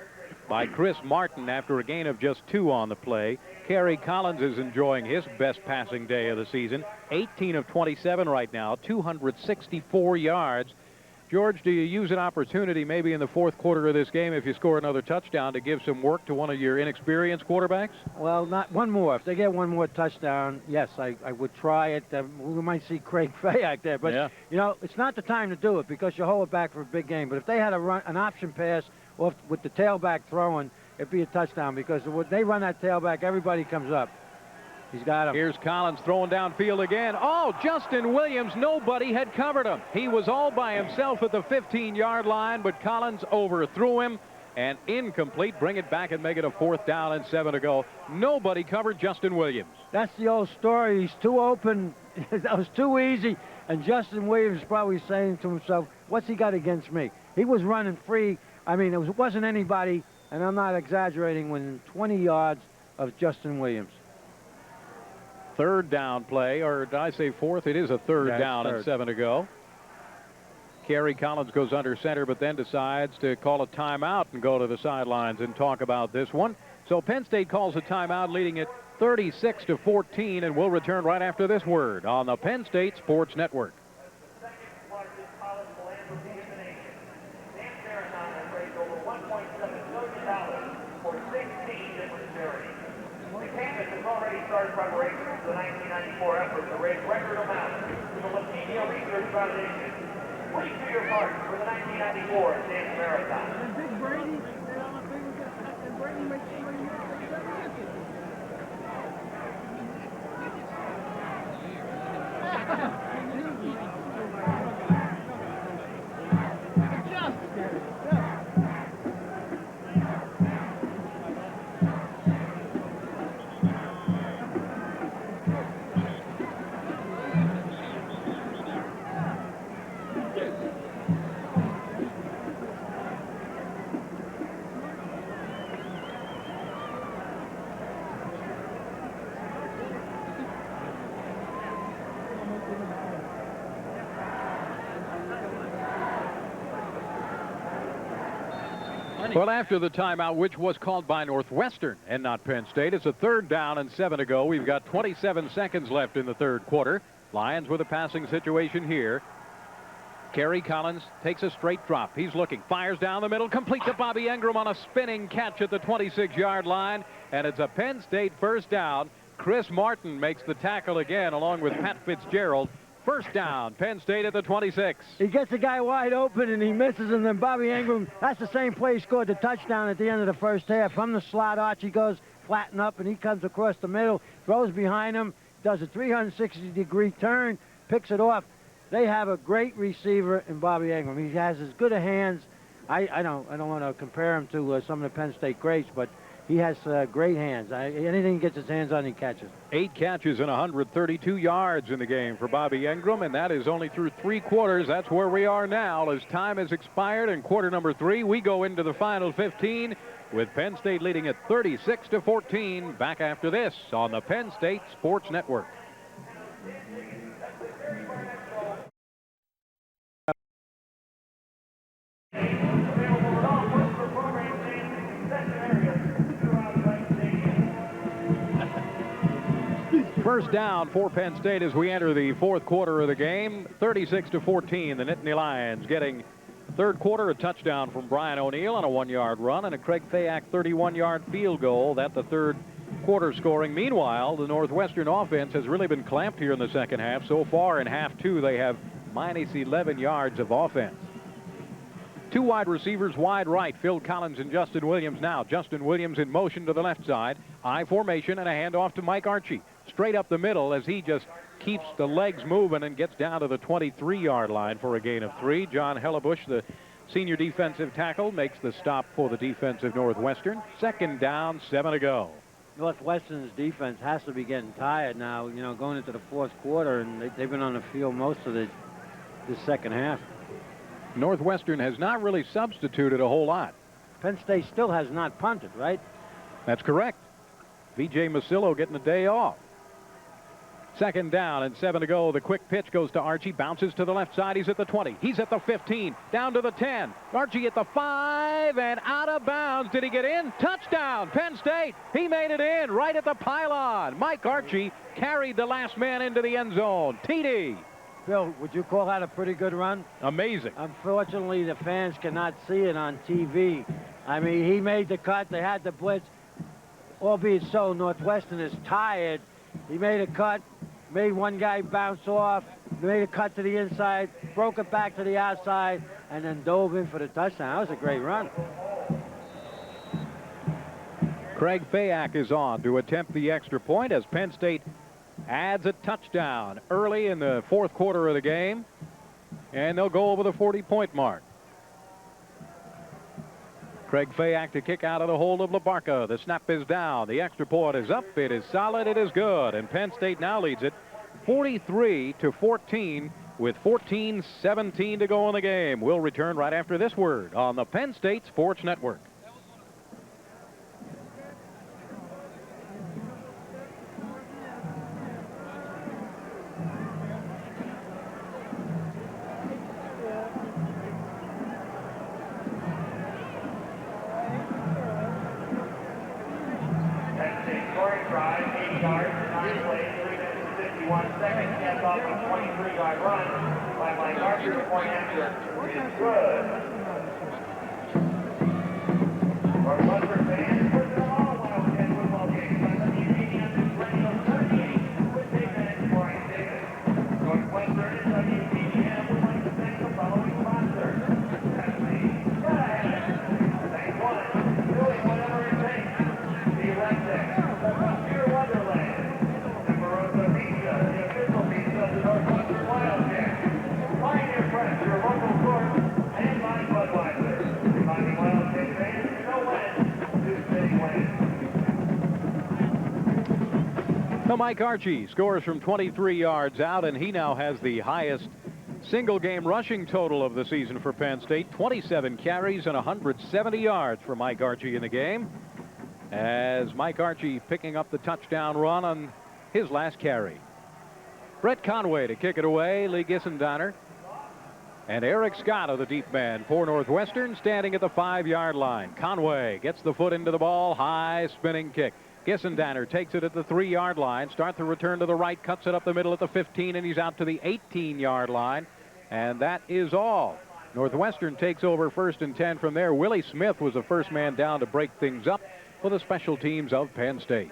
by Chris Martin after a gain of just 2 on the play. Kerry Collins is enjoying his best passing day of the season. 18 of 27 right now, 264 yards. George, do you use an opportunity maybe in the 4th quarter of this game if you score another touchdown to give some work to one of your inexperienced quarterbacks? Well, not one more. If they get one more touchdown, yes, I would try it. We might see Craig Fay out there. But, it's not the time to do it because you hold it back for a big game. But if they had an option pass or with the tailback throwing, it'd be a touchdown because when they run that tailback, everybody comes up. He's got him. Here's Collins throwing downfield again. Oh, Justin Williams, nobody had covered him. He was all by himself at the 15-yard line, but Collins overthrew him and incomplete. Bring it back and make it a 4th down and 7 to go. Nobody covered Justin Williams. That's the old story. He's too open. That was too easy. And Justin Williams is probably saying to himself, what's he got against me? He was running free. I mean, it wasn't anybody, and I'm not exaggerating, within 20 yards of Justin Williams. 3rd down play, or did I say 4th? It is a 3rd down and 7 to go. Kerry Collins goes under center, but then decides to call a timeout and go to the sidelines and talk about this one. So Penn State calls a timeout, leading it 36-14, and we'll return right after this word on the Penn State Sports Network. Already started preparations for the 1994 effort to raise record amounts to the Leukemia Research Foundation. Please do your part for the 1994 Dance Marathon. And Big Brady, and Brady makes sure you Well, after the timeout, which was called by Northwestern and not Penn State, it's a 3rd down and 7 to go. We've got 27 seconds left in the 3rd quarter. Lions with a passing situation here. Kerry Collins takes a straight drop. He's looking, fires down the middle, complete to Bobby Engram on a spinning catch at the 26-yard line, and it's a Penn State 1st down. Chris Martin makes the tackle again along with Pat Fitzgerald. 1st down, Penn State at the 26. He gets the guy wide open and he misses, and then Bobby Engram, that's the same play he scored the touchdown at the end of the 1st half. From the slot, Archie goes flatten up and he comes across the middle, throws behind him, does a 360-degree turn, picks it off. They have a great receiver in Bobby Engram. He has as good a hands. I don't want to compare him to some of the Penn State greats, but he has great hands. Anything he gets his hands on, he catches. 8 catches and 132 yards in the game for Bobby Engram, and that is only through 3 quarters. That's where we are now as time has expired in quarter number 3. We go into the final 15 with Penn State leading at 36-14. Back after this on the Penn State Sports Network. First down for Penn State as we enter the 4th quarter of the game. 36-14. The Nittany Lions getting 3rd quarter, a touchdown from Brian O'Neill on a 1-yard run, and a Craig Fayak 31-yard field goal. That's the 3rd quarter scoring. Meanwhile, the Northwestern offense has really been clamped here in the 2nd half. So far in half 2, they have minus 11 yards of offense. 2 wide receivers wide right. Phil Collins and Justin Williams now. Justin Williams in motion to the left side. I formation and a handoff to Mike Archie. Straight up the middle as he just keeps the legs moving and gets down to the 23-yard line for a gain of 3. John Hellebush, the senior defensive tackle, makes the stop for the defensive Northwestern. 2nd down, 7 to go. Northwestern's defense has to be getting tired now, you know, going into the 4th quarter, and they've been on the field most of this 2nd half. Northwestern has not really substituted a whole lot. Penn State still has not punted, right? That's correct. V.J. Masillo getting a day off. 2nd down and 7 to go. The quick pitch goes to Archie, bounces to the left side. He's at the 20. He's at the 15, down to the 10. Archie at the 5 and out of bounds. Did he get in? Touchdown, Penn State. He made it in right at the pylon. Mike Archie carried the last man into the end zone. TD. Bill, would you call that a pretty good run? Amazing. Unfortunately, the fans cannot see it on TV. I mean, he made the cut. They had the blitz. Albeit so, Northwestern is tired. He made a cut, made one guy bounce off, made a cut to the inside, broke it back to the outside, and then dove in for the touchdown. That was a great run. Craig Fayak is on to attempt the extra point as Penn State adds a touchdown early in the 4th quarter of the game, and they'll go over the 40-point mark. Craig Fayak to kick out of the hold of LaBarca. The snap is down. The extra point is up. It is solid. It is good. And Penn State now leads it 43-14 with 14:17 to go in the game. We'll return right after this word on the Penn State Sports Network. Penn State scoring drive, 8 yards, 9 plays, 3 minutes and 51 seconds. Gets off a 23-yard run by Mike Archer. The point after is good. Northwestern fans, put them all Wildcat football games on WPDM News Radio 38 with Dave and Brian Davis. Northwestern and WPDM would like to thank the following sponsors. Pepsi, go ahead. Thank one. Doing whatever it takes. The Electric, the Frontier Wonderland, the Marosa Pizza, the official pizza of the Northwestern Wildcats, Pioneer Press, your local source, and by Budweiser. Reminding Wildcat fans, you know when to stay winning. Now Mike Archie scores from 23 yards out, and he now has the highest single-game rushing total of the season for Penn State. 27 carries and 170 yards for Mike Archie in the game, as Mike Archie picking up the touchdown run on his last carry. Brett Conway to kick it away. Lee Gissendaner and Eric Scott of the deep man for Northwestern, standing at the 5-yard line. Conway gets the foot into the ball. High spinning kick. Gissendaner takes it at the 3-yard line. Start the return to the right. Cuts it up the middle at the 15, and he's out to the 18-yard line. And that is all. Northwestern takes over 1st and 10 from there. Willie Smith was the first man down to break things up for the special teams of Penn State.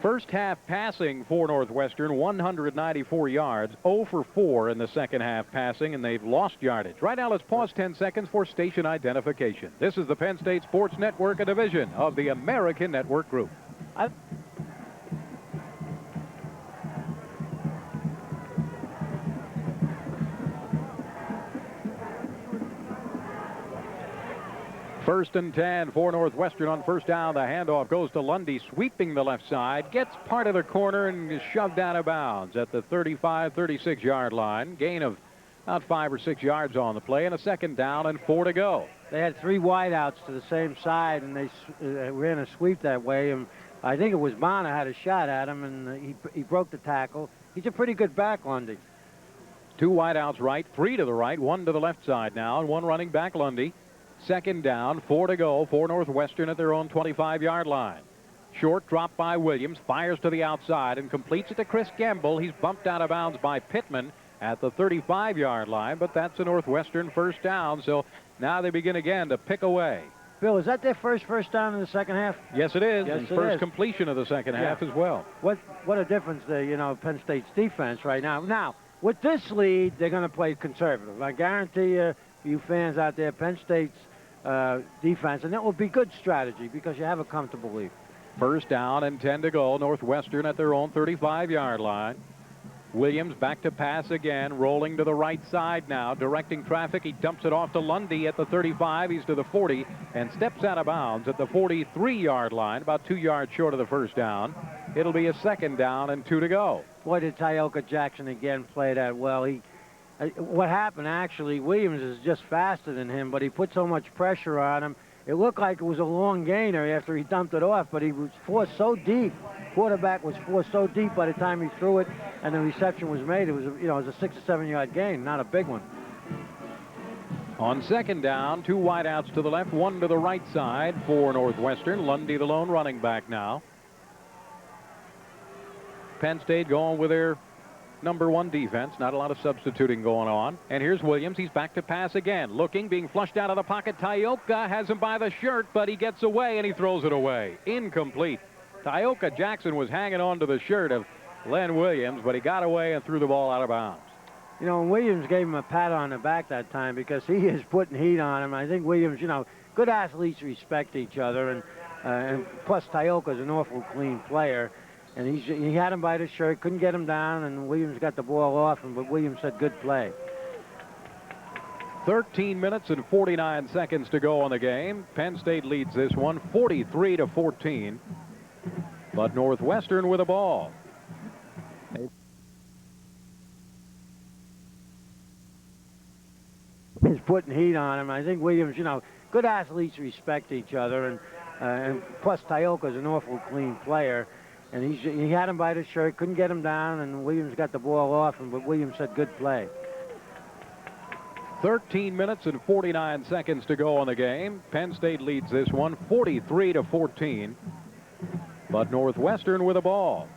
First half passing for Northwestern, 194 yards, 0 for 4 in the second half passing, and they've lost yardage. Right now, let's pause 10 seconds for station identification. This is the Penn State Sports Network, a division of the American Network Group. First and 10 for Northwestern on first down. The handoff goes to Lundy, sweeping the left side, gets part of the corner and is shoved out of bounds at the 35, 36-yard line. Gain of about 5 or 6 yards on the play, and a second down and 4 to go. They had 3 wideouts to the same side, and they ran a sweep that way. And I think it was Bonner had a shot at him, and he broke the tackle. He's a pretty good back, Lundy. 2 wideouts right, 3 to the right, 1 to the left side now, and 1 running back Lundy. Second down, 4 to go for Northwestern at their own 25-yard line. Short drop by Williams, fires to the outside and completes it to Chris Gamble. He's bumped out of bounds by Pittman at the 35-yard line, but that's a Northwestern first down, so now they begin again to pick away. Bill, is that their first down in the second half? Yes, it is. Yes, and it first is. completion of the second half as well. What a difference, Penn State's defense right now. Now, with this lead, they're going to play conservative. I guarantee you fans out there, Penn State's defense, and that will be good strategy because you have a comfortable lead. First down and 10 to go. Northwestern at their own 35-yard line. Williams back to pass again, rolling to the right side now, directing traffic. He dumps it off to Lundy at the 35. He's to the 40 and steps out of bounds at the 43-yard line, about 2 yards short of the first down. It'll be a second down and 2 to go. Boy, did Tyoka Jackson again play that well. What happened, actually, Williams is just faster than him, but he put so much pressure on him. It looked like it was a long gainer after he dumped it off, but he was forced so deep. Quarterback was forced so deep by the time he threw it and the reception was made. It was, it was a 6 or 7 yard gain, not a big one. On second down, 2 wideouts to the left, 1 to the right side for Northwestern. Lundy, the lone running back now. Penn State going with their number 1 defense. Not a lot of substituting going on. And here's Williams. He's back to pass again. Looking, being flushed out of the pocket. Tyoka has him by the shirt, but he gets away and he throws it away. Incomplete. Tyoka Jackson was hanging on to the shirt of Len Williams, but he got away and threw the ball out of bounds. Williams gave him a pat on the back that time because he is putting heat on him. I think Williams, good athletes respect each other, and plus Tyoka's an awful clean player. And he had him by the shirt, couldn't get him down, and Williams got the ball off him, but Williams said good play. 13 minutes and 49 seconds to go on the game. Penn State leads this one 43-14. But Northwestern with a ball. He's putting heat on him. I think Williams, you know, good athletes respect each other, and plus Tioka's an awful clean player, and he had him by the shirt, couldn't get him down, and Williams got the ball off him, but Williams said good play. 13 minutes and 49 seconds to go on the game. Penn State leads this one 43-14. But Northwestern with a ball.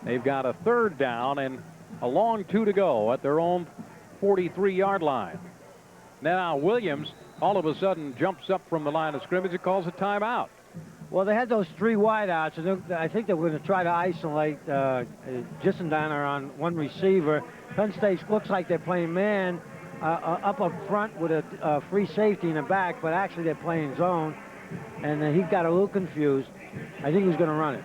They've got a third down and a long 2 to go at their own 43-yard line. Now Williams all of a sudden jumps up from the line of scrimmage and calls a timeout. Well, they had those 3 wideouts, and I think they were going to try to isolate Gissendaner on one receiver. Penn State looks like they're playing man up front with a free safety in the back, but actually they're playing zone, and he got a little confused. I think he was going to run it.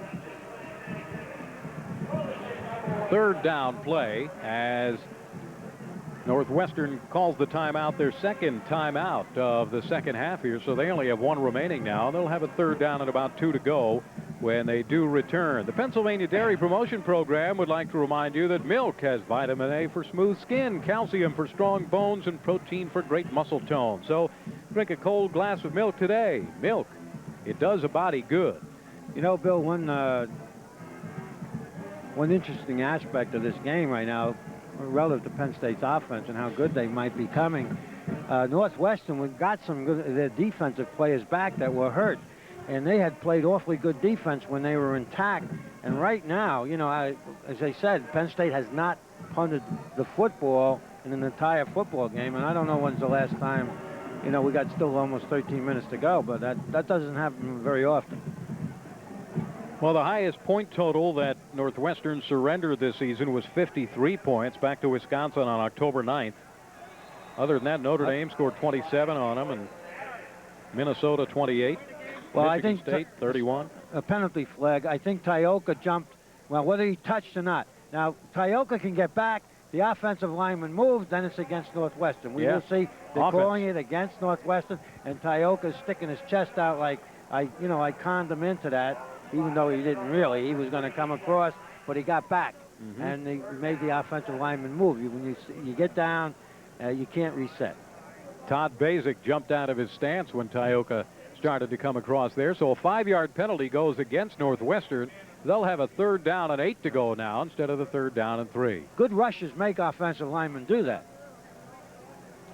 Third down play as Northwestern calls the timeout, their second timeout of the second half here, so they only have 1 remaining now. They'll have a third down and about 2 to go when they do return. The Pennsylvania Dairy Promotion Program would like to remind you that milk has vitamin A for smooth skin, calcium for strong bones, and protein for great muscle tone. So drink a cold glass of milk today. Milk, it does a body good. You know, Bill, one interesting aspect of this game right now, relative to Penn State's offense and how good they might be coming, Northwestern, we got some good, their defensive players back that were hurt, and they had played awfully good defense when they were intact. And right now, you know, as I said, Penn State has not punted the football in an entire football game, and I don't know when's the last time. You know, we got still almost 13 minutes to go, but that doesn't happen very often. Well, the highest point total that Northwestern surrendered this season was 53 points back to Wisconsin on October 9th. Other than that, Notre Dame scored 27 on them, and Minnesota 28. Well, Michigan I think State 31. A penalty flag. I think Tioka jumped, well, whether he touched or not. Now, Tioka can get back. The offensive lineman moves, then it's against Northwestern. We will see they're calling it against Northwestern, and Tioka's sticking his chest out like, I conned him into that. Even though he didn't really, he was going to come across, but he got back, and he made the offensive lineman move. When you get down, you can't reset. Todd Basic jumped out of his stance when Tioka started to come across there, so a 5-yard penalty goes against Northwestern. They'll have a third down and 8 to go now instead of the third down and 3. Good rushes make offensive linemen do that.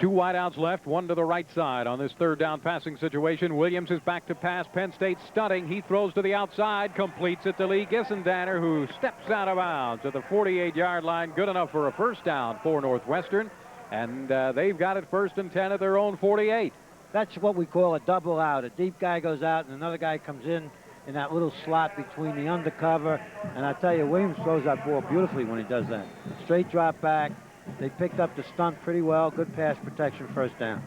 2 wideouts left, 1 to the right side on this third down passing situation. Williams is back to pass. Penn State stunting. He throws to the outside, completes it to Lee Gissendaner, who steps out of bounds at the 48-yard line. Good enough for a first down for Northwestern. And they've got it 1st and 10 at their own 48. That's what we call a double out. A deep guy goes out, and another guy comes in that little slot between the undercover. And I tell you, Williams throws that ball beautifully when he does that. Straight drop back. They picked up the stunt pretty well. Good pass protection, first down.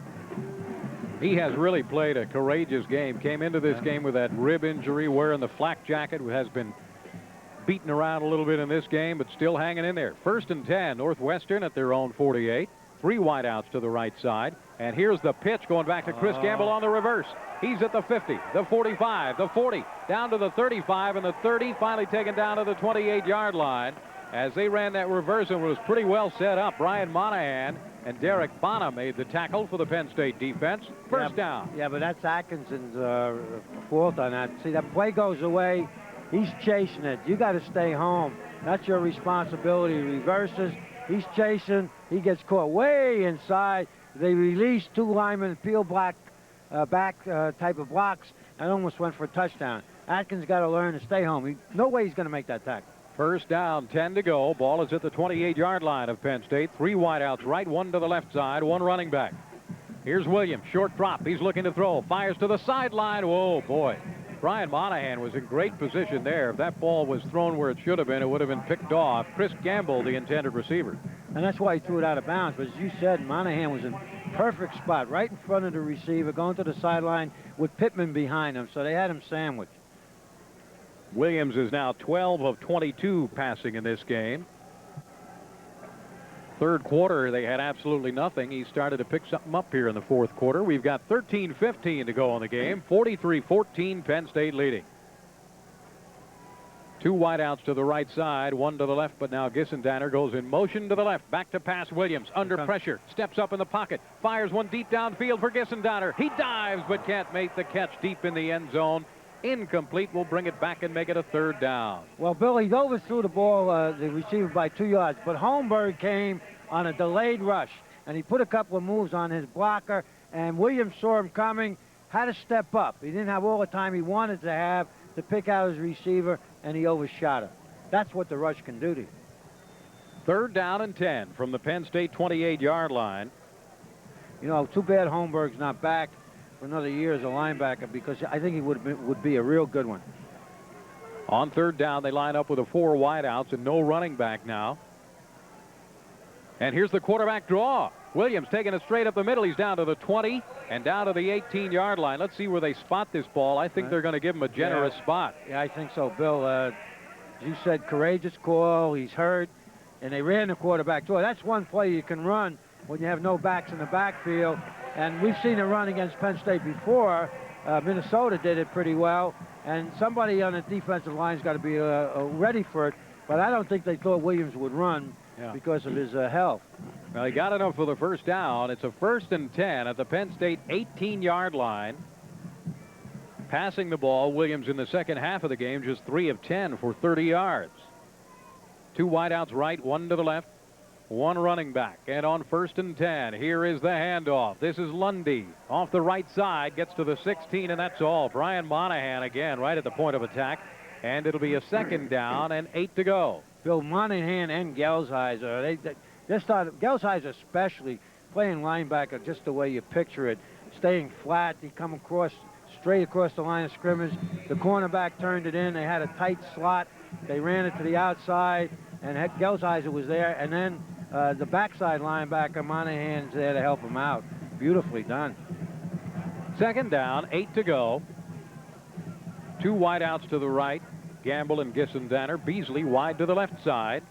He has really played a courageous game. Came into this game with that rib injury, wearing the flak jacket, has been beaten around a little bit in this game, but still hanging in there. 1st and 10, Northwestern at their own 48. 3 wideouts to the right side. And here's the pitch going back to Chris Gamble on the reverse. He's at the 50, the 45, the 40, down to the 35, and the 30, finally taken down to the 28-yard line. As they ran that reverse and was pretty well set up, Brian Monahan and Derek Bonham made the tackle for the Penn State defense. First down. Yeah, but that's Atkinson's fault on that. See, that play goes away. He's chasing it. You got to stay home. That's your responsibility. He reverses. He's chasing. He gets caught way inside. They released 2 linemen, peel back type of blocks, and almost went for a touchdown. Atkins got to learn to stay home. No way he's going to make that tackle. First down, 10 to go. Ball is at the 28-yard line of Penn State. 3 wideouts right, 1 to the left side, 1 running back. Here's Williams, short drop. He's looking to throw. Fires to the sideline. Whoa, boy. Brian Monahan was in great position there. If that ball was thrown where it should have been, it would have been picked off. Chris Gamble, the intended receiver. And that's why he threw it out of bounds. But as you said, Monahan was in perfect spot, right in front of the receiver, going to the sideline with Pittman behind him. So they had him sandwiched. Williams is now 12 of 22 passing in this game. third quarter, they had absolutely nothing. He started to pick something up here in the fourth quarter. We've got 13:15 to go in the game. 43-14, Penn State leading. Two wideouts to the right side, one to the left, but now Gissendaner goes in motion to the left. Back to pass Williams, under pressure, steps up in the pocket, fires one deep downfield for Gissendaner. He dives, but can't make the catch deep in the end zone. Incomplete. Will bring it back and make it a third down. Well, Bill, he overthrew the ball, the receiver, by 2 yards, but Holmberg came on a delayed rush, and he put a couple of moves on his blocker, and Williams saw him coming, had to step up. He didn't have all the time he wanted to have to pick out his receiver, and he overshot him. That's what the rush can do to you. Third down and 10 from the Penn State 28-yard line. You know, too bad Holmberg's not back for another year as a linebacker, because I think he would be a real good one. On third down, they line up with a 4 wideouts and no running back now. And here's the quarterback draw. Williams taking it straight up the middle. He's down to the 20 and down to the 18-yard line. Let's see where they spot this ball. I think they're going to give him a generous spot. Yeah, I think so, Bill. As you said, courageous call. He's hurt, and they ran the quarterback draw. That's one play you can run when you have no backs in the backfield. And we've seen it run against Penn State before. Minnesota did it pretty well. And somebody on the defensive line's got to be ready for it. But I don't think they thought Williams would run because of his health. Well, he got enough for the first down. It's a 1st and 10 at the Penn State 18-yard line. Passing the ball, Williams in the second half of the game, just 3 of 10 for 30 yards. 2 wideouts right, 1 to the left, 1 running back. And on 1st and 10, here is the handoff. This is Lundy off the right side, gets to the 16, and that's all. Brian Monahan again right at the point of attack. And it'll be a 2nd down and 8 to go. Bill, Monahan and Gelsheiser, they started, Gelsheiser especially, playing linebacker just the way you picture it, staying flat. He come straight across the line of scrimmage. The cornerback turned it in. They had a tight slot. They ran it to the outside, and Gelsheiser was there. And then the backside linebacker, Monahan's there to help him out. Beautifully done. 2nd down, 8 to go. 2 wideouts to the right. Gamble and Gissendaner. Beasley wide to the left side.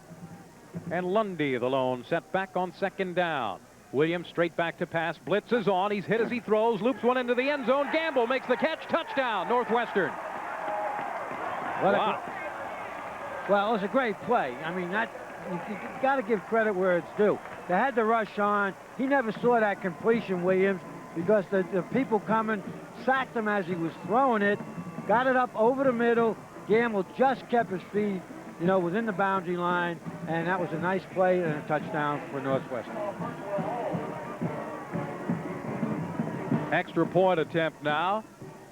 And Lundy, the lone setback on 2nd down. Williams straight back to pass. Blitz is on. He's hit as he throws. Loops one into the end zone. Gamble makes the catch. Touchdown, Northwestern. Wow. Well, it was a great play. I mean, you got to give credit where it's due. They had the rush on. He never saw that completion, Williams, because the people coming sacked him as he was throwing it, got it up over the middle. Gamble just kept his feet, you know, within the boundary line, and that was a nice play and a touchdown for Northwestern. Extra point attempt now.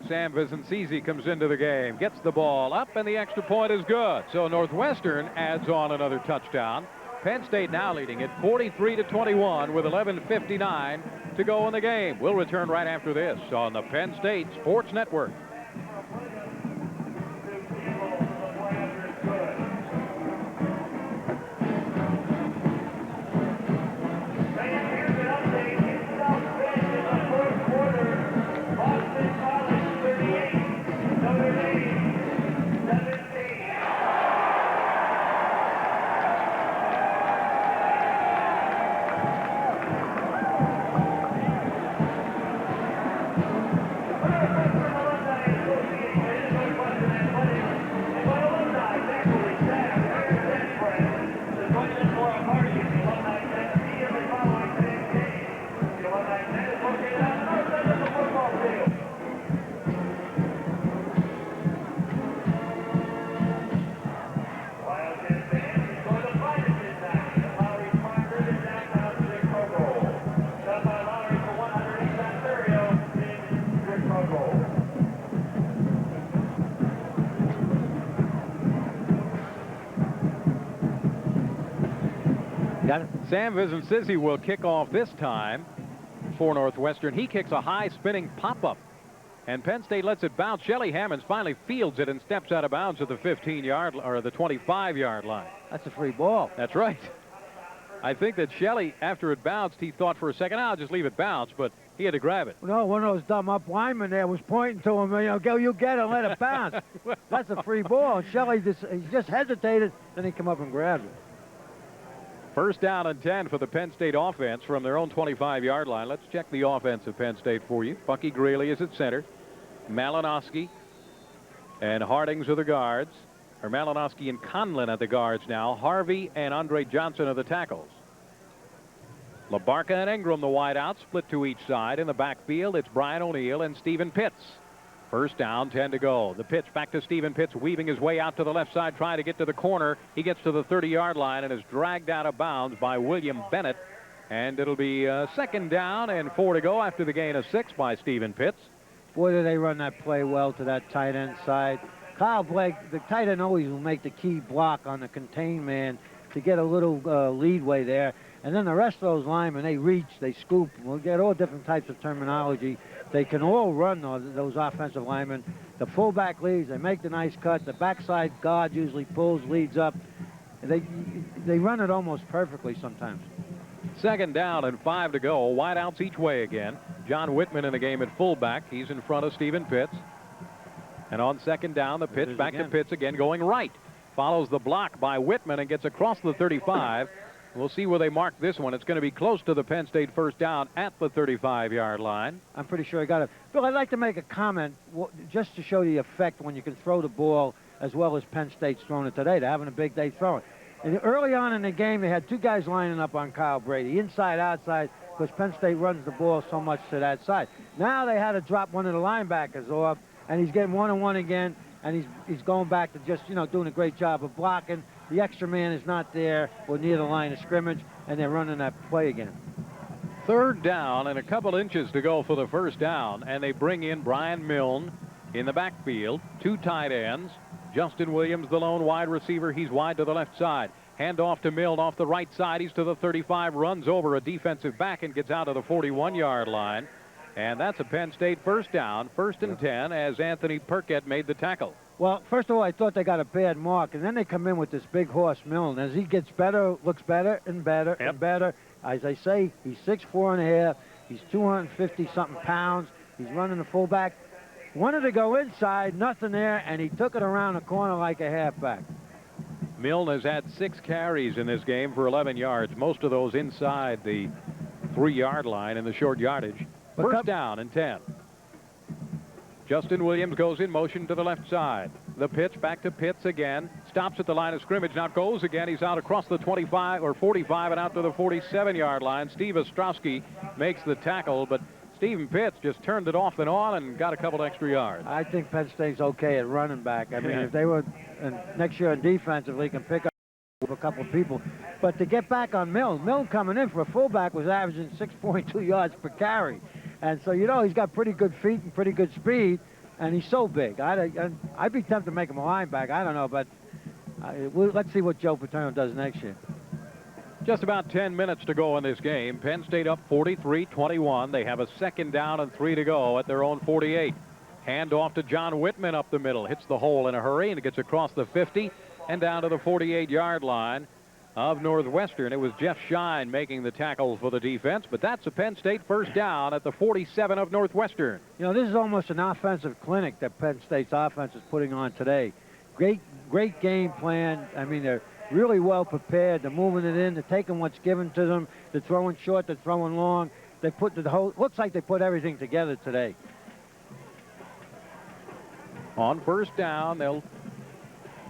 Sam Vincenzisi comes into the game, gets the ball up, and the extra point is good. So Northwestern adds on another touchdown. Penn State now leading it 43-21 with 11:59 to go in the game. We'll return right after this on the Penn State Sports Network. Sam Vincenzisi will kick off this time for Northwestern. He kicks a high spinning pop-up, and Penn State lets it bounce. Shelly Hammonds finally fields it and steps out of bounds at the 15-yard or the 25-yard line. That's a free ball. That's right. I think that Shelly, after it bounced, he thought for a second, I'll just leave it bounce, but he had to grab it. No, one of those dumb up linemen there was pointing to him, you know, go, you get it, let it bounce. That's a free ball. And Shelly just hesitated, then he come up and grabbed it. First down and 10 for the Penn State offense from their own 25-yard line. Let's check the offense of Penn State for you. Bucky Greeley is at center. Malinowski and Hardings are the guards. Or Malinowski and Conlin at the guards now. Harvey and Andre Johnson are the tackles. LaBarca and Ingram, the wideouts, split to each side. In the backfield, it's Brian O'Neill and Stephen Pitts. First down, 10 to go. The pitch back to Stephen Pitts, weaving his way out to the left side, trying to get to the corner. He gets to the 30-yard line and is dragged out of bounds by William Bennett. And it'll be second down and 4 to go after the gain of 6 by Stephen Pitts. Boy, do they run that play well to that tight end side. Kyle Blake, the tight end, always will make the key block on the contained man to get a little leadway there. And then the rest of those linemen, they reach, they scoop. We'll get all different types of terminology. They can all run those offensive linemen. The fullback leads, they make the nice cut. The backside guard usually pulls, leads up. They run it almost perfectly sometimes. Second down and 5 to go. Wideouts each way again. John Whitman in the game at fullback. He's in front of Stephen Pitts. And on second down, the pitch back to Pitts again, going right. Follows the block by Whitman and gets across the 35. We'll see where they mark this one. It's going to be close to the Penn State first down at the 35-yard line. I'm pretty sure I got it. Bill, I'd like to make a comment just to show the effect when you can throw the ball as well as Penn State's throwing it today. They're having a big day throwing. And early on in the game, they had 2 guys lining up on Kyle Brady, inside, outside, because Penn State runs the ball so much to that side. Now they had to drop one of the linebackers off, and he's getting one-on-one again, and he's going back to just, doing a great job of blocking. The extra man is not there or near the line of scrimmage, and they're running that play again. Third down and a couple inches to go for the first down, and they bring in Brian Milne in the backfield. 2 tight ends. Justin Williams, the lone wide receiver. He's wide to the left side. Hand off to Milne off the right side. He's to the 35, runs over a defensive back and gets out to the 41-yard line. And that's a Penn State first down, first and 10, as Anthony Perkett made the tackle. Well, first of all, I thought they got a bad mark, and then they come in with this big horse Milne. As he gets better, looks better and better and better. As I say, he's 6'4½". He's 250-something pounds. He's running the fullback. Wanted to go inside, nothing there, and he took it around the corner like a halfback. Milne has had 6 carries in this game for 11 yards, most of those inside the 3-yard line in the short yardage. First down and 10. Justin Williams goes in motion to the left side. The pitch back to Pitts again. Stops at the line of scrimmage. Now goes again. He's out across the 25 or 45 and out to the 47-yard line. Steve Ostrowski makes the tackle, but Stephen Pitts just turned it off and on and got a couple extra yards. I think Penn State's okay at running back. I mean, if they were next year defensively, can pick up a couple of people. But to get back on Milne coming in for a fullback was averaging 6.2 yards per carry. And so, he's got pretty good feet and pretty good speed, and he's so big. I'd be tempted to make him a linebacker. I don't know, but let's see what Joe Paterno does next year. Just about 10 minutes to go in this game. Penn State up 43-21. They have a second down and 3 to go at their own 48. Hand off to John Whitman up the middle. Hits the hole in a hurry, and it gets across the 50 and down to the 48-yard line of Northwestern. It was Jeff Shine making the tackle for the defense, but that's a Penn State first down at the 47 of Northwestern. This is almost an offensive clinic that Penn State's offense is putting on today. Great game plan. I mean, they're really well prepared. They're moving it in. They're taking what's given to them. They're throwing short. They're throwing long. They put the whole, looks like they put everything together today. On first down, they'll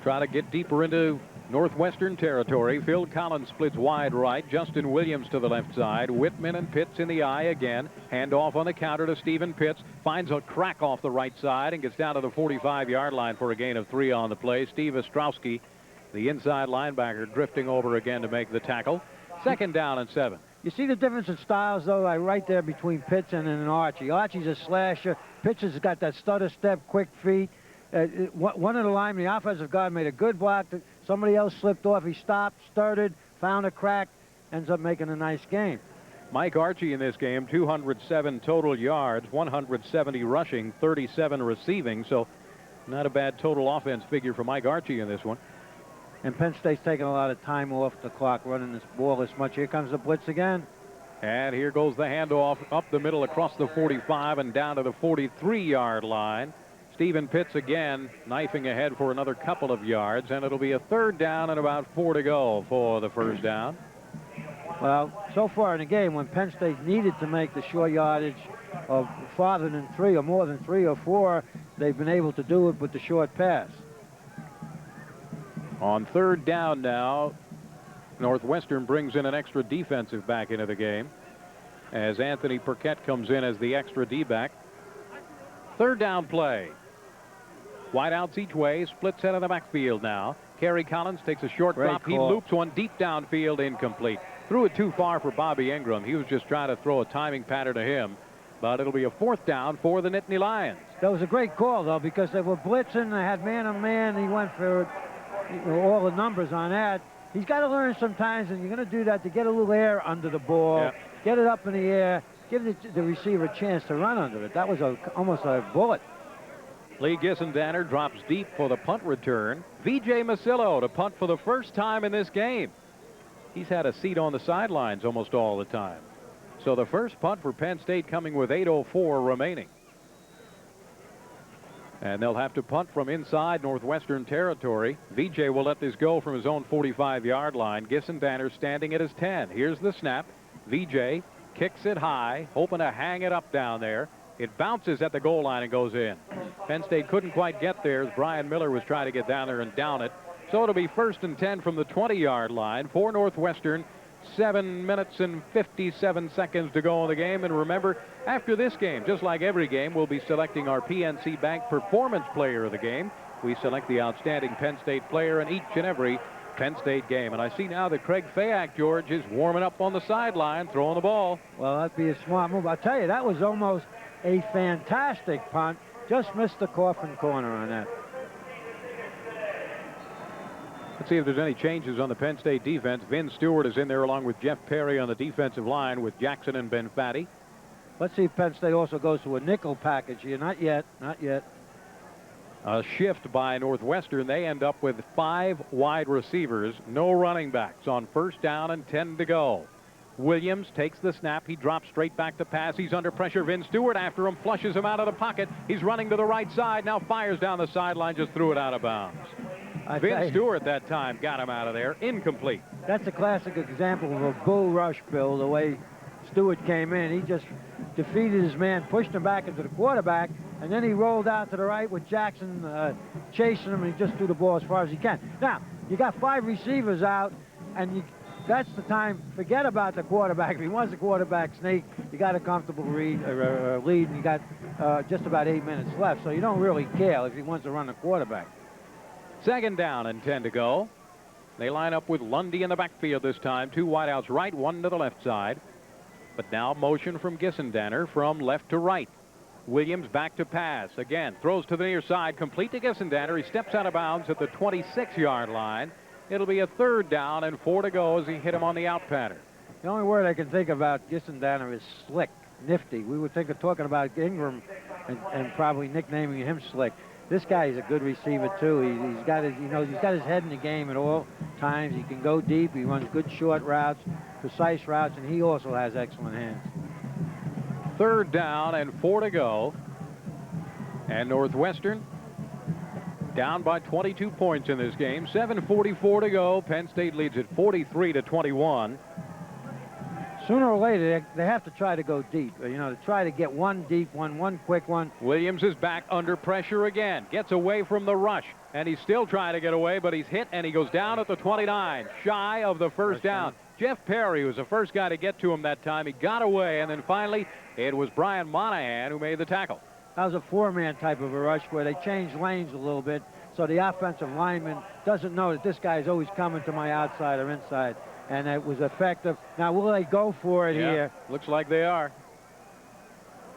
try to get deeper into Northwestern territory. Phil Collins splits wide right. Justin Williams to the left side. Whitman and Pitts in the eye again. Hand off on the counter to Stephen Pitts. Finds a crack off the right side and gets down to the 45-yard line for a gain of 3 on the play. Steve Ostrowski, the inside linebacker, drifting over again to make the tackle. Second down and 7. You see the difference in styles, though, right there between Pitts and an Archie. Archie's a slasher. Pitts has got that stutter step, quick feet. One of the linemen, the offensive guard, made a good block. Somebody else slipped off. He stopped, started, found a crack, ends up making a nice game. Mike Archie in this game, 207 total yards, 170 rushing, 37 receiving. So not a bad total offense figure for Mike Archie in this one. And Penn State's taking a lot of time off the clock running this ball this much. Here comes the blitz again. And here goes the handoff up the middle across the 45 and down to the 43-yard line. Stephen Pitts again knifing ahead for another couple of yards, and it'll be a third down and about 4 to go for the first down. Well, so far in the game, when Penn State needed to make the short yardage of farther than 3 or more than 3 or 4, they've been able to do it with the short pass. On third down now, Northwestern brings in an extra defensive back into the game as Anthony Burkett comes in as the extra D-back. Third down play. Wideouts each way, split set of the backfield now. Kerry Collins takes a short drop. He loops one deep downfield, incomplete. Threw it too far for Bobby Ingram. He was just trying to throw a timing pattern to him. But it'll be a fourth down for the Nittany Lions. That was a great call, though, because they were blitzing. They had man-on-man. He went for all the numbers on that. He's got to learn sometimes, and you're going to do that to get a little air under the ball, get it up in the air, give the receiver a chance to run under it. That was almost a bullet. Lee Gissendaner drops deep for the punt return. V.J. Masillo to punt for the first time in this game. He's had a seat on the sidelines almost all the time. So the first punt for Penn State coming with 8:04 remaining. And they'll have to punt from inside Northwestern territory. V.J. will let this go from his own 45-yard line. Gissendaner standing at his 10. Here's the snap. V.J. kicks it high, hoping to hang it up down there. It bounces at the goal line and goes in. Penn State couldn't quite get there as Brian Miller was trying to get down there and down it. So it'll be 1st and 10 from the 20-yard line for Northwestern. 7 minutes and 57 seconds to go in the game. And remember, after this game, just like every game, we'll be selecting our PNC Bank Performance Player of the game. We select the outstanding Penn State player in each and every Penn State game. And I see now that Craig Fayak, George, is warming up on the sideline, throwing the ball. Well, that'd be a smart move. I'll tell you, that was almost a fantastic punt. Just missed the coffin corner on that. Let's see if there's any changes on the Penn State defense. Vin Stewart is in there along with Jeff Perry on the defensive line with Jackson and Ben Fatty. Let's see if Penn State also goes to a nickel package here. Not yet. Not yet. A shift by Northwestern. They end up with 5 wide receivers, no running backs on first down and 10 to go. Williams takes the snap. He drops straight back to pass. He's under pressure. Vin Stewart after him, flushes him out of the pocket. He's running to the right side. Now fires down the sideline, just threw it out of bounds. Vin Stewart that time got him out of there. Incomplete. That's a classic example of a bull rush, Bill, the way Stewart came in. He just defeated his man, pushed him back into the quarterback, and then he rolled out to the right with Jackson chasing him, and he just threw the ball as far as he can. Now, you got 5 receivers out, and that's the time. Forget about the quarterback. If he wants the quarterback sneak, you got a comfortable lead, and you got just about 8 minutes left, so you don't really care if he wants to run the quarterback. 2nd down and 10 to go. They line up with Lundy in the backfield this time. 2 wideouts right, 1 to the left side. But now motion from Gissendaner from left to right. Williams back to pass. Again, throws to the near side, complete to Gissendaner. He steps out of bounds at the 26-yard line. It'll be a 3rd down and 4 to go as he hit him on the out pattern. The only word I can think about Gissendaner is slick, nifty. We were talking about Ingram and probably nicknaming him Slick. This guy is a good receiver too. He's got his head in the game at all times. He can go deep. He runs good short routes, precise routes, and he also has excellent hands. 3rd down and 4 to go. And Northwestern down by 22 points in this game. 7:44 to go. Penn State leads it 43-21. Sooner or later, they have to try to go deep. To try to get one deep one quick one. Williams is back under pressure again. Gets away from the rush. And he's still trying to get away, but he's hit, and he goes down at the 29. Shy of the first down. Jeff Perry was the first guy to get to him that time. He got away, and then finally, it was Brian Monahan who made the tackle. That was a 4-man type of a rush where they changed lanes a little bit, so the offensive lineman doesn't know that this guy is always coming to my outside or inside. And it was effective. Now, will they go for it here? Looks like they are.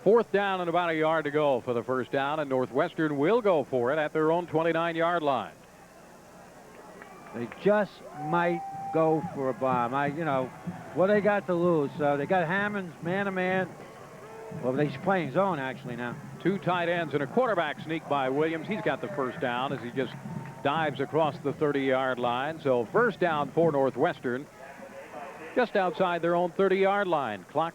4th down and about a yard to go for the first down, and Northwestern will go for it at their own 29-yard line. They just might go for a bomb. What they got to lose? They got Hammonds man-to-man. Well, he's playing zone actually now. 2 tight ends and a quarterback sneak by Williams. He's got the first down as he just dives across the 30-yard line. So 1st down for Northwestern, just outside their own 30-yard line. Clock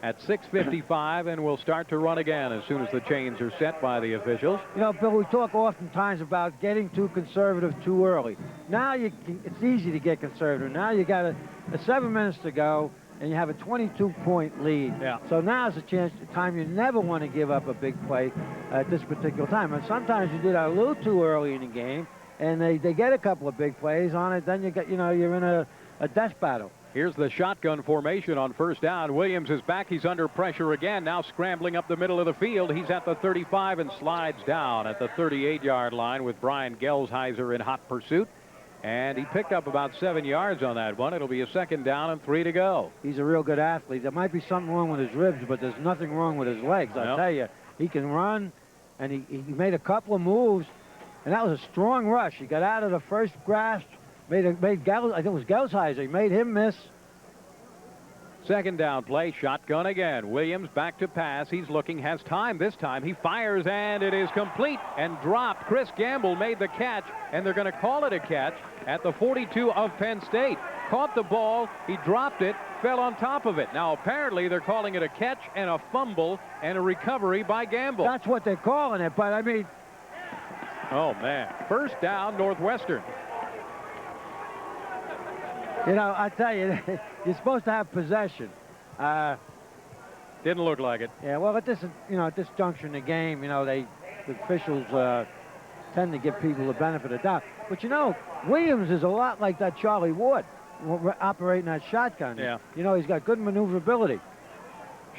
at 6:55, and will start to run again as soon as the chains are set by the officials. You know, Bill, we talk oftentimes about getting too conservative too early. Now it's easy to get conservative. Now you got 7 minutes to go, and you have a 22-point lead. Yeah. So now's a time you never want to give up a big play at this particular time. And sometimes you did that a little too early in the game, and they get a couple of big plays on it. Then you're in a death battle. Here's the shotgun formation on first down. Williams is back. He's under pressure again. Now scrambling up the middle of the field. He's at the 35 and slides down at the 38-yard line with Brian Gelsheiser in hot pursuit. And he picked up about 7 yards on that one. It'll be a 2nd down and 3 to go. He's a real good athlete. There might be something wrong with his ribs, but there's nothing wrong with his legs. I'll tell you, he can run, and he made a couple of moves, and that was a strong rush. He got out of the first grasp. I think it was Gelsheiser. He made him miss. 2nd down play, shotgun again. Williams back to pass. He's looking, has time this time. He fires, and it is complete and dropped. Chris Gamble made the catch, and they're going to call it a catch at the 42 of Penn State. Caught the ball, he dropped it, fell on top of it. Now, apparently, they're calling it a catch and a fumble and a recovery by Gamble. That's what they're calling it, but I mean... Oh, man. 1st down, Northwestern. You know, I tell you, you're supposed to have possession. Didn't look like it. Yeah, well, at this juncture in the game, the officials tend to give people the benefit of the doubt. But Williams is a lot like that Charlie Ward operating that shotgun. Yeah. He's got good maneuverability.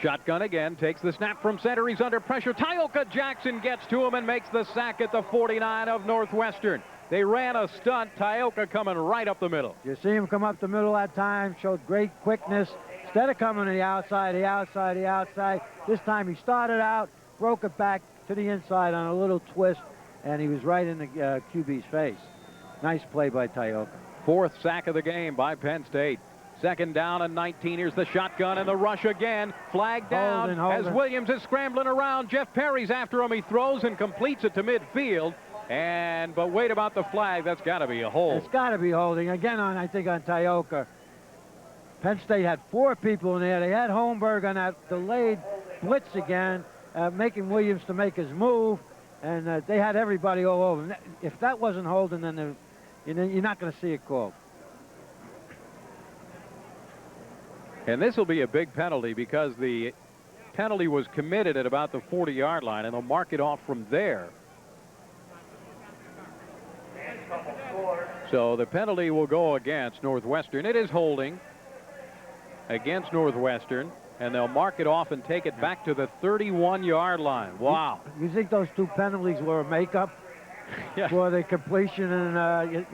Shotgun again, takes the snap from center. He's under pressure. Tioka Jackson gets to him and makes the sack at the 49 of Northwestern. They ran a stunt. Tioka coming right up the middle. You see him come up the middle that time, showed great quickness. Instead of coming to the outside, this time he started out, broke it back to the inside on a little twist, and he was right in the QB's face. Nice play by Tioka. 4th sack of the game by Penn State. 2nd down and 19. Here's the shotgun and the rush again. Flag down as Williams is scrambling around. Jeff Perry's after him. He throws and completes it to midfield. But wait about the flag. That's got to be a hold. It's got to be holding. Again, I think on Tioka. Penn State had 4 people in there. They had Holmberg on that delayed blitz again, making Williams to make his move. And they had everybody all over. If that wasn't holding, then you're not going to see it called. And this will be a big penalty because the penalty was committed at about the 40-yard line, and they'll mark it off from there. So the penalty will go against Northwestern. It is holding against Northwestern, and they'll mark it off and take it back to the 31-yard line. Wow. You think those 2 penalties were a makeup for the completion? And,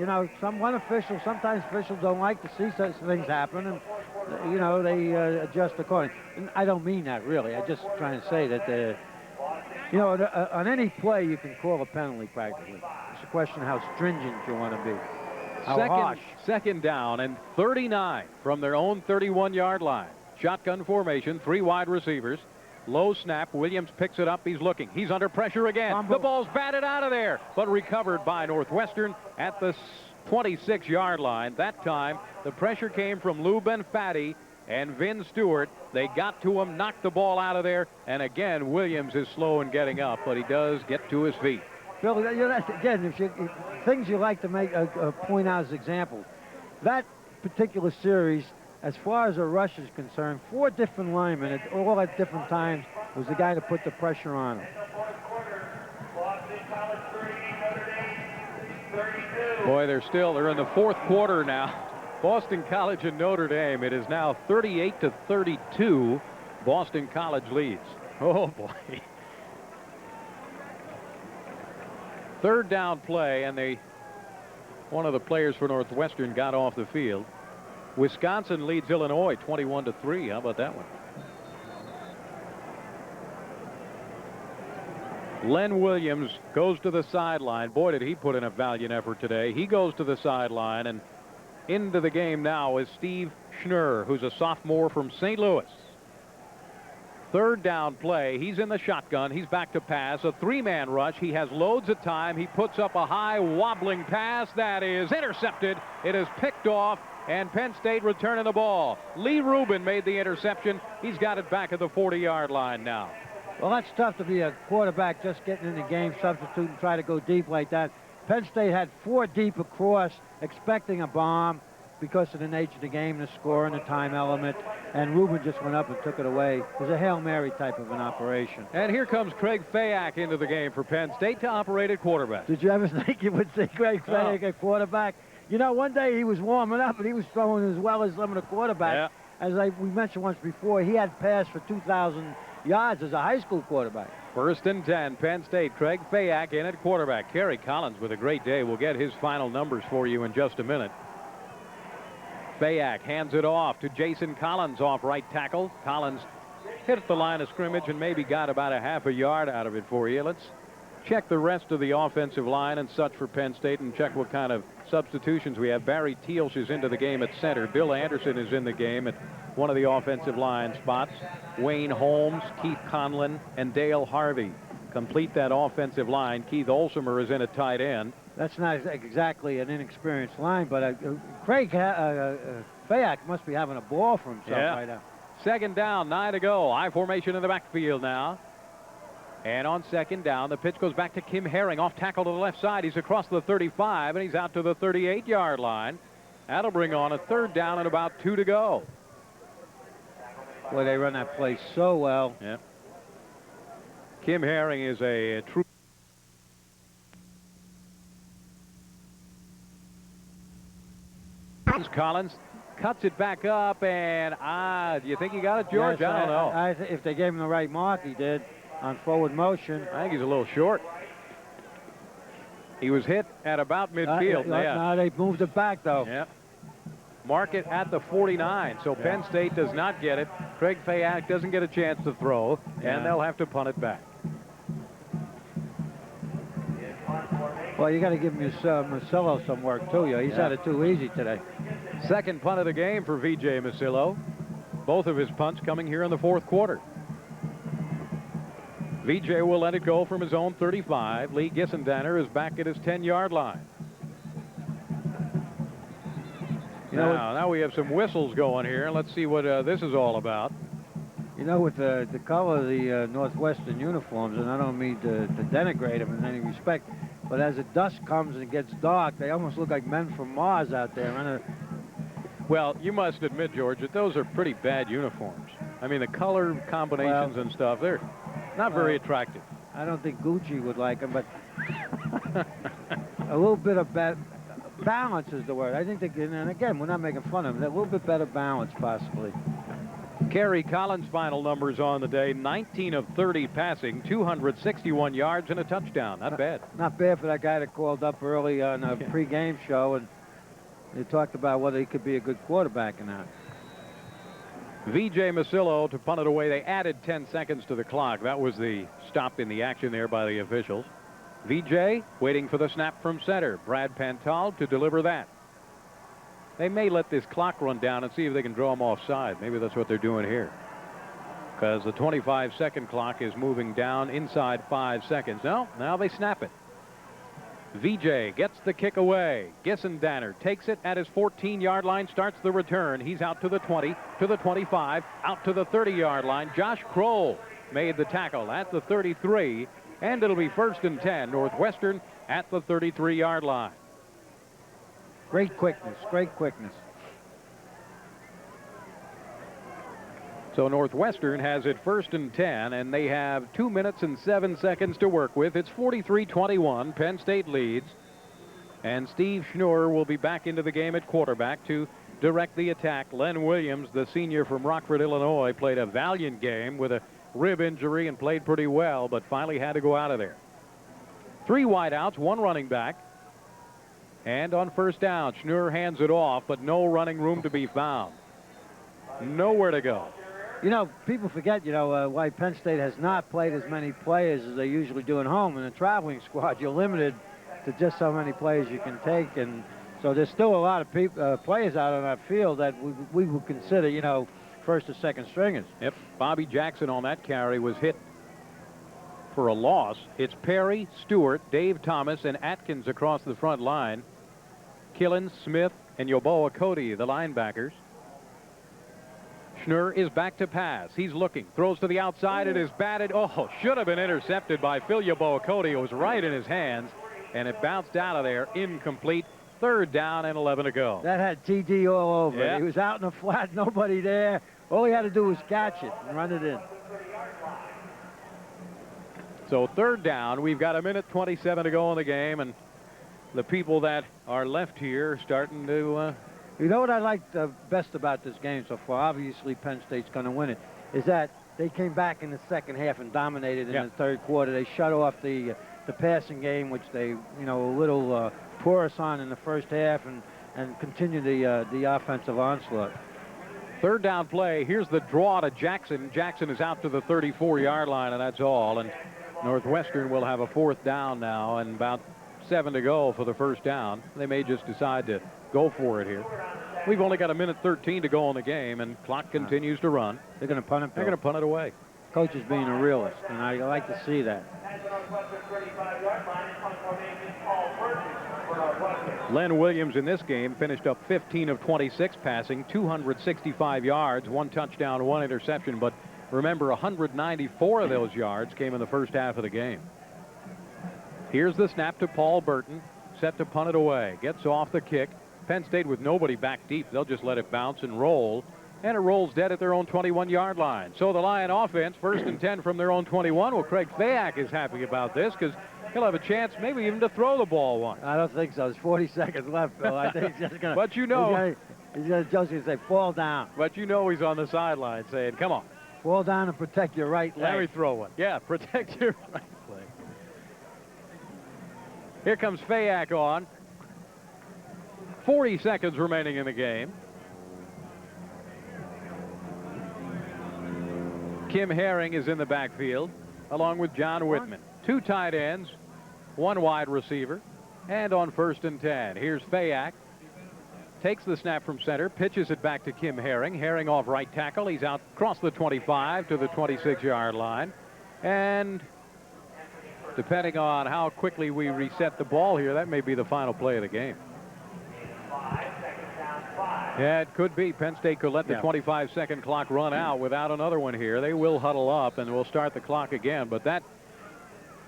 sometimes officials don't like to see such things happen, and, they adjust accordingly. And I don't mean that, really. I'm just trying to say that, on any play you can call a penalty practically. It's a question of how stringent you want to be. Second down and 39 from their own 31-yard line. Shotgun formation, 3 wide receivers. Low snap. Williams picks it up. He's looking. He's under pressure again. Fumble. The ball's batted out of there, but recovered by Northwestern at the 26-yard line. That time, the pressure came from Lou Benfatti and Vin Stewart. They got to him, knocked the ball out of there, and again, Williams is slow in getting up, but he does get to his feet. Bill, again, things you like to make point out as examples. That particular series, as far as a rush is concerned, 4 different linemen, all at different times, was the guy to put the pressure on him. Boy, they're in the 4th quarter now. Boston College and Notre Dame. It is now 38-32. Boston College leads. Oh, boy. 3rd down play, and one of the players for Northwestern got off the field. Wisconsin leads Illinois 21-3. How about that one? Len Williams goes to the sideline. Boy, did he put in a valiant effort today. He goes to the sideline, and into the game now is Steve Schnurr, who's a sophomore from St. Louis. Third down play. He's in the shotgun. He's back to pass. A three-man rush. He has loads of time. He puts up a high wobbling pass that is intercepted. It is picked off, and Penn State returning the ball. Lee Rubin made the interception. He's got it back at the 40-yard line now. Well, that's tough to be a quarterback just getting in the game, substitute, and try to go deep like that. Penn State had 4 deep across, expecting a bomb because of the nature of the game, the score, and the time element. And Rubin just went up and took it away. It was a Hail Mary type of an operation. And here comes Craig Fayak into the game for Penn State to operate at quarterback. Did you ever think you would see Craig Fayak at quarterback? You know, one day he was warming up, and he was throwing as well as some of the quarterbacks. Yeah. As we mentioned once before, he had passed for 2,000 yards as a high school quarterback. First and 10, Penn State. Craig Fayak in at quarterback. Kerry Collins with a great day. We'll get his final numbers for you in just a minute. Fayak hands it off to Jason Collins off right tackle. Collins hit the line of scrimmage and maybe got about a half a yard out of it for you. Let's check the rest of the offensive line and such for Penn State and check what kind of substitutions we have. Barry Tealsh is into the game at center. Bill Anderson is in the game at one of the offensive line spots. Wayne Holmes, Keith Conlon, and Dale Harvey complete that offensive line. Keith Olsemer is in at tight end. That's not exactly an inexperienced line, but Craig Fayak must be having a ball for himself right now. Second down, 9 to go. I formation in the backfield now. And on second down, the pitch goes back to Kim Herring. Off tackle to the left side. He's across the 35, and he's out to the 38-yard line. That'll bring on a third down and about 2 to go. Boy, they run that play so well. Yeah. Kim Herring is a true. Collins cuts it back up, and do you think he got it, George? Yes, I don't know. If they gave him the right mark, he did on forward motion. I think he's a little short. He was hit at about midfield. No, they moved it back, though. Yeah. Mark it at the 49, so Penn State does not get it. Craig Fayak doesn't get a chance to throw, and they'll have to punt it back. Well, you got to give Masillo some work, too. He's had it too easy today. Second punt of the game for V.J. Masillo. Both of his punts coming here in the fourth quarter. V.J. will let it go from his own 35. Lee Gissendaner is back at his 10-yard line. Now we have some whistles going here. Let's see what this is all about. You know, with the color of the Northwestern uniforms, and I don't mean to denigrate them in any respect, but as the dusk comes and it gets dark, they almost look like men from Mars out there. Well, you must admit, George, that those are pretty bad uniforms. I mean, the color combinations and stuff, they're not very attractive. I don't think Gucci would like them, but a little bit of balance is the word. I think and again, we're not making fun of them. A little bit better balance, possibly. Kerry Collins' final numbers on the day, 19 of 30 passing, 261 yards and a touchdown. Not bad. Not bad for that guy that called up early on a pregame show, and they talked about whether he could be a good quarterback or not. V.J. Masillo to punt it away. They added 10 seconds to the clock. That was the stop in the action there by the officials. V.J. waiting for the snap from center. Brad Pantal to deliver that. They may let this clock run down and see if they can draw him offside. Maybe that's what they're doing here, because the 25-second clock is moving down inside 5 seconds. No, now they snap it. VJ gets the kick away. Gissendaner takes it at his 14-yard line, starts the return. He's out to the 20, to the 25, out to the 30-yard line. Josh Kroll made the tackle at the 33, and it'll be first and 10. Northwestern at the 33-yard line. Great quickness, great quickness. So Northwestern has it first and 10, and they have 2 minutes and 7 seconds to work with. It's 43-21. Penn State leads. And Steve Schnur will be back into the game at quarterback to direct the attack. Len Williams, the senior from Rockford, Illinois, played a valiant game with a rib injury and played pretty well, but finally had to go out of there. 3 wideouts, 1 running back. And on first down, Schnur hands it off, but no running room to be found. Nowhere to go. You know, people forget, why Penn State has not played as many players as they usually do at home. In a traveling squad, you're limited to just so many players you can take. And so there's still a lot of players out on that field that we would consider, first or second stringers. Yep. Bobby Jackson on that carry was hit for a loss. It's Perry, Stewart, Dave Thomas, and Atkins across the front line. Killen, Smith, and Yoboa Cody, the linebackers. Schnur is back to pass. He's looking. Throws to the outside. It is batted. Oh, should have been intercepted by Phil Yoboa Cody. It was right in his hands, and it bounced out of there. Incomplete. 3rd down and 11 to go. That had TD all over Yeah. it. He was out in the flat, nobody there. All he had to do was catch it and run it in. So 3rd down. We've got 1:27 to go in the game, and the people that are left here are starting to... You know what I like best about this game so far? Obviously, Penn State's going to win it. Is that they came back in the second half and dominated in the third quarter. They shut off the passing game, which they, you know, a little porous on in the first half, and continue the offensive onslaught. 3rd down play. Here's the draw to Jackson. Jackson is out to the 34-yard line, and that's all. And Northwestern will have a 4th down now, and about 7 to go for the 1st down. They may just decide to go for it here. We've only got 1:13 to go in the game, and clock continues to run. They're going to punt it. They're going to punt it away. Coach is being a realist, and I like to see that. Len Williams in this game finished up 15 of 26 passing, 265 yards, 1 touchdown, 1 interception. But remember, 194 of those yards came in the first half of the game. Here's the snap to Paul Burton, set to punt it away. Gets off the kick. Penn State with nobody back deep. They'll just let it bounce and roll. And it rolls dead at their own 21-yard line. So the Lion offense, 1st and 10 from their own 21. Well, Craig Fayak is happy about this because he'll have a chance maybe even to throw the ball one. I don't think so. There's 40 seconds left, Bill. I think he's just going to... But you know... He's going to say, fall down. But you know he's on the sideline saying, come on. Fall down and protect your right leg. Let me throw one. Yeah, protect your right leg. Here comes Fayak on. 40 seconds remaining in the game. Kim Herring is in the backfield, along with John Whitman. 2 tight ends, 1 wide receiver, and on 1st and 10. Here's Fayak. Takes the snap from center, pitches it back to Kim Herring. Herring off right tackle. He's out across the 25 to the 26-yard line. And depending on how quickly we reset the ball here, that may be the final play of the game. Yeah, it could be. Penn State could let the 25-second clock run out without another one here. They will huddle up, and we'll start the clock again. But that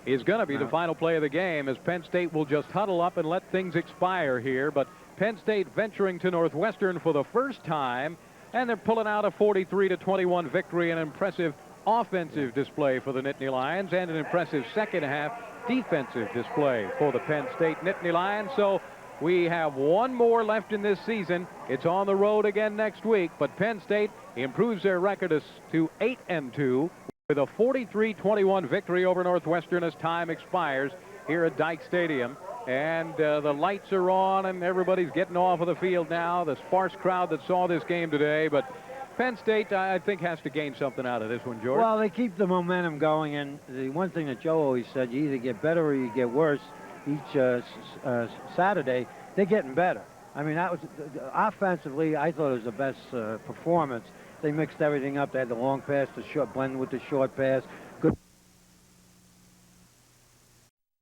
is going to be the final play of the game, as Penn State will just huddle up and let things expire here. But Penn State venturing to Northwestern for the first time, and they're pulling out a 43-21 victory, an impressive offensive display for the Nittany Lions, and an impressive second-half defensive display for the Penn State Nittany Lions. So we have 1 more left in this season. It's on the road again next week, but Penn State improves their record to 8-2 with a 43-21 victory over Northwestern as time expires here at Dyke Stadium. And the lights are on, and everybody's getting off of the field now. The sparse crowd that saw this game today, but Penn State, I think, has to gain something out of this one, George. Well, they keep the momentum going, and the one thing that Joe always said, you either get better or you get worse. Each Saturday, they're getting better. I mean, that was offensively, I thought it was the best performance. They mixed everything up. They had the long pass, the short blend with the short pass.